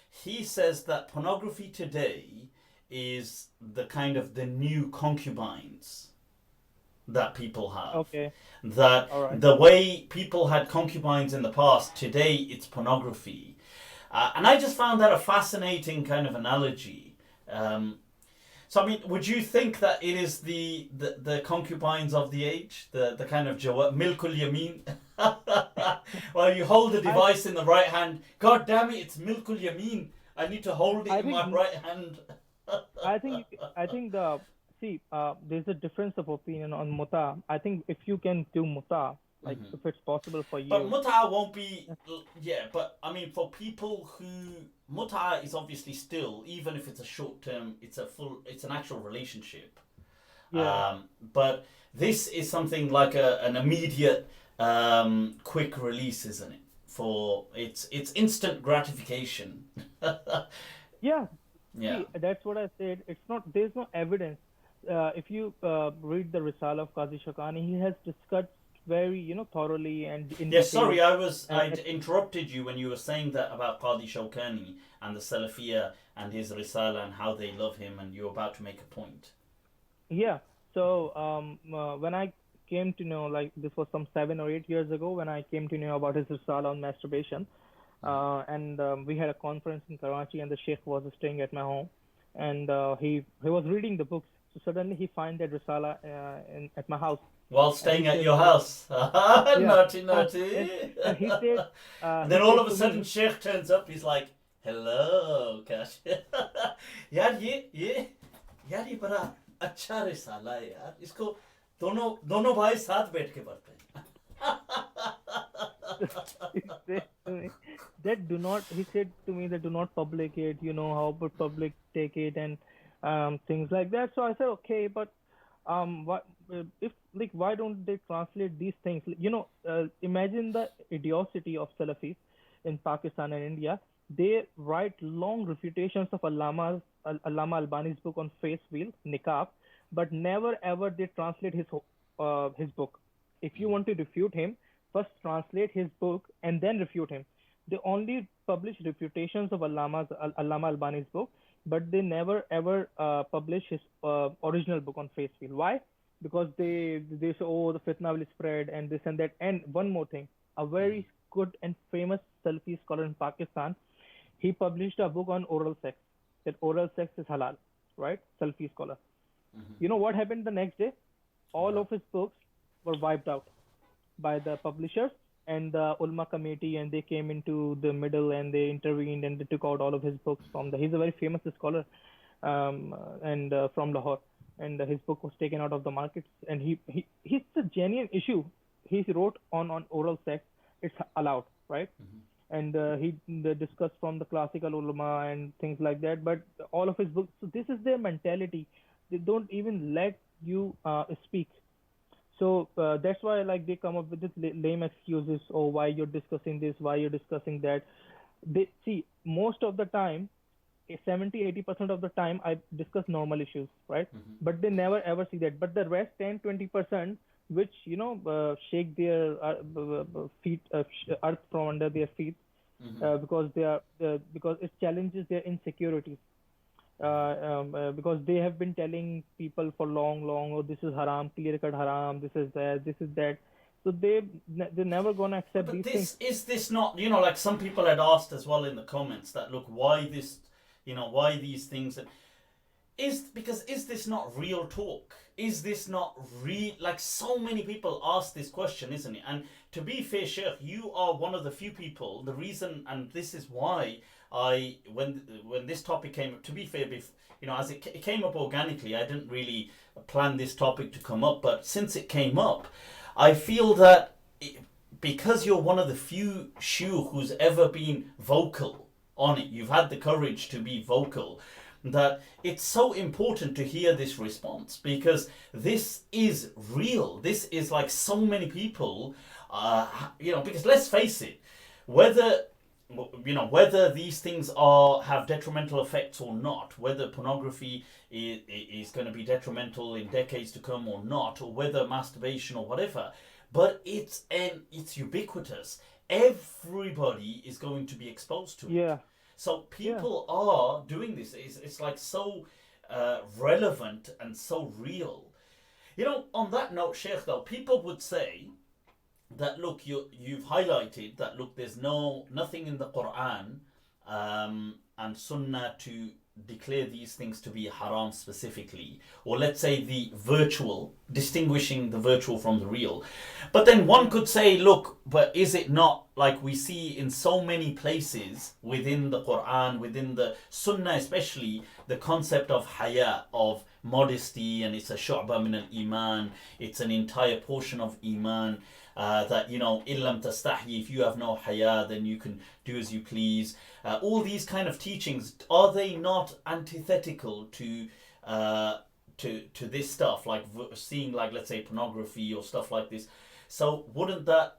he says that pornography today is the kind of the new concubines that people have. Okay, That all right. the way people had concubines in the past, today it's pornography. And I just found that a fascinating kind of analogy. So, I mean, would you think that it is the concubines of the age? The kind of milkul yamin? Well, you hold the I device in the right hand. God damn it, it's milkul yamin. I need to hold it I in my think right hand. I think the see there's a difference of opinion on muta. I think if you can do muta, like if it's possible for But you, muta won't be, yeah. But I mean, for people who muta is obviously still, even if it's a short term, it's an actual relationship. yeah, But this is something like an immediate, quick release, isn't it? For it's instant gratification. yeah. Yeah. See, that's what I said. It's not there's no evidence. If you read the Risala of Qazi Shakani, he has discussed very thoroughly and in Yes, detail. sorry, I And interrupted you when you were saying that about Qadi Shawkani and the Salafiyah and his Risala and how they love him, and you're about to make a point. yeah, so when I came to know, like this was some 7 or 8 years ago, when I came to know about his Risala on masturbation, and we had a conference in Karachi, and the Sheikh was staying at my home, and he was reading the books. So suddenly he find that Risala at my house, While and staying he at said, your house. yeah, Naughty, and naughty. and And then he all said of a to sudden, me, Sheikh turns up. He's like, "Hello, Kash." यार ये बड़ा अच्छा रिसाला है यार. इसको दोनों दोनों भाई साथ बैठ के पढ़ते हैं. he said to me that do not he said to me that do not public it, how would public take it, and things like that. So I said okay, but what if, like, why don't they translate these things? Imagine the idiocy of Salafis in Pakistan and India. They write long refutations of Allama Albani's book on face wheel niqab, but never ever they translate his book. If you want to refute him, first translate his book and then refute him. They only publish refutations of Allama Albani's book, but they never ever publish his original book on face wheel. Why? Because they say, oh, the fitna will spread and this and that. And one more thing, a very good and famous Salafi scholar in Pakistan, he published a book on oral sex. That oral sex is halal, right? Salafi scholar. You know what happened the next day? All of his books were wiped out by the publishers and the ulama committee, and they came into the middle and they intervened and they took out all of his books from the. He's a very famous scholar, and from Lahore, and his book was taken out of the markets. And he's a genuine issue. He wrote on oral sex. It's allowed, right? And he discussed from the classical ulama and things like that. But all of his books, so this is their mentality. They don't even let you speak. So that's why like they come up with this lame excuses. Oh, why you're discussing this? Why you're discussing that? They see most of the time, 70-80% of the time I discuss normal issues, right? But they never ever see that. But the rest 10-20%, which shake their feet, earth from under their feet, because they are because it challenges their insecurities. Because they have been telling people for long, oh, this is haram, clear cut haram, this is that, this is that. So they're never gonna accept But these this things. is this not, like some people had asked as well in the comments that, look, why this, why these things, is this not real talk? Is this not real? Like, so many people ask this question, isn't it? And to be fair, Sheikh, you are one of the few people. The reason, and this is why when this topic came up, to be fair, as it came up organically, I didn't really plan this topic to come up, but since it came up, I feel that because you're one of the few Shiu who's ever been vocal on it, you've had the courage to be vocal, that it's so important to hear this response, because this is real. This is like so many people, because let's face it, whether these things have detrimental effects or not, whether pornography is going to be detrimental in decades to come or not, or whether masturbation or whatever, but it's ubiquitous. Everybody is going to be exposed to it. Yeah. So people are doing this. It's like so relevant and so real. On that note, Sheikh, though, people would say that, look, you've highlighted that, look, there's nothing in the Quran and Sunnah to declare these things to be haram specifically, or let's say the virtual, distinguishing the virtual from the real. But then one could say, look, but is it not like we see in so many places within the Quran, within the Sunnah especially, the concept of haya, of modesty, and it's a shu'ba min al-iman, it's an entire portion of iman, that, illam tastahi, if you have no haya, then you can do as you please. All these kind of teachings, are they not antithetical to this stuff, like seeing, like, let's say, pornography or stuff like this? So would that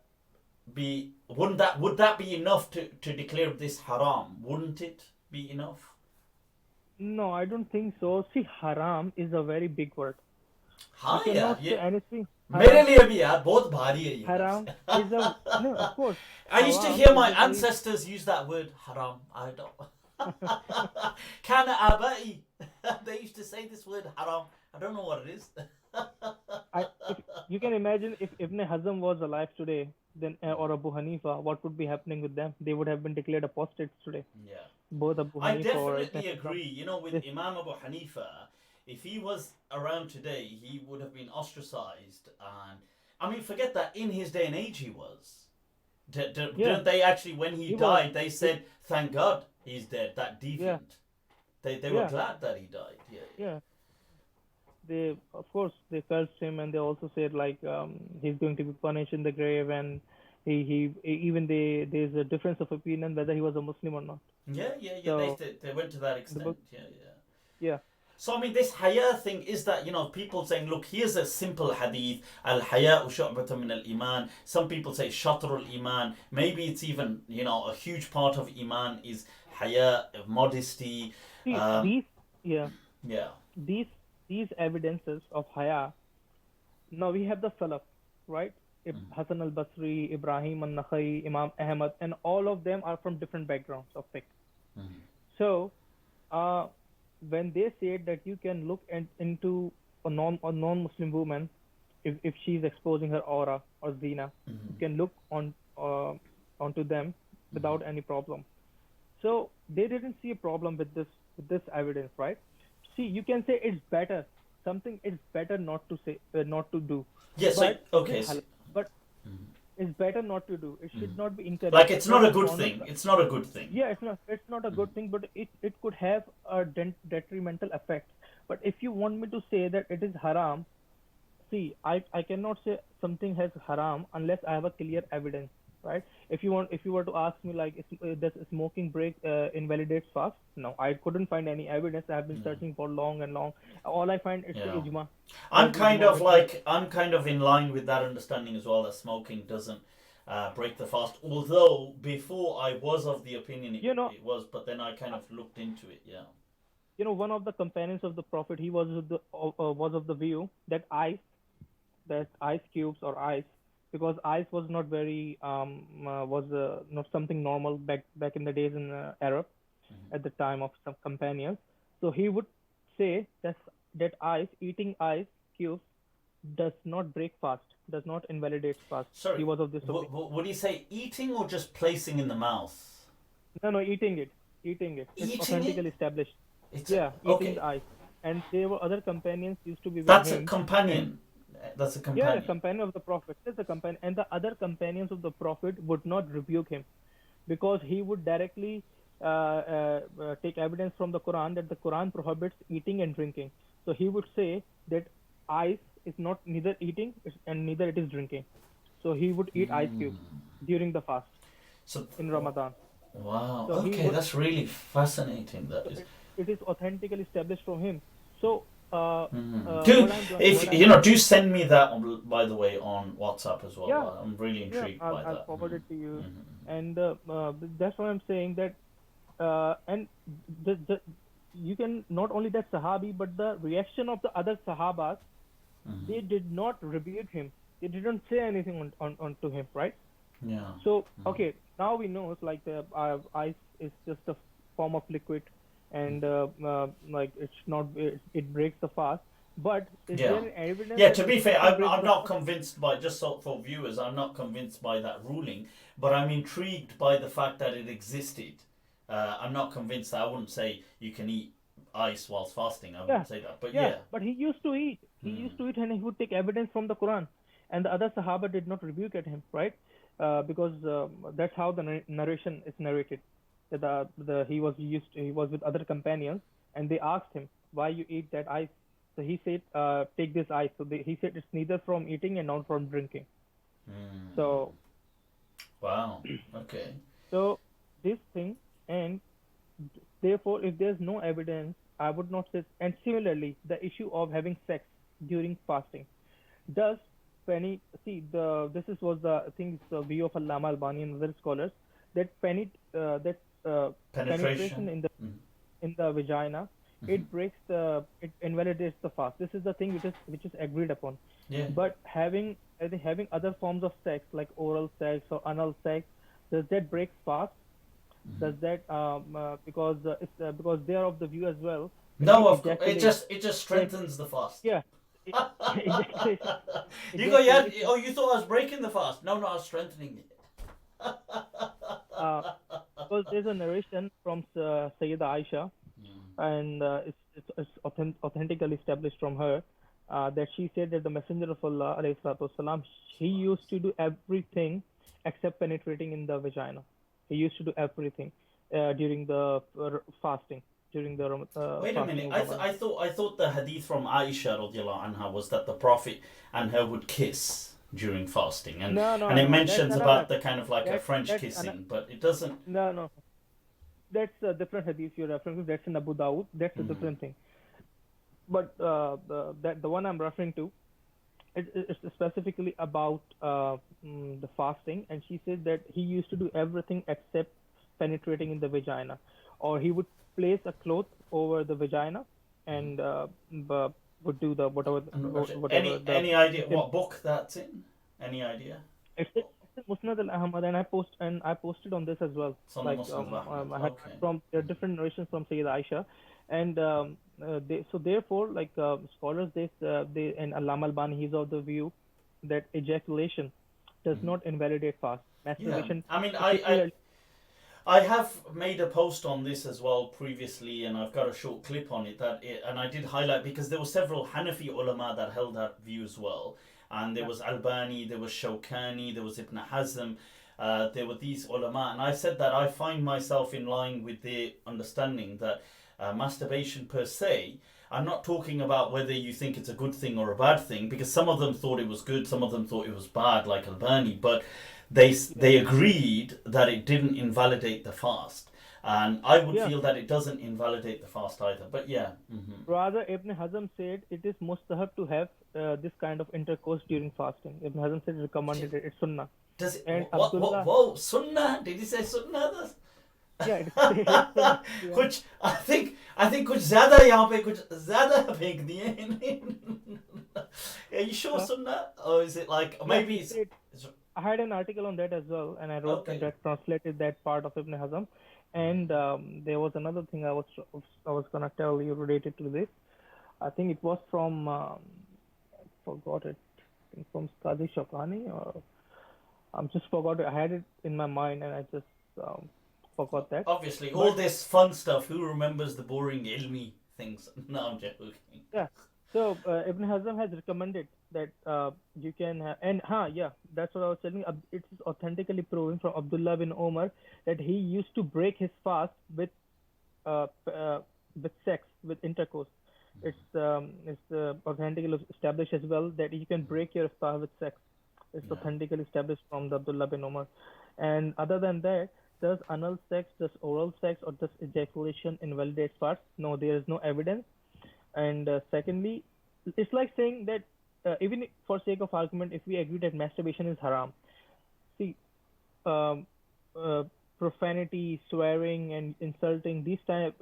be enough to declare this haram? Wouldn't it be enough? No, I don't think so. See, haram is a very big word. हाँ You cannot यार, say ये anything. मेरे लिए भी यार बहुत भारी है ये Haram लफ्ज़. is a no, of course. I used to Haram hear is my a very ancestors use that word haram. I don't. Kana abai. They used to say this word haram. I don't know what it is. if you can imagine if Ibn Hazm was alive today, then or Abu Hanifa, what would be happening with them? They would have been declared apostates today. Yeah. Both Abu I Hanifa or Ibn definitely Hazm. agree. With This, Imam Abu Hanifa, if he was around today, he would have been ostracized. And I mean, forget that. In his day and age, he was. yeah, Didn't they actually, when he he was. died, they said, "Thank God he's dead." That Yeah, deviant. They were yeah, glad that he died. Yeah. yeah. They, of course, they cursed him, and they also said like he's going to be punished in the grave, and even there's a difference of opinion whether he was a Muslim or not. Yeah. So They went to that the extent. book, Yeah. yeah, So I mean, this haya thing is that, people saying, look, here's a simple hadith, al haya shu'batun min al iman. Some people say shatrul iman. Maybe it's even, a huge part of iman is haya, modesty. see Um, these, yeah, yeah. these these evidences of haya. Now we have the Salaf, right? Hassan al-Basri, Ibrahim al-Nakhai, Imam Ahmad, and all of them are from different backgrounds of fiqh. Mhm. So, when they said that you can look into a non-Muslim woman, if she's exposing her aura or zina, you can look onto them without any problem. So they didn't see a problem with this evidence, right? See, you can say it's better something is better not to say, not to do. Yeah, so, But okay. with halal, but it's better not to do. It should not be encouraged. Like, it's not a Because good thing. It's not a good thing. yeah, it's not a good thing, but it could have a detrimental effect. But if you want me to say that it is haram, see, I cannot say something has haram unless I have a clear evidence, right? If you were to ask me like, does smoking break invalidates fast? No, I couldn't find any evidence. I have been searching for long and long. All I find is the Yeah. ijma. I'm There's kind ijma of like, I'm kind of in line with that understanding as well, that smoking doesn't break the fast. Although before I was of the opinion you know, it was, but then I kind of looked into it. Yeah. one of the companions of the Prophet, he was of the view that ice cubes or ice, because ice was not very was not something normal back in the days in Arab at the time of some companions. So he would say that eating ice cubes does not break fast, does not invalidate fast. Sorry. He was of this opinion. Would he say eating or just placing in the mouth? No, eating it. It's Eating authentically it? established. It's Yeah, okay. eating the ice. And there were other companions used to be with That's a him. companion. That's a Yeah, companion. the companion of the Prophet. That's a companion. And the other companions of the Prophet would not rebuke him, because he would directly take evidence from the Quran that the Quran prohibits eating and drinking. So he would say that ice is not neither eating and neither it is drinking. So he would eat ice cubes during the fast So, in Ramadan. wow. So he Okay, would. that's really fascinating. That is. It is authentically established from him. So Do what I'm if what you I'm know, do send me that by the way on WhatsApp as well. yeah, I'm really intrigued by I'll that. forward it to you. Mm-hmm. And that's why I'm saying that and the you can not only that Sahabi, but the reaction of the other Sahabas, they did not rebuke him. They didn't say anything on to him, right? Yeah. So okay, now we know it's like the ice is just a form of liquid, and like it breaks the fast. But is Yeah. there an evidence Yeah, that to be it fair, doesn't I'm, break I'm the not fast? convinced by, just so for viewers, I'm not convinced by that ruling, but I'm intrigued by the fact that it existed. I'm not convinced. I wouldn't say you can eat ice whilst fasting. I Yeah, wouldn't say that. But yeah. yeah. But he used to eat. He used to eat, and he would take evidence from the Quran. And the other Sahaba did not rebuke at him, right? Because that's how the narration is narrated. That he was with other companions, and they asked him, "Why you eat that ice?" So he said, "Take this ice." So he said, "It's neither from eating and not from drinking." So Wow. Okay. so this thing, and therefore, if there's no evidence, I would not say. And similarly, the issue of having sex during fasting. Does penny see this is was the I think it's the view of Allama Albani and other scholars that penetration Penetration. in the vagina, it invalidates the fast. This is the thing which is agreed upon. Yeah. But having other forms of sex like oral sex or anal sex, does that break fast? Does that because they are of the view as well that No, we of course. It ejaculate. just strengthens the fast. Yeah, ejaculation. You go, yeah. Ejaculation. Oh, you thought I was breaking the fast? No, I was strengthening it. Uh, because there's a narration from Sayyida Aisha, and it's authentically established from her that she said that the Messenger of Allah alayhi salatu wasalam, he used to do everything except penetrating in the vagina. He used to do everything during the fasting, during the Wait a minute. fasting of Ramadan. I thought the hadith from Aisha radiallahu anha was that the Prophet and her would kiss during fasting, and No, it no, that's mentions another. about the kind of like a French That's kissing, but it doesn't. no, that's a different hadith you're referring to. That's in Abu Dawud. That's a different thing. But the one I'm referring to, it's specifically about the fasting, and she said that he used to do everything except penetrating in the vagina, or he would place a cloth over the vagina and would do the whatever Any idea what book that's in? Any idea? it's Musnad al-Ahmad, and I posted on this as well. It's on the Like Muslim Ahmad. I had Okay. from there are different narrations from Sayyida Aisha, and so therefore like scholars they and Allama Albani, he's of the view that ejaculation does not invalidate fast. Yeah. Masturbation I mean, particularly I have made a post on this as well previously, and I've got a short clip on it and I did highlight because there were several Hanafi ulama that held that view as well, and there was Albani, there was Shawkani, there was Ibn Hazm, there were these ulama, and I said that I find myself in line with their understanding that masturbation per se. I'm not talking about whether you think it's a good thing or a bad thing, because some of them thought it was good, some of them thought it was bad, like Albani, but they agreed that it didn't invalidate the fast, and I would feel that it doesn't invalidate the fast either. But yeah, Rather, Ibn Hazm said it is mustahab to have this kind of intercourse during fasting. Ibn Hazm said recommended it. It's sunnah. Does it? And Abdullah, whoa, sunnah? Did he say sunnah? Yeah, it's sunnah. Yeah. कुछ I think कुछ ज़्यादा यहाँ पे कुछ ज़्यादा फेंक दिए. Are you sure sunnah, or is it like maybe it's I had an article on that as well, and I wrote and translated that part of Ibn Hazm. And there was another thing I was gonna tell you related to this. I think it was from I forgot it. I think from Qadi Shawkani, or I'm just forgot it. I had it in my mind and I just forgot that. Obviously, all this fun stuff. Who remembers the boring ilmi things? No, I'm joking. Yeah. So Ibn Hazm has recommended that you can that's what I was telling you. It is authentically proven from Abdullah bin Umar that he used to break his fast with sex, with intercourse. It's authentically established as well that you can break your fast with sex. It's authentically established from the Abdullah bin Umar. And other than that, does anal sex, does oral sex, or does ejaculation invalidate fast? No, there is no evidence. And secondly, it's like saying that even for sake of argument, if we agree that masturbation is haram, see, profanity, swearing, and insulting,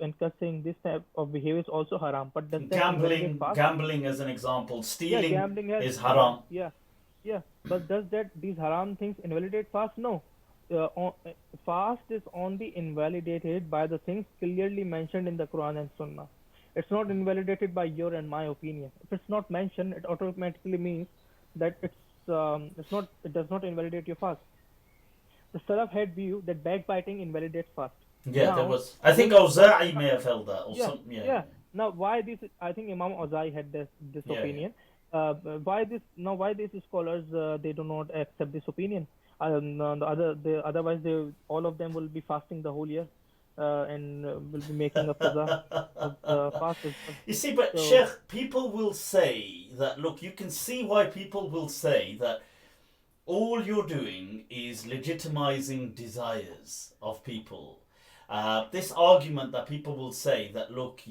and cussing, this type of behavior is also haram. But does that gambling as an example, stealing is haram. Yeah. But does these haram things invalidate fast? No. Fast is only invalidated by the things clearly mentioned in the Quran and Sunnah. It's not invalidated by your and my opinion. If it's not mentioned, it automatically means that it does not invalidate your fast. The Salaf had view that backbiting invalidates fast. Yeah, now, there was. I think Awza'i may have held that, or something. Yeah. Now, why this? I think Imam Awza'i had this opinion. Why these scholars they do not accept this opinion? Otherwise, all of them will be fasting the whole year. And will be making a qaza of fast. You see, but Sheikh, people will say that, look, you can see why people will say that all you're doing is legitimizing desires of people. This argument that people will say that, look,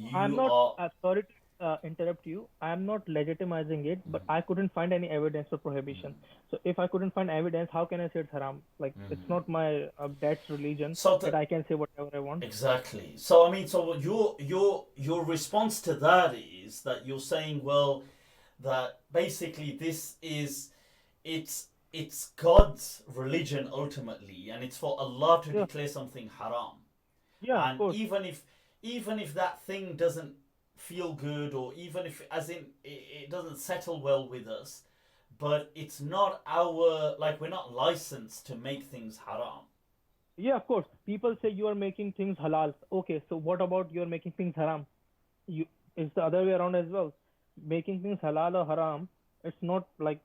sorry to interrupt you. I'm not legitimizing it, but I couldn't find any evidence for prohibition. So if I couldn't find evidence, how can I say it's haram? Like, it's not my dad's religion that I can say whatever I want. Exactly. So I mean, so your response to that is that you're saying, well, that basically it's God's religion ultimately, and it's for Allah to declare something haram. Yeah, and of course. even if that thing doesn't feel good, or even if it doesn't settle well with us, but it's not we're not licensed to make things haram. Yeah, of course. People say you are making things halal. Okay, so what about you're making things haram? It's the other way around as well. Making things halal or haram, it's not like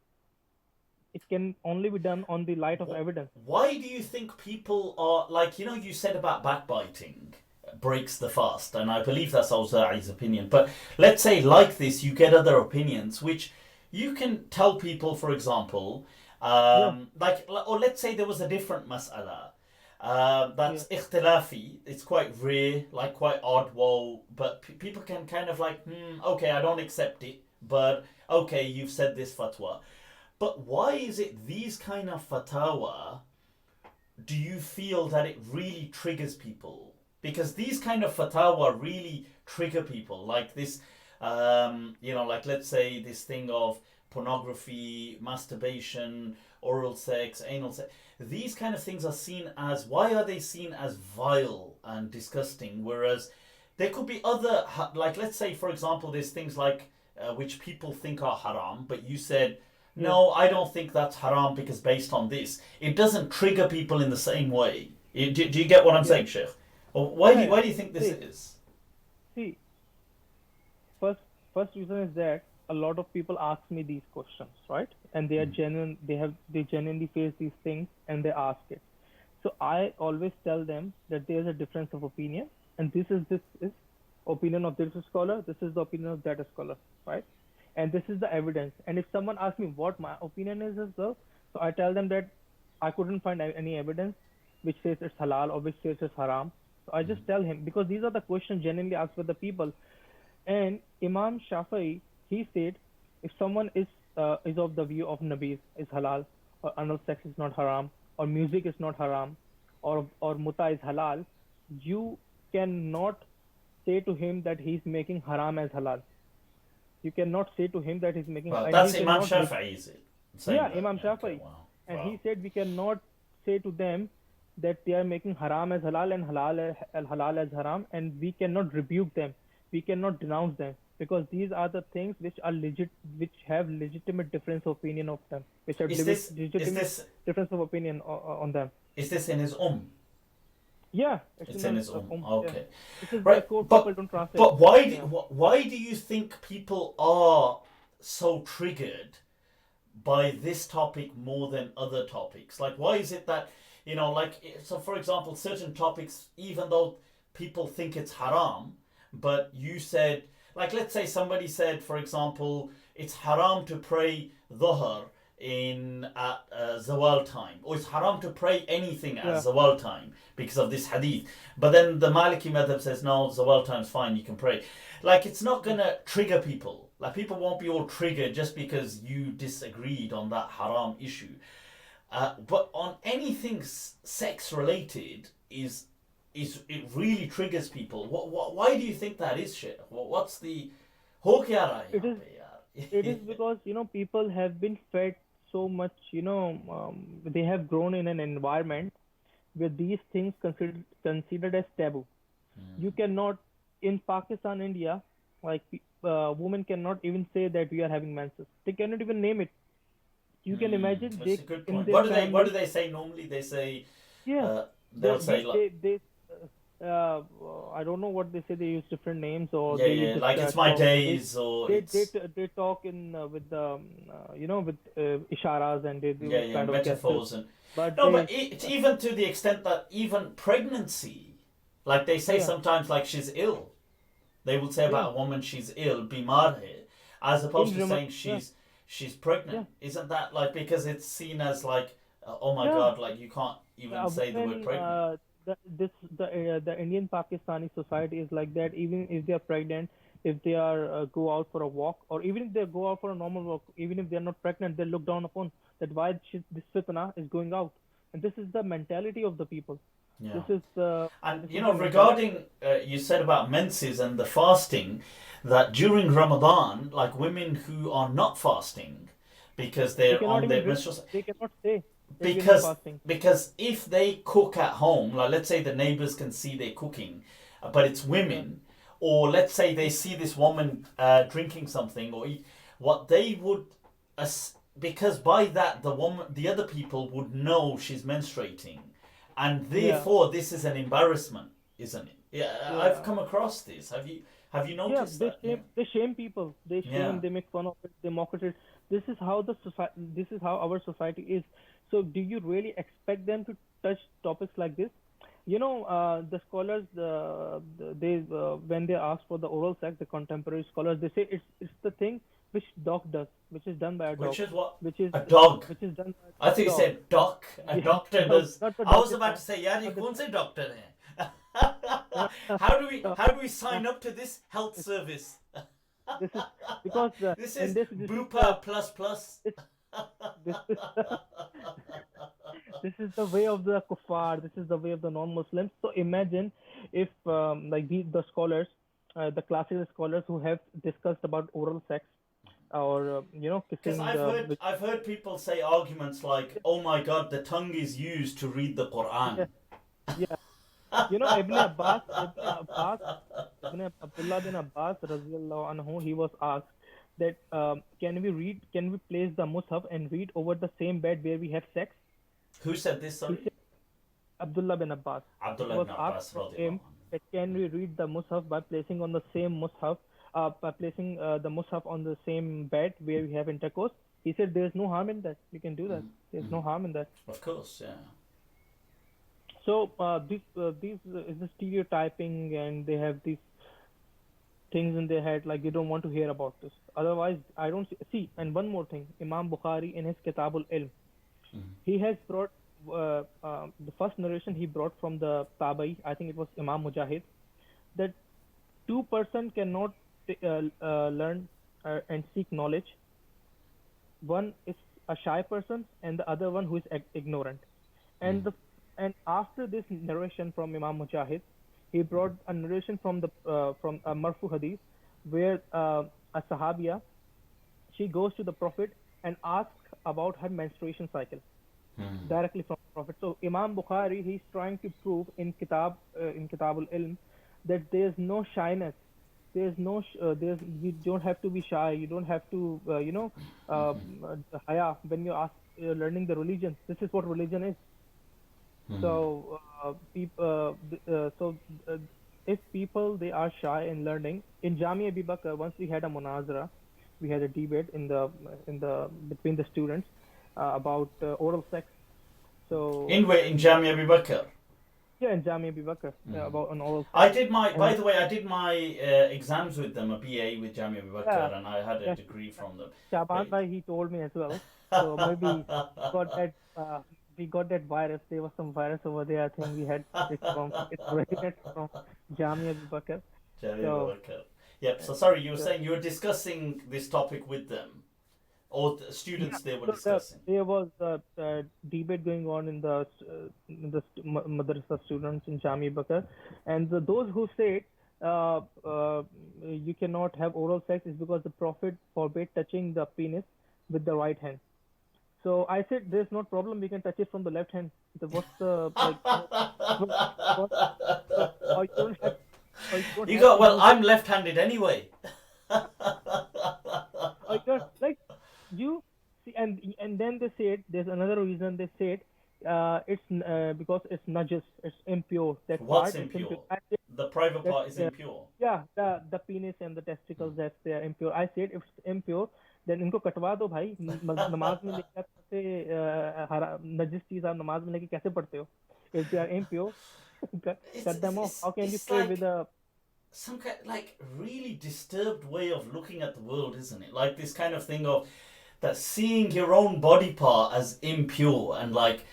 it can only be done on the light of evidence. Why do you think people are like, you said about backbiting breaks the fast, and I believe that's Awza'i's opinion, but let's say like this you get other opinions which you can tell people, for example, or let's say there was a different mas'ala that's ikhtilafi, it's quite rare, like quite odd, but people can kind of like, okay, I don't accept it, but okay, you've said this fatwa. But why is it these kind of fatawa, do you feel that it really triggers people? Because these kind of fatawa really trigger people, like this, like let's say this thing of pornography, masturbation, oral sex, anal sex. These kind of things are seen as, why are they seen as vile and disgusting? Whereas there could be other, like let's say for example, there's things like which people think are haram, but you said, no, I don't think that's haram because based on this, it doesn't trigger people in the same way. Do you get what I'm Yeah. saying, Sheikh? Or Yeah, yeah. why do you think this See, is? see, first first reason is that a lot of people ask me these questions, right? And they are genuine. They genuinely face these things and they ask it. So I always tell them that there's a difference of opinion, and this is opinion of this scholar. This is the opinion of that scholar, right? And this is the evidence. And if someone asks me what my opinion is as well, so I tell them that I couldn't find any evidence which says it's halal or which says it's haram. So I just tell him because these are the questions genuinely asked by the people. And Imam Shafi'i, he said, if someone is of the view of Nabis is halal, or anal sex is not haram, or music is not haram, or muta is halal, you cannot say to him that he's making haram as halal. You cannot say to him that he's making, Well, and he that's Imam cannot make, Shafi'i, is it? Saying yeah, that. Imam Yeah, okay, Shafi'i, wow. and Wow. he said we cannot say to them that they are making haram as halal and halal as haram, and we cannot rebuke them, we cannot denounce them because these are the things which are legit, which have legitimate difference of opinion of them, which have Is this is legitimate this difference of opinion on them. is this in his Yeah, it's It's in in the his yeah. Okay. This is the Right, code people but don't translate. but why do, Yeah. why do you think people are so triggered by this topic more than other topics? Like, why is it that, so for example, certain topics, even though people think it's haram, but you said, like, let's say somebody said, for example, it's haram to pray dhuhr at zawal time, or it's haram to pray anything at Yeah. zawal time because of this hadith. But then the Maliki madhab says, no, zawal time's fine, you can pray. Like, it's not gonna trigger people. Like, people won't be all triggered just because you disagreed on that haram issue. But on anything sex related is it really triggers people. Why do you think that is, Sheikh? What's the हो क्या रहा है It यहाँ is पे it is यार? because people have been fed so much, they have grown in an environment where these things considered as taboo. You cannot, in Pakistan, India, like women cannot even say that we are having menses. They cannot even name it. You can imagine That's they a good in point. their What do family. they say normally? They say Yeah, they'll say like, they I don't know what they say. They use different names or yeah, they use yeah, like it's my talk. days, or it's They talk in with the with isharas and they yeah, do yeah, kind of gestures. metaphors. And But no, but they it's even to the extent that even pregnancy, like they say yeah sometimes, like she's ill. They will say yeah about a woman she's ill, bimar hai, as opposed to saying yeah she's yeah pregnant. Isn't that like, because it's seen as like, oh my yeah. god, like you can't even say the word Women pregnant. the Indian Pakistani society is like that. Even if they are pregnant, if they are go out for a walk, or even if they go out for a normal walk, even if they are not pregnant, they look down upon that why this fitna is going out, and this is the mentality of the people. Yeah. This is the And this is the mentality. regarding you said about menses and the fasting, that during Ramadan, like women who are not fasting because They they're cannot on even their menstrual, they cannot say that we are not because fasting. if they cook at home, like let's say the neighbors can see they're cooking, but it's Yeah, women, or let's say they see this woman drinking something or eat, what they would, because by that the other people would know she's menstruating, and yeah, therefore this is an embarrassment, isn't it? Yeah, I've yeah. come across this. Have you Yeah, noticed that? Yeah. they shame people. They Yeah. shame, they make fun of it, they mock at it. This is how the society, this is how our society is. So do you really expect them to touch topics like this? The scholars, they when they ask for the oral sex, the contemporary scholars, they say it's the thing which dog does, which is done by a dog, Which is what? which is A dog. which is done by I a think you dog. said doc. A Yeah, doctor dog, does. not the I dog was this about to time. say, यार ये Not the कौन से doctor हैं? uh, How do we uh, sign up to this health service? this is because This in is this is the Bupa plus plus. this this is this is the way of the kuffar. This is the way of the non-Muslims. So imagine if like the scholars, the classical scholars who have discussed about oral sex or Because kissing the which I've heard people say arguments like, "Oh my God, the tongue is used to read the yeah Quran." yeah Ibn Abdullah bin Abbas radiallahu anhu, he was asked that can we place the mushaf and read over the same bed where we have sex? Who said this? He Sorry. said Abdullah bin Abbas. It Abdullah was ibn asked Abbas from radiallahu him anhu. that can we read the Mus'haf by placing on the same Mus'haf, by placing the Mus'haf on the same bed where we have intercourse. He said there is no harm in that. You can do that. There is no harm in that. Of course, yeah. So these is the stereotyping, and they have these things in their head like they don't want to hear about this. Otherwise, I don't see. And one more thing, Imam Bukhari in his Kitabul Ilm, he has brought the first narration he brought from the Tabai. I think it was Imam Mujahid, that two-person cannot learn and seek knowledge. One is a shy person, and the other one who is ignorant. And the and after this narration from Imam Mujahid, he brought a narration from a Marfu Hadith, where a Sahabiya, she goes to the Prophet and asks about her menstruation cycle directly from the Prophet. So Imam Bukhari, he's trying to prove in Kitabul Ilm that there's no shyness. There's you don't have to be shy. You don't have to haya when you ask learning the religion. This is what religion is. So if people they are shy in learning, in Jamia Abi, once we had a munazara, we had a debate in the between the students about oral sex. So In Jamia Abi. yeah, in Jamia Abi, about an oral sex. I did my, And by the way, I did my exams with them, a BA with Jamia Abi, and I had a yeah, degree from them. Shaban bhai, he told me as well. So maybe got that we got that virus. There was some virus over there. I think we had it from it originated from Jamia Abi. Jamia So Abi. Yep. So and sorry, you were so, saying you were discussing this topic with them, or the yeah, students they were so discussing. there was a debate going on in the madrasa students in Jamia Abi, and those who said uh, uh, you cannot have oral sex is because the Prophet forbade touching the penis with the right hand. So I said, there's no problem. We can touch it from the left hand. What's the like? What, what, or you don't have, or you don't You have got to well. use it. I'm left-handed anyway. Or you don't, like you see, and then they said there's another reason. They said it's because it's najis, it's impure. That What's part it's impure. impure? I said The private that part is impure. yeah, the penis and the testicles, that they are impure. I said if it's impure, then इनको कटवा दो भाई. नमाज में लेकर कैसे नजिस चीज आप नमाज में लेके कैसे पढ़ते हो? If they are impure, It's cut it's them off. it's, How can you it's pray with like a some kind like really disturbed way of looking at the world, isn't it? Like this kind of thing of that seeing your own body part as impure and like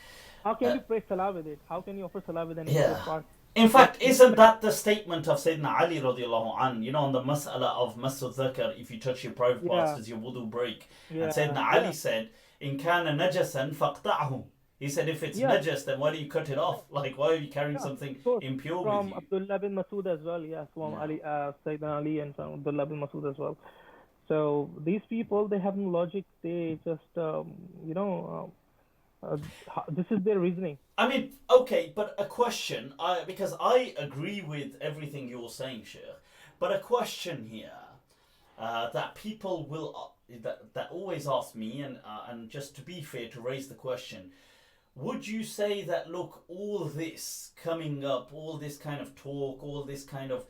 how can uh, you pray salah with it? How can you offer salah with an impure yeah. part? In That's fact, isn't that the statement of Sayyidina Ali radiallahu an? You know, on the mas'ala of masjid zakar, if you touch your private parts, yeah, does your wudu break? And yeah, Sayyidina Ali yeah, said, "In kana najasan faqta'hu." He said, if it's yeah, najas, then why do you cut it off? Like, why are you carrying yeah. something Of course, impure with from you? Abdullah bin Masud as well. Yeah, from Yeah. Sayyidina Ali and from Abdullah bin Masud as well. So these people, they have no logic. They just, this is their reasoning. I mean, okay, but a question, because I agree with everything you're saying, Sheikh, but a question here that people will that always ask me, and just to be fair, to raise the question, would you say that look, all this coming up, all this kind of talk, all this kind of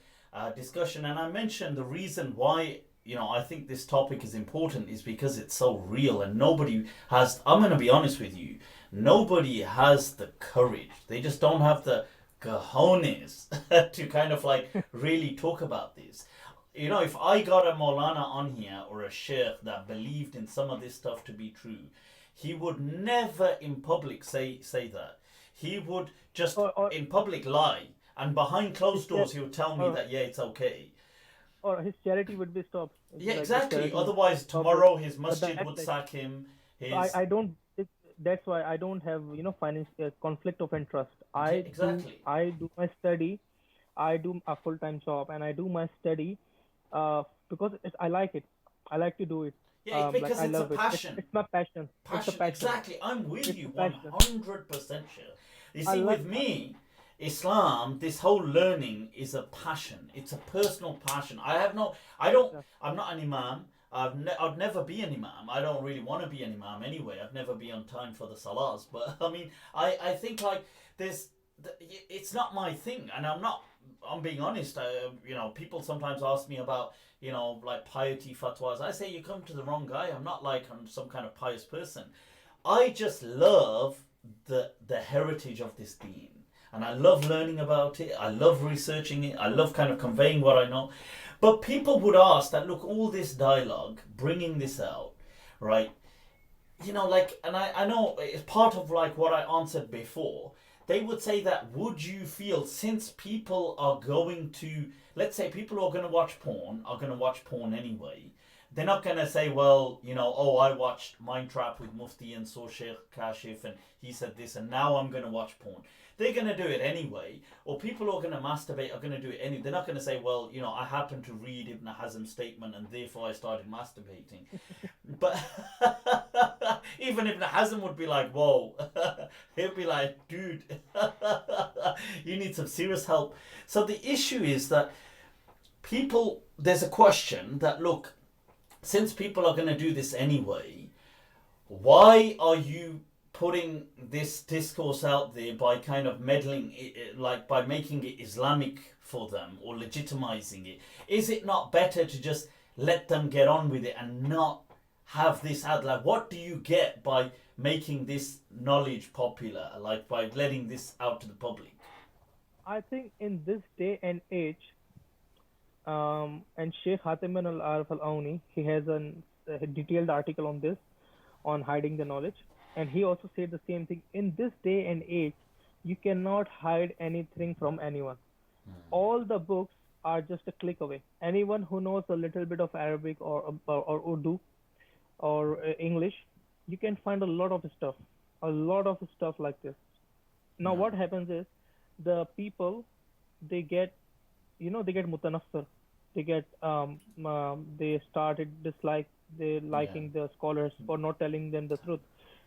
discussion, and I mentioned the reason why. I think this topic is important is because it's so real and nobody has. I'm going to be honest with you. Nobody has the courage. They just don't have the cojones to kind of like really talk about this. If I got a Maulana on here or a Sheikh that believed in some of this stuff to be true, he would never in public say that. He would just Or in public lie, and behind his closed cha- doors he would tell me or that yeah, it's okay. or his charity would be stopped. It's Yeah, like the exactly. charity would Otherwise, stop it. tomorrow his But the masjid would backlash. sack him. So His I don't. That's why I don't have financial conflict of interest. Yeah, I do exactly. I do my study. I do a full time job, and I do my study because I like it. I like to do it. Yeah, it's Like because I it's a love it. passion. It's my passion. It's a Passion, passion. exactly. I'm with It's you a passion. 100% sure. You I see, love. with me, Islam, this whole learning is a passion. It's a personal passion. Yeah. I'm not an imam. I'd never be an imam. I don't really want to be an imam anyway. I'd never be on time for the salahs. But I mean, I think like there's it's not my thing, and I'm being honest. People sometimes ask me about, like piety fatwas. I say you come to the wrong guy. I'm not like I'm some kind of pious person. I just love the heritage of this deen. And I love learning about it. I love researching it. I love kind of conveying what I know. But people would ask that, look, all this dialogue, bringing this out, right? And I know it's part of like what I answered before. They would say that, would you feel, since people are going to, let's say people who are going to watch porn are going to watch porn anyway. They're not going to say, well, oh, I watched MindTrap with Mufti and saw Shaykh Kashif and he said this and now I'm going to watch porn. They're going to do it anyway. Or people who are going to masturbate are going to do it anyway. They're not going to say, well, I happened to read Ibn Hazm's statement and therefore I started masturbating. But even Ibn Hazm would be like, whoa. He'll be like, dude, you need some serious help. So the issue is that there's a question that, look, since people are going to do this anyway, why are you putting this discourse out there by kind of meddling it, like by making it Islamic for them or legitimizing it? Is it not better to just let them get on with it and not have this out? Like, what do you get by making this knowledge popular, like by letting this out to the public? I think in this day and age, and Sheikh Hatim al-Arif al-Auni, he has a detailed article on this, on hiding the knowledge. And he also said the same thing. In this day and age, you cannot hide anything from anyone. All the books are just a click away. Anyone who knows a little bit of Arabic or Urdu or English, you can find a lot of stuff like this. Now, what happens is the people, they get, they get mutanaffir. They get, they started they liking the scholars for not telling them the truth.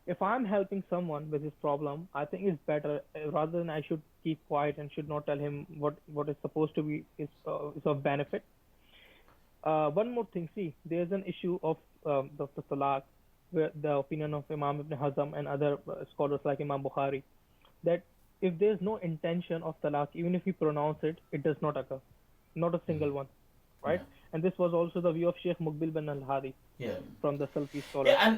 If I'm helping someone with his problem, I think it's better rather than I should keep quiet and should not tell him what is supposed to be is of benefit. One more thing, see, there's an issue of the Talaq, where the opinion of Imam Ibn Hazm and other scholars like Imam Bukhari, that if there's no intention of Talaq, even if we pronounce it, it does not occur, not a single one, right? Yeah. And this was also the view of Sheikh Muqbil bin al-Hadi from the Salafi scholars. Yeah,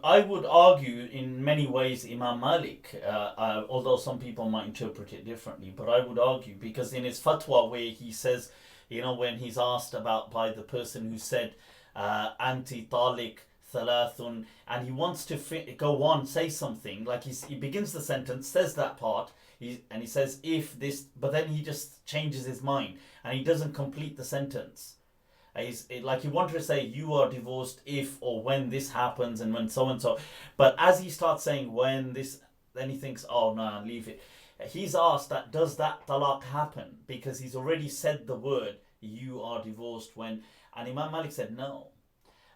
I would argue in many ways Imam Malik, although some people might interpret it differently, but I would argue because in his fatwa where he says, when he's asked about by the person who said anti-Talaq thalathun, and he wants to go on, say something, like he begins the sentence, says that part, and he says if this, but then he just changes his mind and he doesn't complete the sentence. Like he wanted to say you are divorced if or when this happens and when so and so, but as he starts saying when this, then he thinks, oh no, leave it. He's asked that, does that talaq happen? Because he's already said the word you are divorced when, and Imam Malik said no,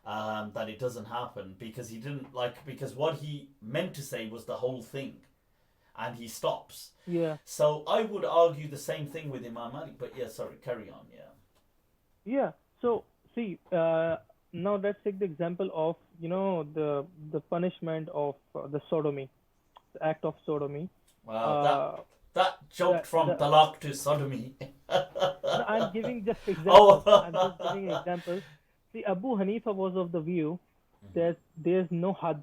that it doesn't happen because he didn't because what he meant to say was the whole thing, and he stops. Yeah. So I would argue the same thing with Imam Malik, but yeah, sorry, carry on. Yeah. So see, now let's take the example of the punishment of the sodomy, the act of sodomy. Wow, that jumped from talaq to sodomy. No, I'm giving just examples. I'm just giving examples. See, Abu Hanifa was of the view that there's no had,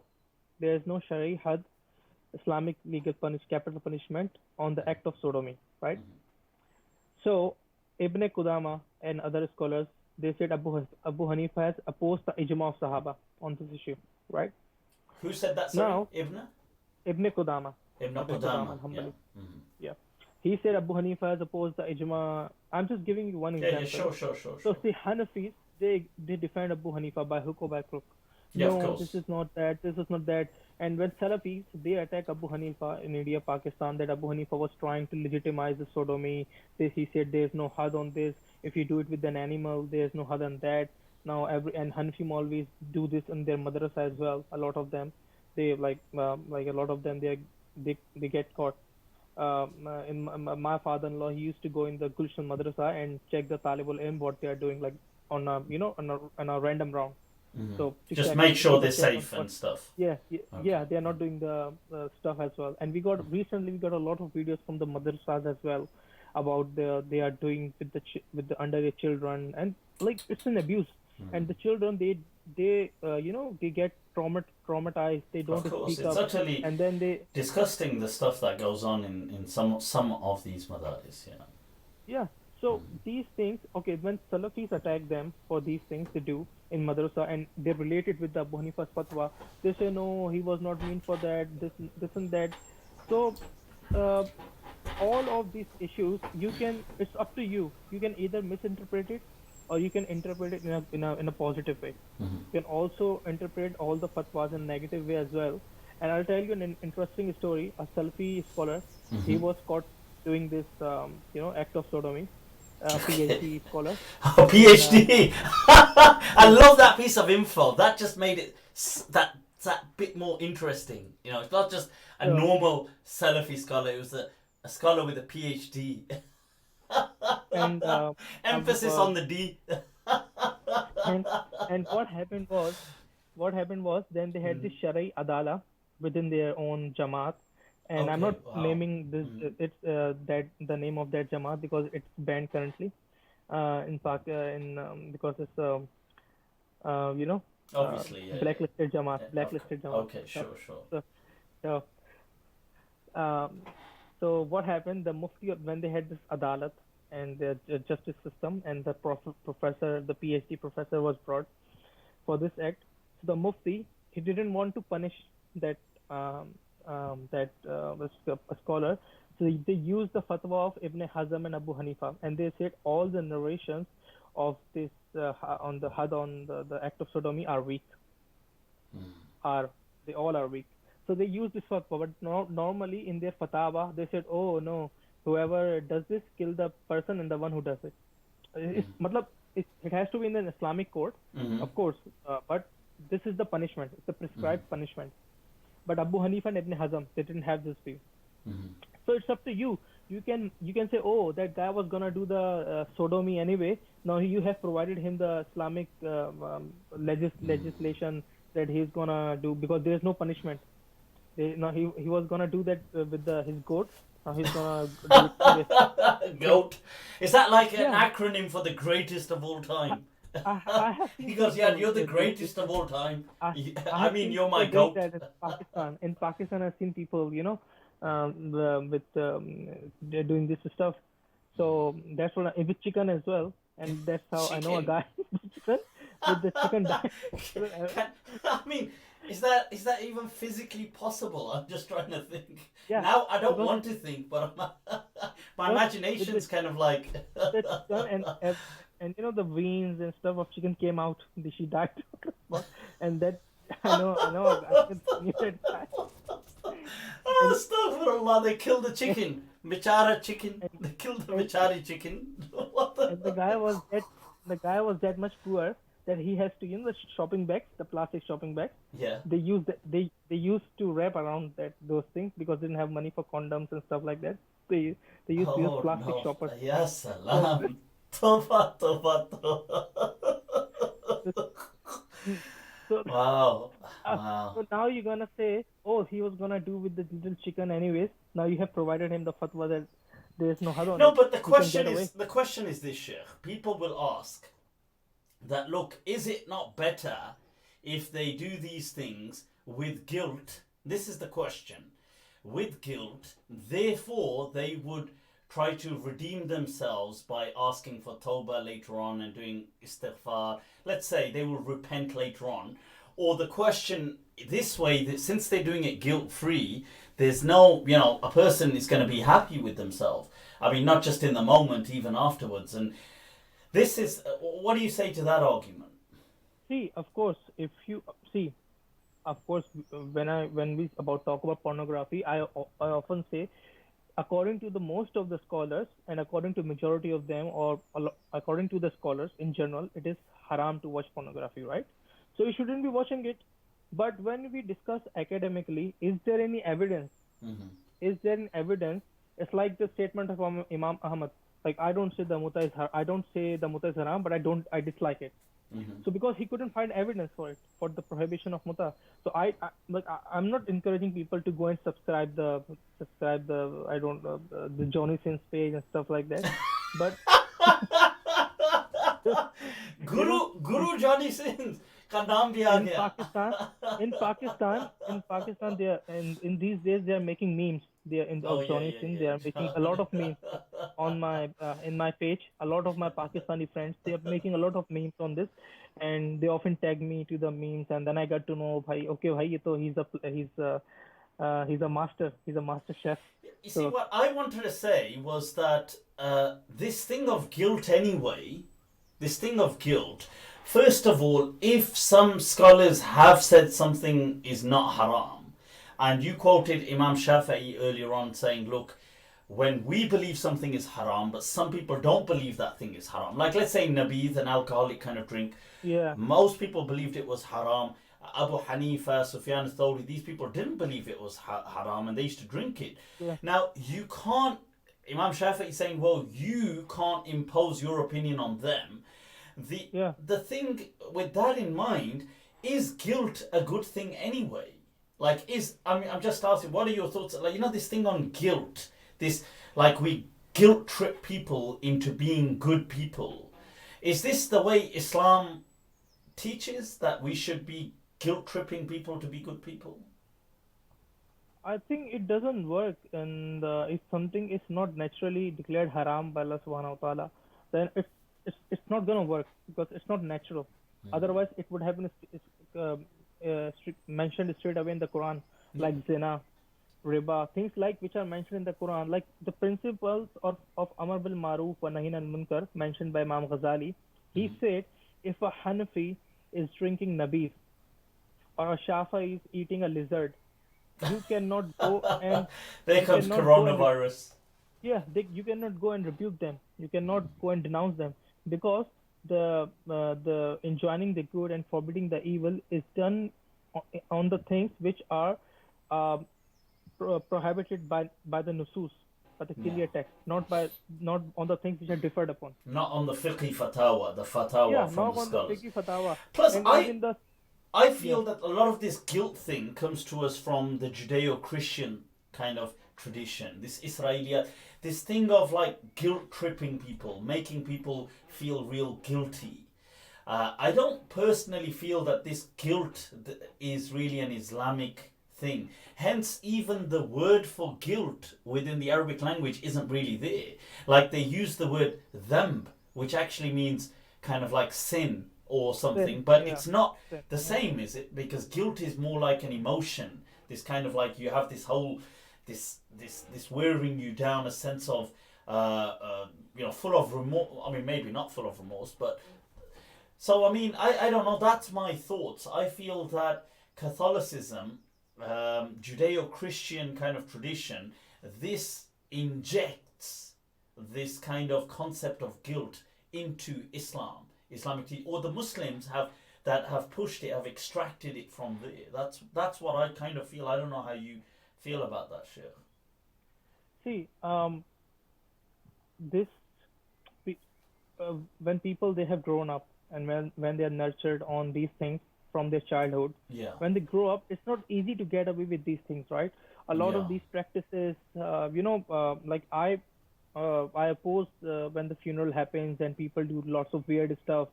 there's no Shari had, Islamic legal capital punishment on the act of sodomy, right? So Ibn Qudama and other scholars, they said Abu Hanifa has opposed the ijma of Sahaba on this issue, right? Who said that? Sorry, Now, Ibn Qudama. Ibn Qudama, Hanbali. Yeah. He said Abu Hanifa has opposed the ijma. I'm just giving you one example. Yeah, sure. So see, Hanafis, they defend Abu Hanifa by hook or by crook. Yeah, no, of course. This is not that. And when Salafis, they attack Abu Hanifa in India, Pakistan, that Abu Hanifa was trying to legitimize the sodomy. He said there's no had on this. If you do it with an animal, there's no had on that. Now and Hanafi Maulvis do this in their madrasa as well. A lot of them, they like a lot of them, they get caught. My father-in-law, he used to go in the Gulshan madrasa and check the Talibul Ilm what they are doing, like on a random round. So Just make sure they're safe and stuff. Yeah, Okay. they are not doing the stuff as well. And recently we got a lot of videos from the madrasas as well about they are doing with with the underage children, and like it's an abuse. And the children, they get traumatized. They Of don't course, speak it's up, utterly and then they disgusting the stuff that goes on in some of these madaris. yeah. So these things, okay, when Salafis attack them for these things they do in madrasa and they relate it with the Abu Hanifa's fatwa, they say no, he was not mean for that, this and that. So uh, all of these issues, it's up to you. You can either misinterpret it or you can interpret it in a positive way. You can also interpret all the fatwas in a negative way as well. And I'll tell you an interesting story. A Salafi scholar, he was caught doing this, act of sodomy. A Okay. PhD scholar, Oh, and PhD. I yeah, love that piece of info. That just made it that bit more interesting. It's not just a so normal Salafi scholar. It was a scholar with a PhD. and Emphasis on the D. and and what happened was then they had this Sharai Adala within their own Jamaat, and I'm Okay. not Wow. naming this it's that the name of that Jamaat because it's banned currently in Pak in because it's you know Obviously, yeah, yeah. blacklisted Jamaat. Okay, So, sure. so, so, um, so what happened? The Mufti when they had this Adalat and the justice system, and the professor, the PhD professor was brought for this act. So the Mufti, he didn't want to punish that was a scholar. So they used the fatwa of Ibn Hazm and Abu Hanifa, and they said all the narrations of this on the had on the act of sodomy are weak. Are They all are weak. So they use this fatwa, but normally in their fatwa they said, oh no, whoever does this, kill the person and the one who does it. Matlab, it has to be in an Islamic court, of course, but this is the punishment. It's the prescribed punishment. But Abu Hanifa and Ibn Hazm, they didn't have this view. So it's up to you. You can say, oh, that guy was gonna do the sodomy anyway. Now you have provided him the Islamic legislation that he's gonna do because there is no punishment. No, he was gonna do that with his goat. Now he's gonna do it anyway. So Goat. Is that like an yeah, acronym for the greatest of all I, time? I have He seen goes, yeah, people you're the doing this. greatest of all time. I I I have mean, seen you're my people doing goat. that in Pakistan. In Pakistan, I've seen people, with they're doing this stuff. So that's with chicken as well, and that's how I know a Chicken. guy with chicken with the chicken diet. Can, I mean, is that even physically possible? I'm just trying to think. Yeah, Now I don't because want to think, but my because with imagination's kind of like. the chicken and the veins and stuff of chicken came out. She died, and that I know a guy with that guy, Oh, and astaghfirullah, they killed the and chicken. Bichara chicken. and, They killed the and bichari chicken. What the? and the guy was that much poor that he has to the shopping bags, the plastic shopping bags. Yeah. They used to wrap around those things because they didn't have money for condoms and stuff like that. They used to use Oh plastic no. shoppers. Ya So, salam. Toba, toba, toba. so, Wow. uh, Wow. so now you're gonna say, oh, he was gonna do with the little chicken anyways. Now you have provided him the fatwa that there is no had on No, it. but the He can question get is away. the question is this, Sheikh. People will ask that, look, is it not better if they do these things with guilt? This is the question. With guilt, therefore they would try to redeem themselves by asking for tawbah later on and doing istighfar. Let's say they will repent later on. Or the question this way, that since they're doing it guilt free, there's no, a person is going to be happy with themselves. I mean, not just in the moment, even afterwards. And this is, what do you say to that argument? See, of course, if you see, of course, when we about talk about pornography, I often say, according to the most of the scholars and according to majority of them, or according to the scholars in general, it is haram to watch pornography, right? So you shouldn't be watching it. But when we discuss academically, is there any evidence? Is there an evidence? It's like the statement of Imam Ahmad. Like I don't say the muta is haram, but I dislike it. Mhm. So because he couldn't find evidence for it, for the prohibition of muta. So I'm not encouraging people to go and subscribe the I don't know the Johnny Sins page and stuff like that, but you know Guru Johnny Sins का नाम भी आ in गया. Pakistan, they are in these days they are making memes. They are in Oh of yeah, Johnny yeah, Singh. They yeah. are making a lot of memes on my in my page. A lot of my Pakistani friends they are making a lot of memes on this, and they often tag me to the memes. And then I got to know, bhai, okay, bhai, ye to he's a master chef. You see, So what I wanted to say was that this thing of guilt, anyway, this thing of guilt, first of all, if some scholars have said something is not haram, and you quoted Imam Shafi'i earlier on saying, look, when we believe something is haram, but some people don't believe that thing is haram, like let's say nabidh, an alcoholic kind of drink, yeah, most people believed it was haram. Abu Hanifa, Sufyan al-Thawri, these people didn't believe it was haram and they used to drink it. yeah, Now, you can't, Imam Shafi'i is saying, well, you can't impose your opinion on them. The, yeah. the thing with that in mind, is guilt a good thing anyway? I'm just asking, what are your thoughts? Like, this thing on guilt, this, like, we guilt trip people into being good people. Is this the way Islam teaches that we should be guilt tripping people to be good people? I think it doesn't work, and if something is not naturally declared haram by Allah Subhanahu wa Taala, then it's not gonna work because it's not natural. Otherwise, it would have been mentioned straight away in the Quran, like zina, riba, things like which are mentioned in the Quran, like the principles of Amr bil Maruf wa Nahi al Munkar mentioned by Imam Ghazali. He said, if a Hanafi is drinking nabis or a Shafi is eating a lizard, you cannot go and There you comes cannot go and coronavirus. yeah, you cannot go and rebuke them. You cannot go and denounce them because the enjoining the good and forbidding the evil is done on the things which are uh, prohibited by the nusus, by the Yeah. clear text, not on the things which are differed upon. Not on the fiqh fatawa, the fatawa Yeah, from not the on the scholars. fiqh fatawa, Plus, and I even the I yeah feel that a lot of this guilt thing comes to us from the Judeo-Christian kind of tradition. This Israeli, this thing of like guilt tripping people, making people feel real guilty. I don't personally feel that this guilt is really an Islamic thing. Hence, even the word for guilt within the Arabic language isn't really there. Like they use the word dhanb, which actually means kind of like sin or something, sin, but yeah it's not sin, the yeah same, is it? Because guilt is more like an emotion. This kind of like you have this whole this wearing you down, a sense of full of remorse. I mean, maybe not full of remorse, but so, I mean, I don't know, that's my thoughts. I feel that Catholicism, Judeo Christian kind of tradition, this injects this kind of concept of guilt into Islam, Islamic tea, or the Muslims have pushed it, have extracted it from there. That's what I kind of feel. I don't know how you feel about that, Sheikh. see this when people they have grown up and when they are nurtured on these things from their childhood, Yeah, when they grow up it's not easy to get away with these things, right? A lot yeah, of these practices, like I oppose when the funeral happens and people do lots of weird stuff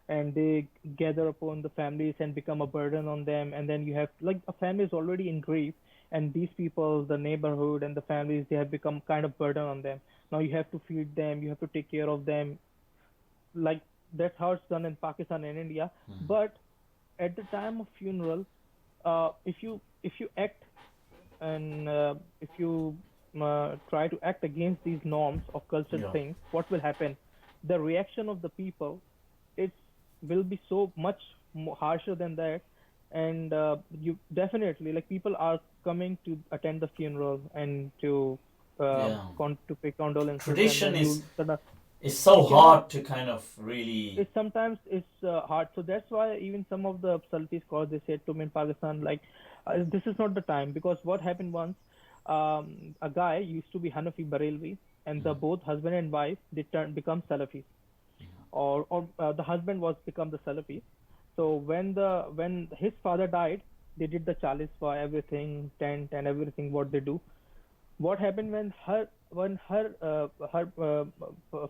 and they gather upon the families and become a burden on them, and then you have like a family is already in grief, and these people, the neighborhood and the families, they have become kind of burden on them. Now you have to feed them, you have to take care of them, like that's how it's done in Pakistan and India. But at the time of funeral, if you act and if you try to act against these norms of cultural yeah. things, what will happen? The reaction of the people, it will be so much harsher than that, and you definitely like people are coming to attend the funeral and to Yeah. to pay condolences, and Tradition then is is you so cannot hard to kind of really. it sometimes it's hard. So that's why even some of the Salafis scholars they said to me in Pakistan, like this is not the time, because what happened once, a guy used to be Hanafi Barelvi, and the both husband and wife they become Salafis. or the husband was become the Salafi. So when his father died, they did the chalis for everything, tent and everything what they do. What happened when her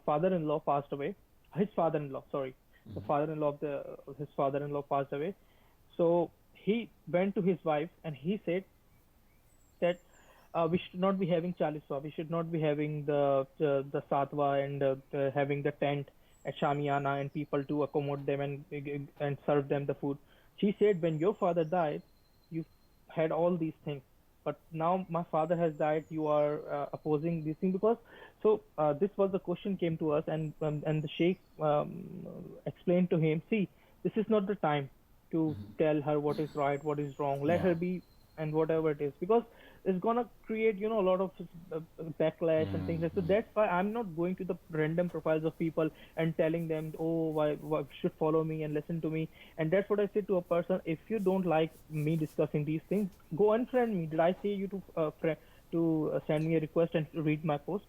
father-in-law passed away? His father-in-law, sorry, the father-in-law of the his father-in-law passed away. So he went to his wife and he said that we should not be having chaliswa. We should not be having the satwa and having the tent at Shamiana and people to accommodate them and serve them the food. She said, when your father died, you had all these things, but now my father has died. You are opposing these things because this was the question came to us and the sheikh explained to him, see, this is not the time to tell her what is right, what is wrong. Let Yeah. her be and whatever it is, because it's gonna create a lot of backlash and things like so. That's why I'm not going to the random profiles of people and telling them, oh, why should follow me and listen to me. And that's what I say to a person: if you don't like me discussing these things, go unfriend me. Did I say you to send me a request and read my post?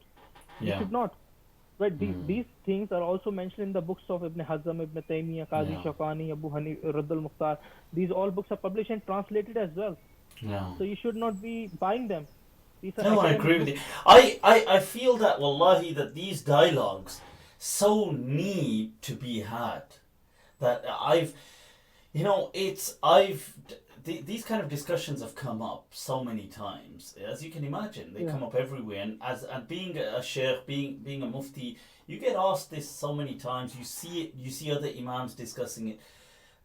You Yeah. should not. Right, these things are also mentioned in the books of Ibn Hazm, Ibn Taymiyyah, Qazi Yeah. Shawkani, Abu Hanif, Radd al-Mukhtar. These all books are published and translated as well. Yeah. So you should not be buying them. These are No, I academic agree with books. you. I feel that, wallahi, that these dialogues so need to be had. That these kind of discussions have come up so many times. As you can imagine, they Yeah, come up everywhere. And being a sheikh, being a mufti, you get asked this so many times. You see it. You see other imams discussing it.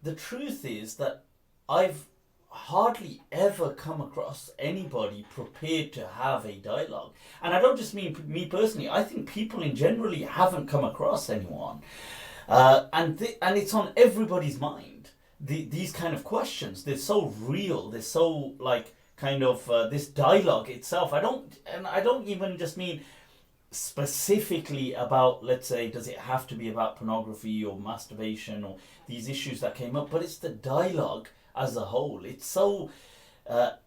The truth is that I've hardly ever come across anybody prepared to have a dialogue. And I don't just mean me personally. I think people in generally haven't come across anyone. And it's on everybody's mind. These kind of questions, they're so real. They're so like kind of this dialogue itself. I don't even just mean specifically about, let's say, does it have to be about pornography or masturbation or these issues that came up, but it's the dialogue as a whole. It's so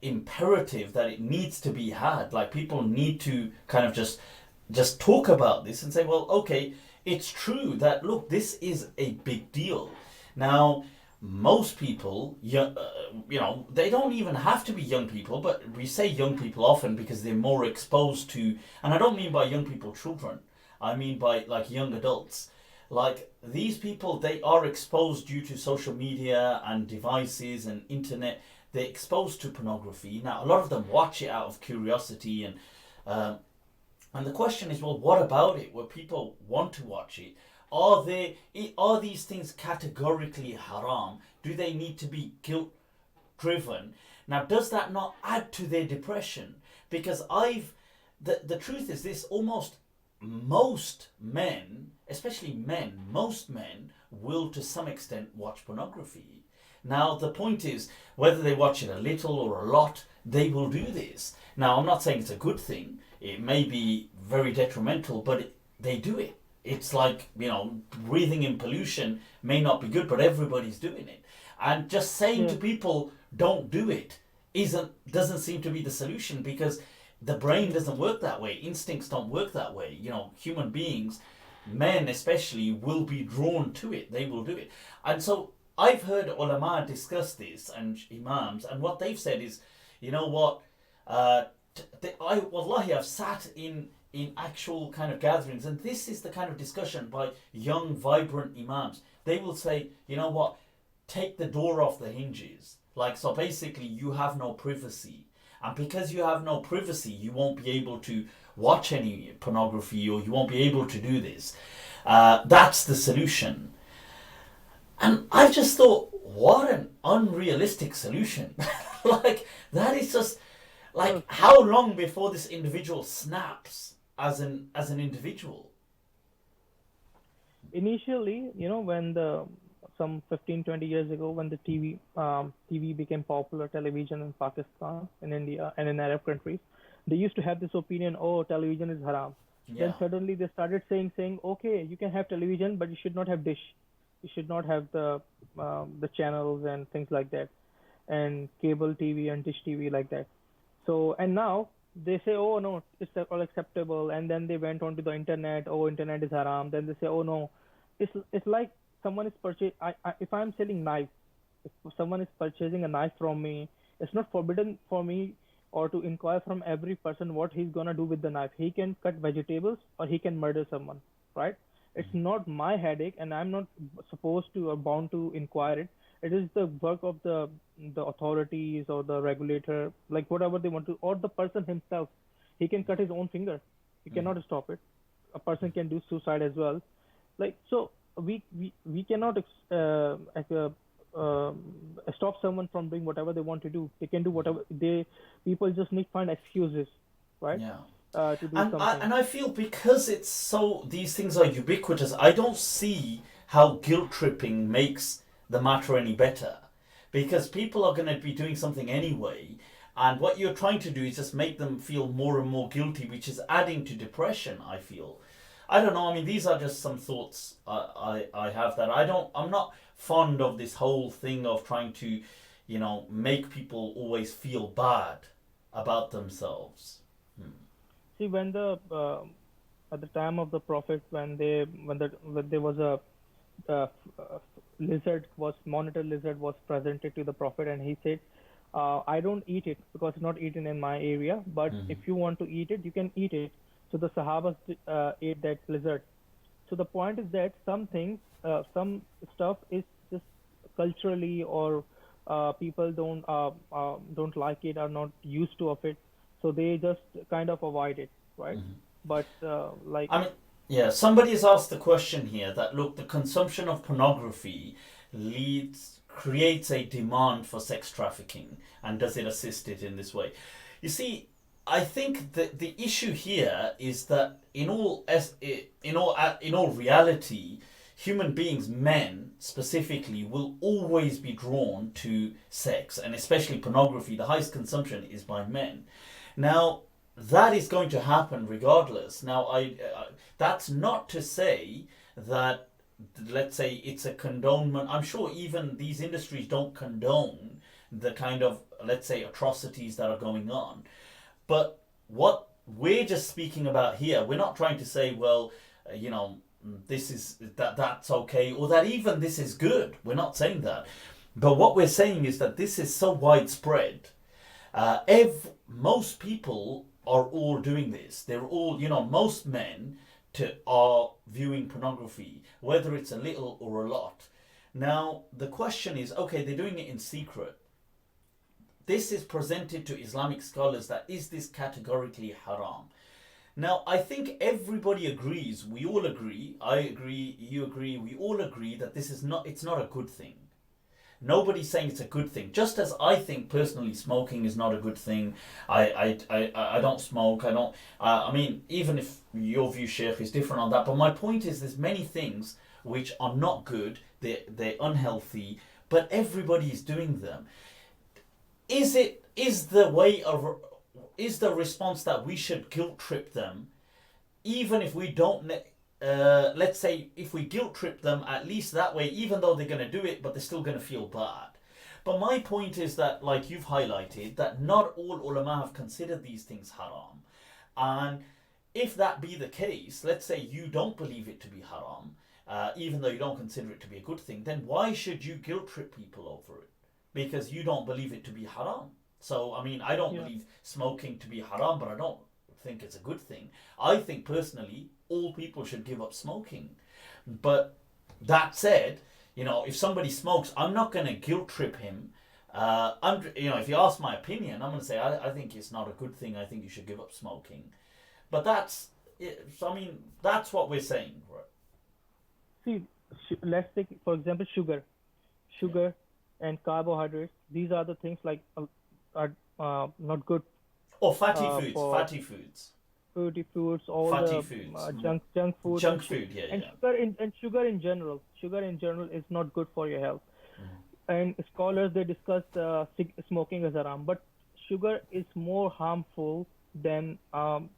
imperative that it needs to be had. Like, people need to kind of just talk about this and say, well, okay, it's true that, look, this is a big deal. Now, most people, they don't even have to be young people, but we say young people often because they're more exposed to, and I don't mean by young people children, I mean by like young adults. Like, these people, they are exposed due to social media and devices and internet. They're exposed to pornography. Now, a lot of them watch it out of curiosity, and the question is, well, what about it? Where people want to watch it, are these things categorically haram? Do they need to be guilt driven? Now, does that not add to their depression? Because the truth is this: almost most men, especially men, most men will to some extent watch pornography. Now, the point is, whether they watch it a little or a lot, they will do this. Now, I'm not saying it's a good thing. It may be very detrimental, but they do it. It's like, breathing in pollution may not be good, but everybody's doing it. And just saying to yeah, people, don't do it, doesn't seem to be the solution, because the brain doesn't work that way. Instincts don't work that way. Human beings, men especially, will be drawn to it. They will do it. And so I've heard ulama discuss this and imams, and what they've said is, you know what, wallahi, I've sat in actual kind of gatherings, and this is the kind of discussion by young, vibrant imams. They will say, you know what, take the door off the hinges. Like, so basically, you have no privacy. And because you have no privacy, you won't be able to watch any pornography, or you won't be able to do this. That's the solution. And I just thought, what an unrealistic solution. Like, that is just, like, sure. how long before this individual snaps as an individual? Initially, when some 15, 20 years ago, when the TV became popular, television in Pakistan, in India, and in Arab countries, they used to have this opinion, oh, television is haram. Then Yeah. suddenly they started saying, okay, you can have television, but you should not have dish. You should not have the channels and things like that, and cable TV and dish TV like that. So, and now they say, oh no, it's all acceptable. And then they went on to the internet. Oh, internet is haram. Then they say, oh no, it's like someone is purchasing. If I'm selling knives, if someone is purchasing a knife from me, it's not forbidden for me or to inquire from every person what he's gonna do with the knife. He can cut vegetables or he can murder someone, right? It's not my headache, and I'm not supposed to or bound to inquire it. It is the work of the authorities or the regulator, like whatever they want to, or the person himself. He can cut his own finger. He cannot stop it. A person can do suicide as well. Like so, we cannot stop someone from doing whatever they want to do. They can do whatever they. People just need to find excuses, right? Yeah. To do And something. I feel because it's so, these things are ubiquitous, I don't see how guilt tripping makes the matter any better. Because people are going to be doing something anyway, and what you're trying to do is just make them feel more and more guilty, which is adding to depression, I feel. I don't know, I mean, these are just some thoughts I have that I'm not fond of this whole thing of trying to, make people always feel bad about themselves. See, when the at the time of the Prophet, when there was a uh, uh, monitor lizard was presented to the Prophet, and he said, I don't eat it because it's not eaten in my area, but if you want to eat it, you can eat it. So the Sahabas ate that lizard. So the point is that some things, some stuff is just culturally, or people don't like it, are not used to of it, so they just kind of avoid it, right? But like, I mean, yeah, somebody has asked the question here that look, the consumption of pornography creates a demand for sex trafficking, and does it assist it in this way? You see, I think that the issue here is that in all reality, human beings, men specifically, will always be drawn to sex, and especially pornography. The highest consumption is by men. Now, that is going to happen regardless. Now, that's not to say that, let's say, it's a condonement. I'm sure even these industries don't condone the kind of, let's say, atrocities that are going on. But what we're just speaking about here, we're not trying to say, well, this is that's okay, or that even this is good. We're not saying that. But what we're saying is that this is so widespread. Most people are all doing this. They're all, most men are viewing pornography, whether it's a little or a lot. Now, the question is, okay, they're doing it in secret. This is presented to Islamic scholars that is this categorically haram. Now, I think everybody agrees, we all agree, I agree, you agree, we all agree that it's not a good thing. Nobody's saying it's a good thing. Just as I think personally smoking is not a good thing. I don't smoke. I don't. I mean, even if your view, Sheikh, is different on that. But my point is, there's many things which are not good. They're unhealthy. But everybody is doing them. Is the response that we should guilt trip them, even if we don't? Let's say if we guilt trip them, at least that way, even though they're going to do it, but they're still going to feel bad. But my point is that, like you've highlighted, that not all ulama have considered these things haram. And if that be the case, let's say you don't believe it to be haram, even though you don't consider it to be a good thing, then why should you guilt trip people over it? Because you don't believe it to be haram. So, I mean, I don't yeah. believe smoking to be haram, but I don't think it's a good thing. I think personally, all people should give up smoking. But that said, if somebody smokes, I'm not going to guilt trip him. If you ask my opinion, I'm going to say I think it's not a good thing. I think you should give up smoking. But that's, I mean, that's what we're saying, right? See, let's take for example sugar, Yeah. sugar and carbohydrates. These are the things like are not good Or fatty foods, for fatty foods, fruity foods, all fatty the foods, junk foods, junk food. Yeah, and yeah. sugar in general is not good for your health. Mhm. And scholars, they discuss smoking as haram, but sugar is more harmful than smoking,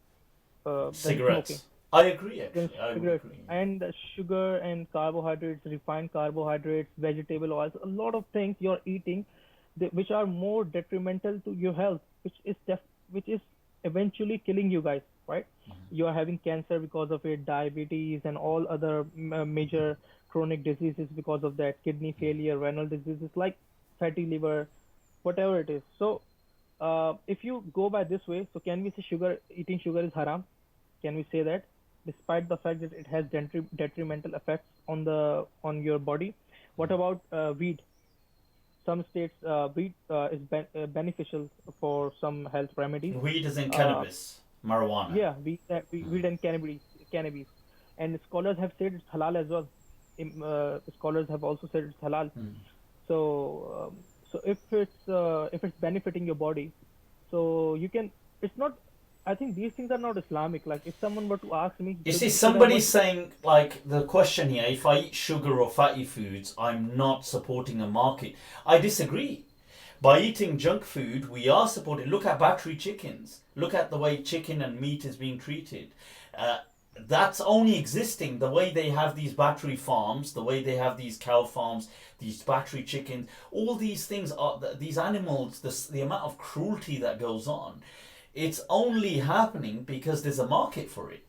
Cigarettes. I agree. than Actually, I would cigarettes. agree. And sugar and carbohydrates, refined carbohydrates, vegetable oils, a lot of things you're eating, which are more detrimental to your health, which is eventually killing you guys. right? You are having cancer because of it, diabetes, and all other major chronic diseases because of that, kidney failure, renal diseases like fatty liver, whatever it is. So, if you go by this way, so can we say eating sugar is haram? Can we say that, despite the fact that it has detrimental effects on your body? What about weed? Some states weed is beneficial for some health remedies. Weed is in Uh, cannabis, marijuana. yeah, weed and cannabis, and scholars have said it's halal as well. Scholars have also said it's halal. So, so if it's benefiting your body, so you can. It's not. I think these things are not Islamic. Like if someone were to ask me, You see, should I somebody's watch? saying, like, the question here, if I eat sugar or fatty foods, I'm not supporting a market. I disagree. By eating junk food, we are supporting. Look at battery chickens. Look at the way chicken and meat is being treated. That's only existing the way they have these battery farms, the way they have these cow farms, these battery chickens. All these things are these animals. The amount of cruelty that goes on. It's only happening because there's a market for it.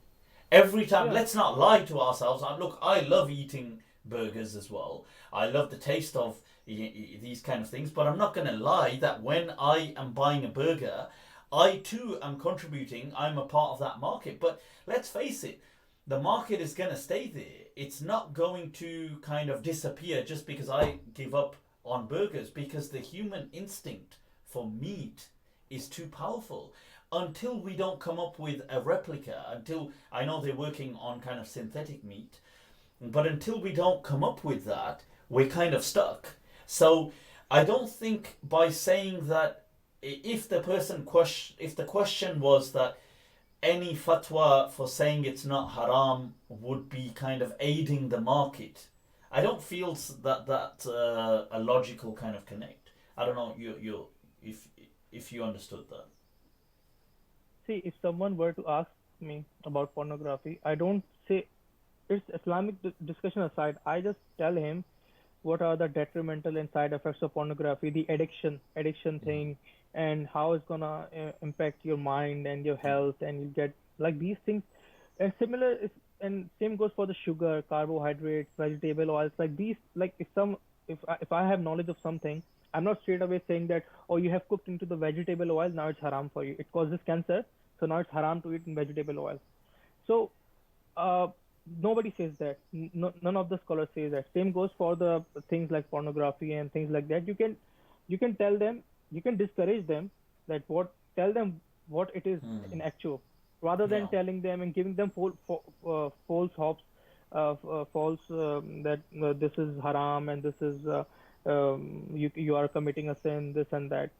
Every time, Yeah, let's not lie to ourselves. Look, I love eating burgers as well. I love the taste of these kind of things, but I'm not going to lie that when I am buying a burger, I too am contributing. I'm a part of that market. But let's face it, the market is going to stay there. It's not going to kind of disappear just because I give up on burgers, because the human instinct for meat is too powerful. Until we don't come up with a replica, until I know they're working on kind of synthetic meat, but until we don't come up with that, we're kind of stuck. So I don't think by saying that, if the question was that any fatwa for saying it's not haram would be kind of aiding the market, I don't feel that a logical kind of connect. I don't know if you understood that. see, if someone were to ask me about pornography, I don't say it's Islamic discussion aside. I just tell him what are the detrimental and side effects of pornography, the addiction thing, and how it's gonna impact your mind and your health, and you get like these things. And similar is, and same goes for the sugar, carbohydrates, vegetable oils. Like these, like if I have knowledge of something, I'm not straight away saying that, oh, you have cooked into the vegetable oil, now it's haram for you. It causes cancer, so now it's haram to eat in vegetable oil. So uh, nobody says that. No, none of the scholars say that. Same goes for the things like pornography and things like that. You can tell them, you can discourage them that what tell them what it is in actual, rather than Yeah. telling them and giving them false hopes, false that this is haram and this is you are committing a sin, this and that.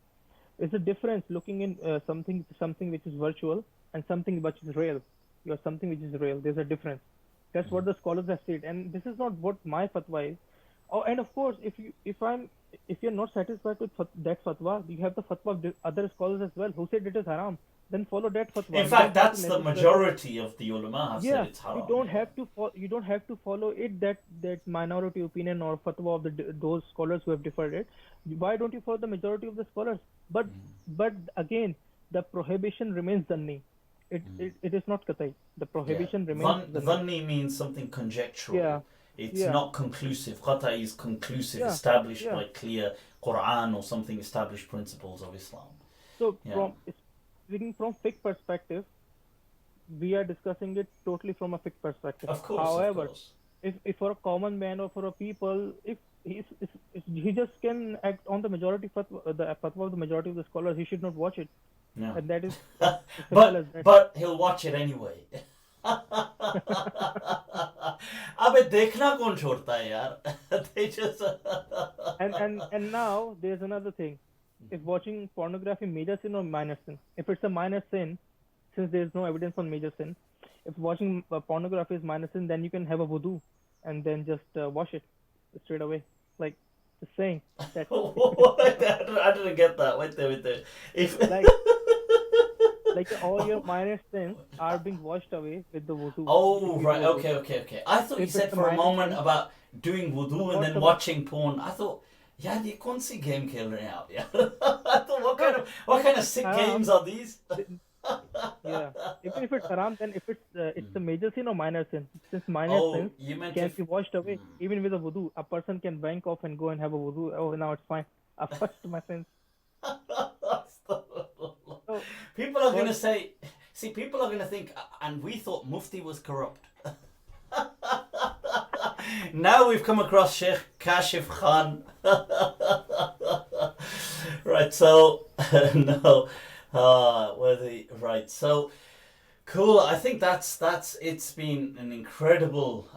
It's a difference looking in something which is virtual and something which is real. You are something which is real. There's a difference. That's what the scholars have said, and this is not what my fatwa is. Oh, and of course, if you're not satisfied with that fatwa, you have the fatwa of the other scholars as well who said it is haram. Then follow that fatwa. In You don't fact, have to that's the necessarily, majority of the ulama have said yeah, it's haram. Yeah. you don't have to follow it, that minority opinion or fatwa of those scholars who have differed it. Why don't you follow the majority of the scholars? But again, the prohibition remains zanni. It is not qat'i. The Yeah. prohibition remains zanni. Dhanni means something conjectural. Yeah, It's yeah, not conclusive. Qat'i is conclusive, yeah, established yeah. by clear Quran or something, established principles of Islam. So Yeah. from speaking from fiqh perspective, we are discussing it totally from a fiqh perspective. Of course, of However, course. if for a common man or for a people, if he just can act on the majority fatwa, the fatwa of the majority of the scholars, he should not watch it, Yeah. and that is as simple as that. But he'll watch it anyway. अबे देखना कौन छोड़ता है यार? They just And now there's another thing. Is watching pornography major sin or minor sin? If it's a minor sin, since there's no evidence on major sin, if watching pornography is minor sin, then you can have a wudu and then just wash it straight away. Like just saying that, I didn't get that. Wait there. If like all your minor sins are being washed away with the wudu. oh If you right, do wudu. okay. I thought you If said it's a for a minor moment sin, about doing wudu and not then the watching porn. I thought, yeah, कौन सी game खेल रहे हैं आप यार? I thought, what kind of sick haram. games are these? Yeah. Even if it's haram, then if it's a major sin or minor sin. Since minor Oh, sins you meant can if. be washed away, even with a wudu. A person can bank off and go and have a wudu. Oh, now it's fine. I washed my sins. So People are gonna what? say, see, people are gonna think, and we thought Mufti was corrupt. Now we've come across Shaykh Kashif Khan. Right, so no, right. So cool. I think that's it's been an incredible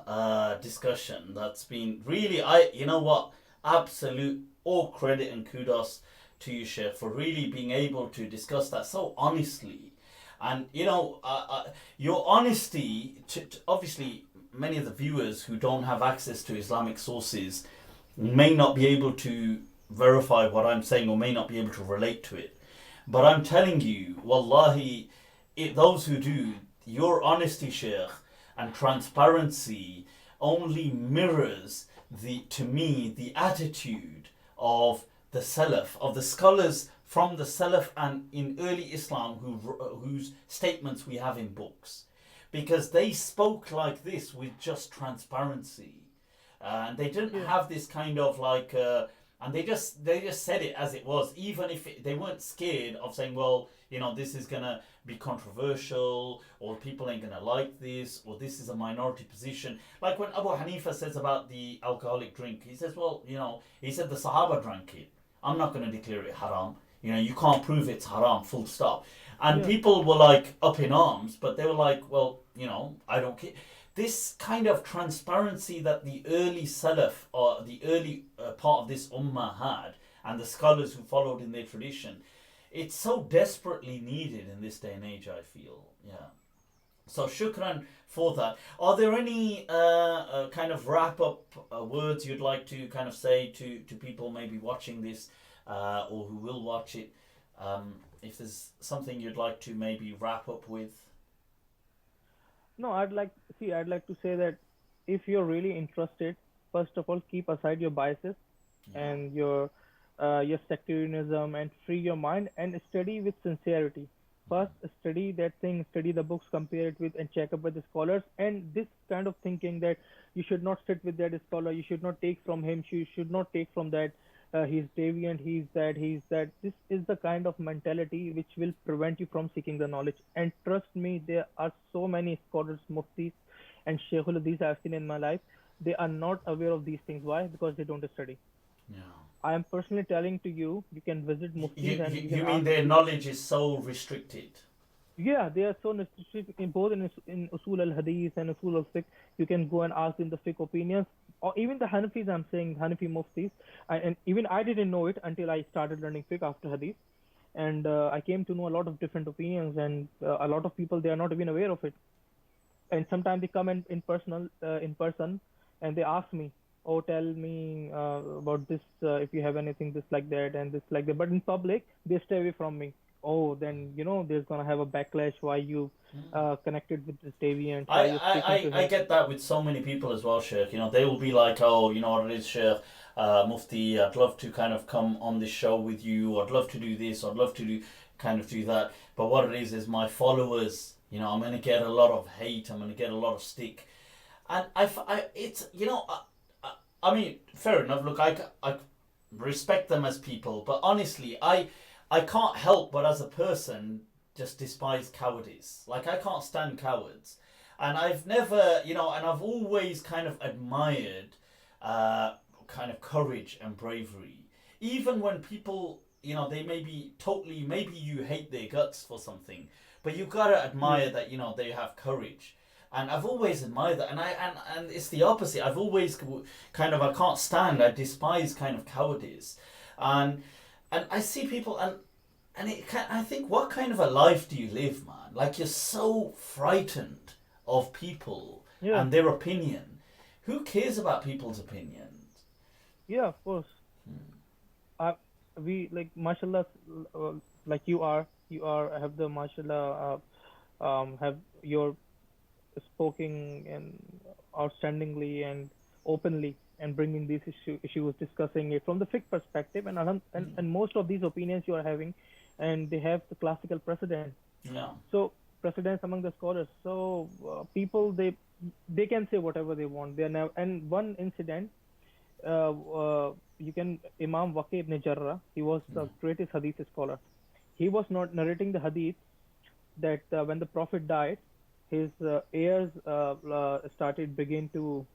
discussion. That's been really, you know what, absolute all credit and kudos to you, Sheikh, for really being able to discuss that so honestly. And your honesty, obviously, many of the viewers who don't have access to Islamic sources may not be able to verify what I'm saying or may not be able to relate to it. But I'm telling you, wallahi, those who do, your honesty, Sheikh, and transparency only mirrors to me the attitude of the Salaf, of the scholars from the Salaf and in early Islam whose statements we have in books, because they spoke like this with just transparency, and they didn't Yeah. have this kind of and they just said it as it was, even if they weren't scared of saying, well, this is gonna be controversial, or people ain't gonna like this, or this is a minority position. Like when Abu Hanifa says about the alcoholic drink, he says, well, he said the Sahaba drank it. I'm not gonna declare it haram. You can't prove it's haram, full stop. And Yeah. people were like up in arms, but they were like, well, I don't care. This kind of transparency that the early Salaf, or the early part of this ummah had, and the scholars who followed in their tradition, it's so desperately needed in this day and age, I feel. Yeah. So shukran for that. Are there any kind of wrap up words you'd like to kind of say to people maybe watching this, or who will watch it? If there's something you'd like to maybe wrap up with. No, I'd like to say that if you're really interested, first of all, keep aside your biases Yeah. and your sectarianism, and free your mind and study with sincerity. First, study that thing, study the books, compare it with, and check up with the scholars. And this kind of thinking that you should not sit with that scholar, you should not take from him, you should not take from that. He's deviant, he's that, he's that. This is the kind of mentality which will prevent you from seeking the knowledge. And trust me, there are so many scholars, muftis, and sheikhul hadith I've seen in my life. They are not aware of these things. Why? Because they don't study. Yeah. I am personally telling to you, you can visit You, muftis you, and you can you mean ask. their knowledge is so restricted? Yeah, they are so necessary in both in usul al hadith and usul al fiqh. You can go and ask them the fiqh opinions, or even the Hanafis. I'm saying Hanafi muftis, and even I didn't know it until I started learning fiqh after hadith, and I came to know a lot of different opinions, and a lot of people they are not even aware of it. And sometimes they come in person, and they ask me, oh, tell me about this, if you have anything this like that and this like that. But in public they stay away from me. Oh, then there's gonna have a backlash. Why you connected with this deviant? Why you speaking to I him? get that with so many people as well, Sheikh. They will be like, oh, you know what it is, Sheikh, Mufti, I'd love to kind of come on this show with you. I'd love to do this. I'd love to do that. But what it is my followers, I'm going to get a lot of hate. I'm going to get a lot of stick. And it's, I mean, fair enough. Look, I respect them as people. But honestly, I can't help but as a person just despise cowardice. Like, I can't stand cowards. And I've never, and I've always kind of admired kind of courage and bravery. Even when people, they may be totally, maybe you hate their guts for something, but you've got to Yeah, admire that, they have courage. And I've always admired that. And it's the opposite. I've always kind of, I can't stand, I despise kind of cowardice. And I see people, I think, what kind of a life do you live, man? Like, you're so frightened of people yeah, and their opinion. Who cares about people's opinions? yeah. Of course. Uh, we like mashallah, uh, like you are have the mashallah, have your speaking and outstandingly and openly and bringing these issues, discussing it from the fiqh perspective, and, and most of these opinions you are having, and they have the classical precedent. Yeah. So precedence among the scholars. So people they can say whatever they want. They are now, and one incident, you can Imam Waqi ibn Jarrah. He was the greatest hadith scholar. He was not narrating the hadith that when the Prophet died, his heirs begin to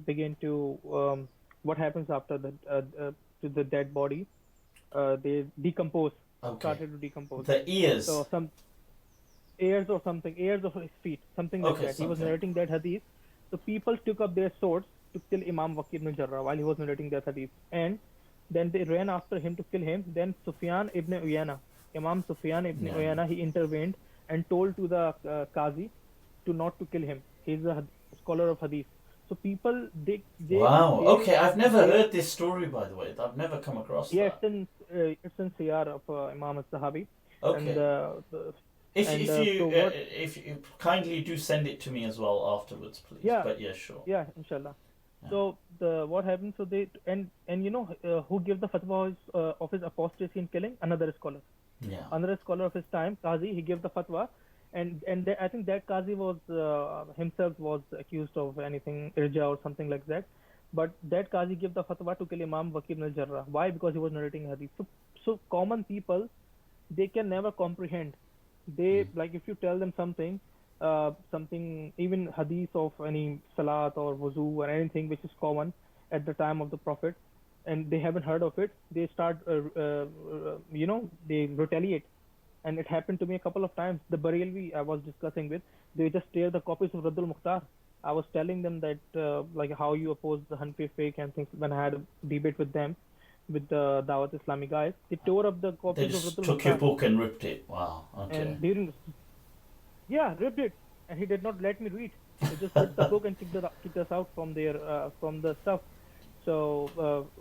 begin to what happens after the to the dead body. They decompose, Okay. started to decompose. The ears. So some heirs or something, heirs of his feet, something like Okay, that. He was something. narrating that hadith. So people took up their swords to kill Imam Waqi ibn Jarrah while he was narrating that hadith. And then they ran after him to kill him. Then Sufyan ibn Uyana, Imam Sufyan ibn Yeah. Uyana, he intervened and told to the Qazi to not to kill him. He's a scholar of hadith. So people, Wow. Okay, I've never heard this story, by the way. I've never come across yeah, that. it's in Siyar of Imam al-Sahabi. Okay. And If you kindly do send it to me as well afterwards, please. Yeah. But yeah, sure. Yeah, inshallah. Yeah. So what happened? So they and you know who gave the fatwa of his apostasy in killing? Another scholar. Yeah. Another scholar of his time, Qazi. He gave the fatwa, and I think that Qazi was himself was accused of anything irja or something like that. But that Qazi gave the fatwa to kill Imam Waqi ibn al-Jarrah. Why? Because he was narrating hadith. So common people, they can never comprehend. They like if you tell them something, something even hadith of any salat or wuzu or anything which is common at the time of the Prophet, and they haven't heard of it, they start, they retaliate. And it happened to me a couple of times. The Barelvi I was discussing with, they just tear the copies of Raddul Mukhtar. I was telling them that like how you oppose the Hanfi fiqh and things. When I had a debate with them, with the Dawat Islami guys, they tore up the They copies of just Raddul took your Mukhtar. book and ripped it. Wow. Okay. And during, yeah, ripped it, and he did not let me read. He just ripped the book and kicked us out from their from the stuff, so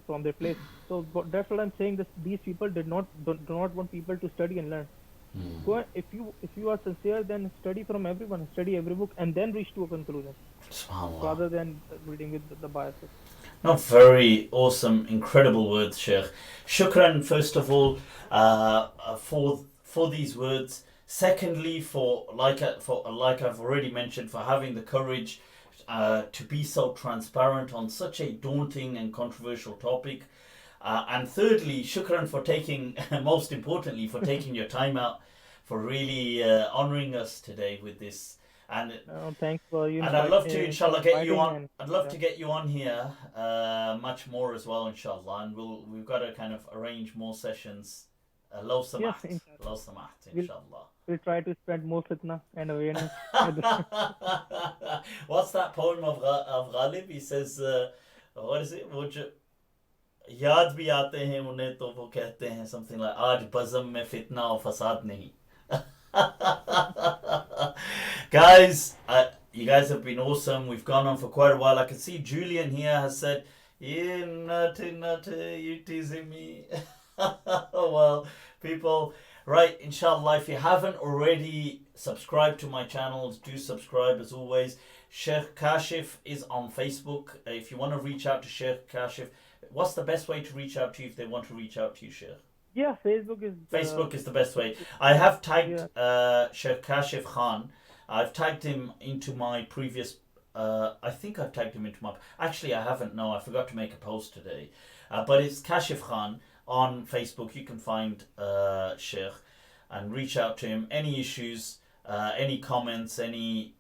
from their place. So that's what I'm saying. These people do not want people to study and learn. Go if you are sincere, then study from everyone, study every book, and then reach to a conclusion, SubhanAllah. rather than reading with the biases. Not very awesome, incredible words, Sheikh. Shukran, first of all, for these words. Secondly, for like I've already mentioned, for having the courage to be so transparent on such a daunting and controversial topic. And thirdly, shukran for taking, most importantly, for taking your time out, for really honouring us today with this. And Thanks for you. and I'd love to, inshallah, get you on. and- I'd love to get you on here much more as well, inshallah. And we've got to kind of arrange more sessions. Low samaht, inshallah. low samaht, We'll- inshallah. We'll try to spread more fitna and awareness. What's that poem of Ghalib? He says, what is it? वो जो याद भी आते हैं उन्हें तो वो कहते हैं something like आज बज़म में फितना और फसाद नहीं. Guys, you guys have been awesome. We've gone on for quite a while. I can see Julian here has said, "You nutty, you teasing me." Well, people, right, inshallah, if you haven't already subscribed to my channels, do subscribe as always. Shaykh Kashif is on Facebook. If you want to reach out to Shaykh Kashif, what's the best way to reach out to you if they want to reach out to you, Shaykh? Yeah, Facebook is the best way. I have tagged Shaykh Kashif Khan. I've tagged him into my previous. I think I've tagged him into my. Actually, I haven't. No, I forgot to make a post today. But it's Kashif Khan on Facebook. You can find Shaykh and reach out to him. Any issues, any comments, any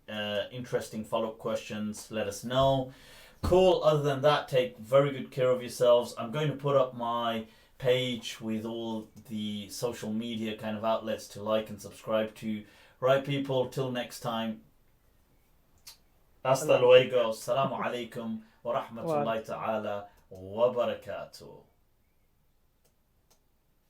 interesting follow-up questions, let us know. Cool. Other than that, take very good care of yourselves. I'm going to put up my page with all the social media kind of outlets to like and subscribe to. Right, people, till next time. Hasta luego. Assalamu alaikum wa rahmatullahi ta'ala wa barakatuh.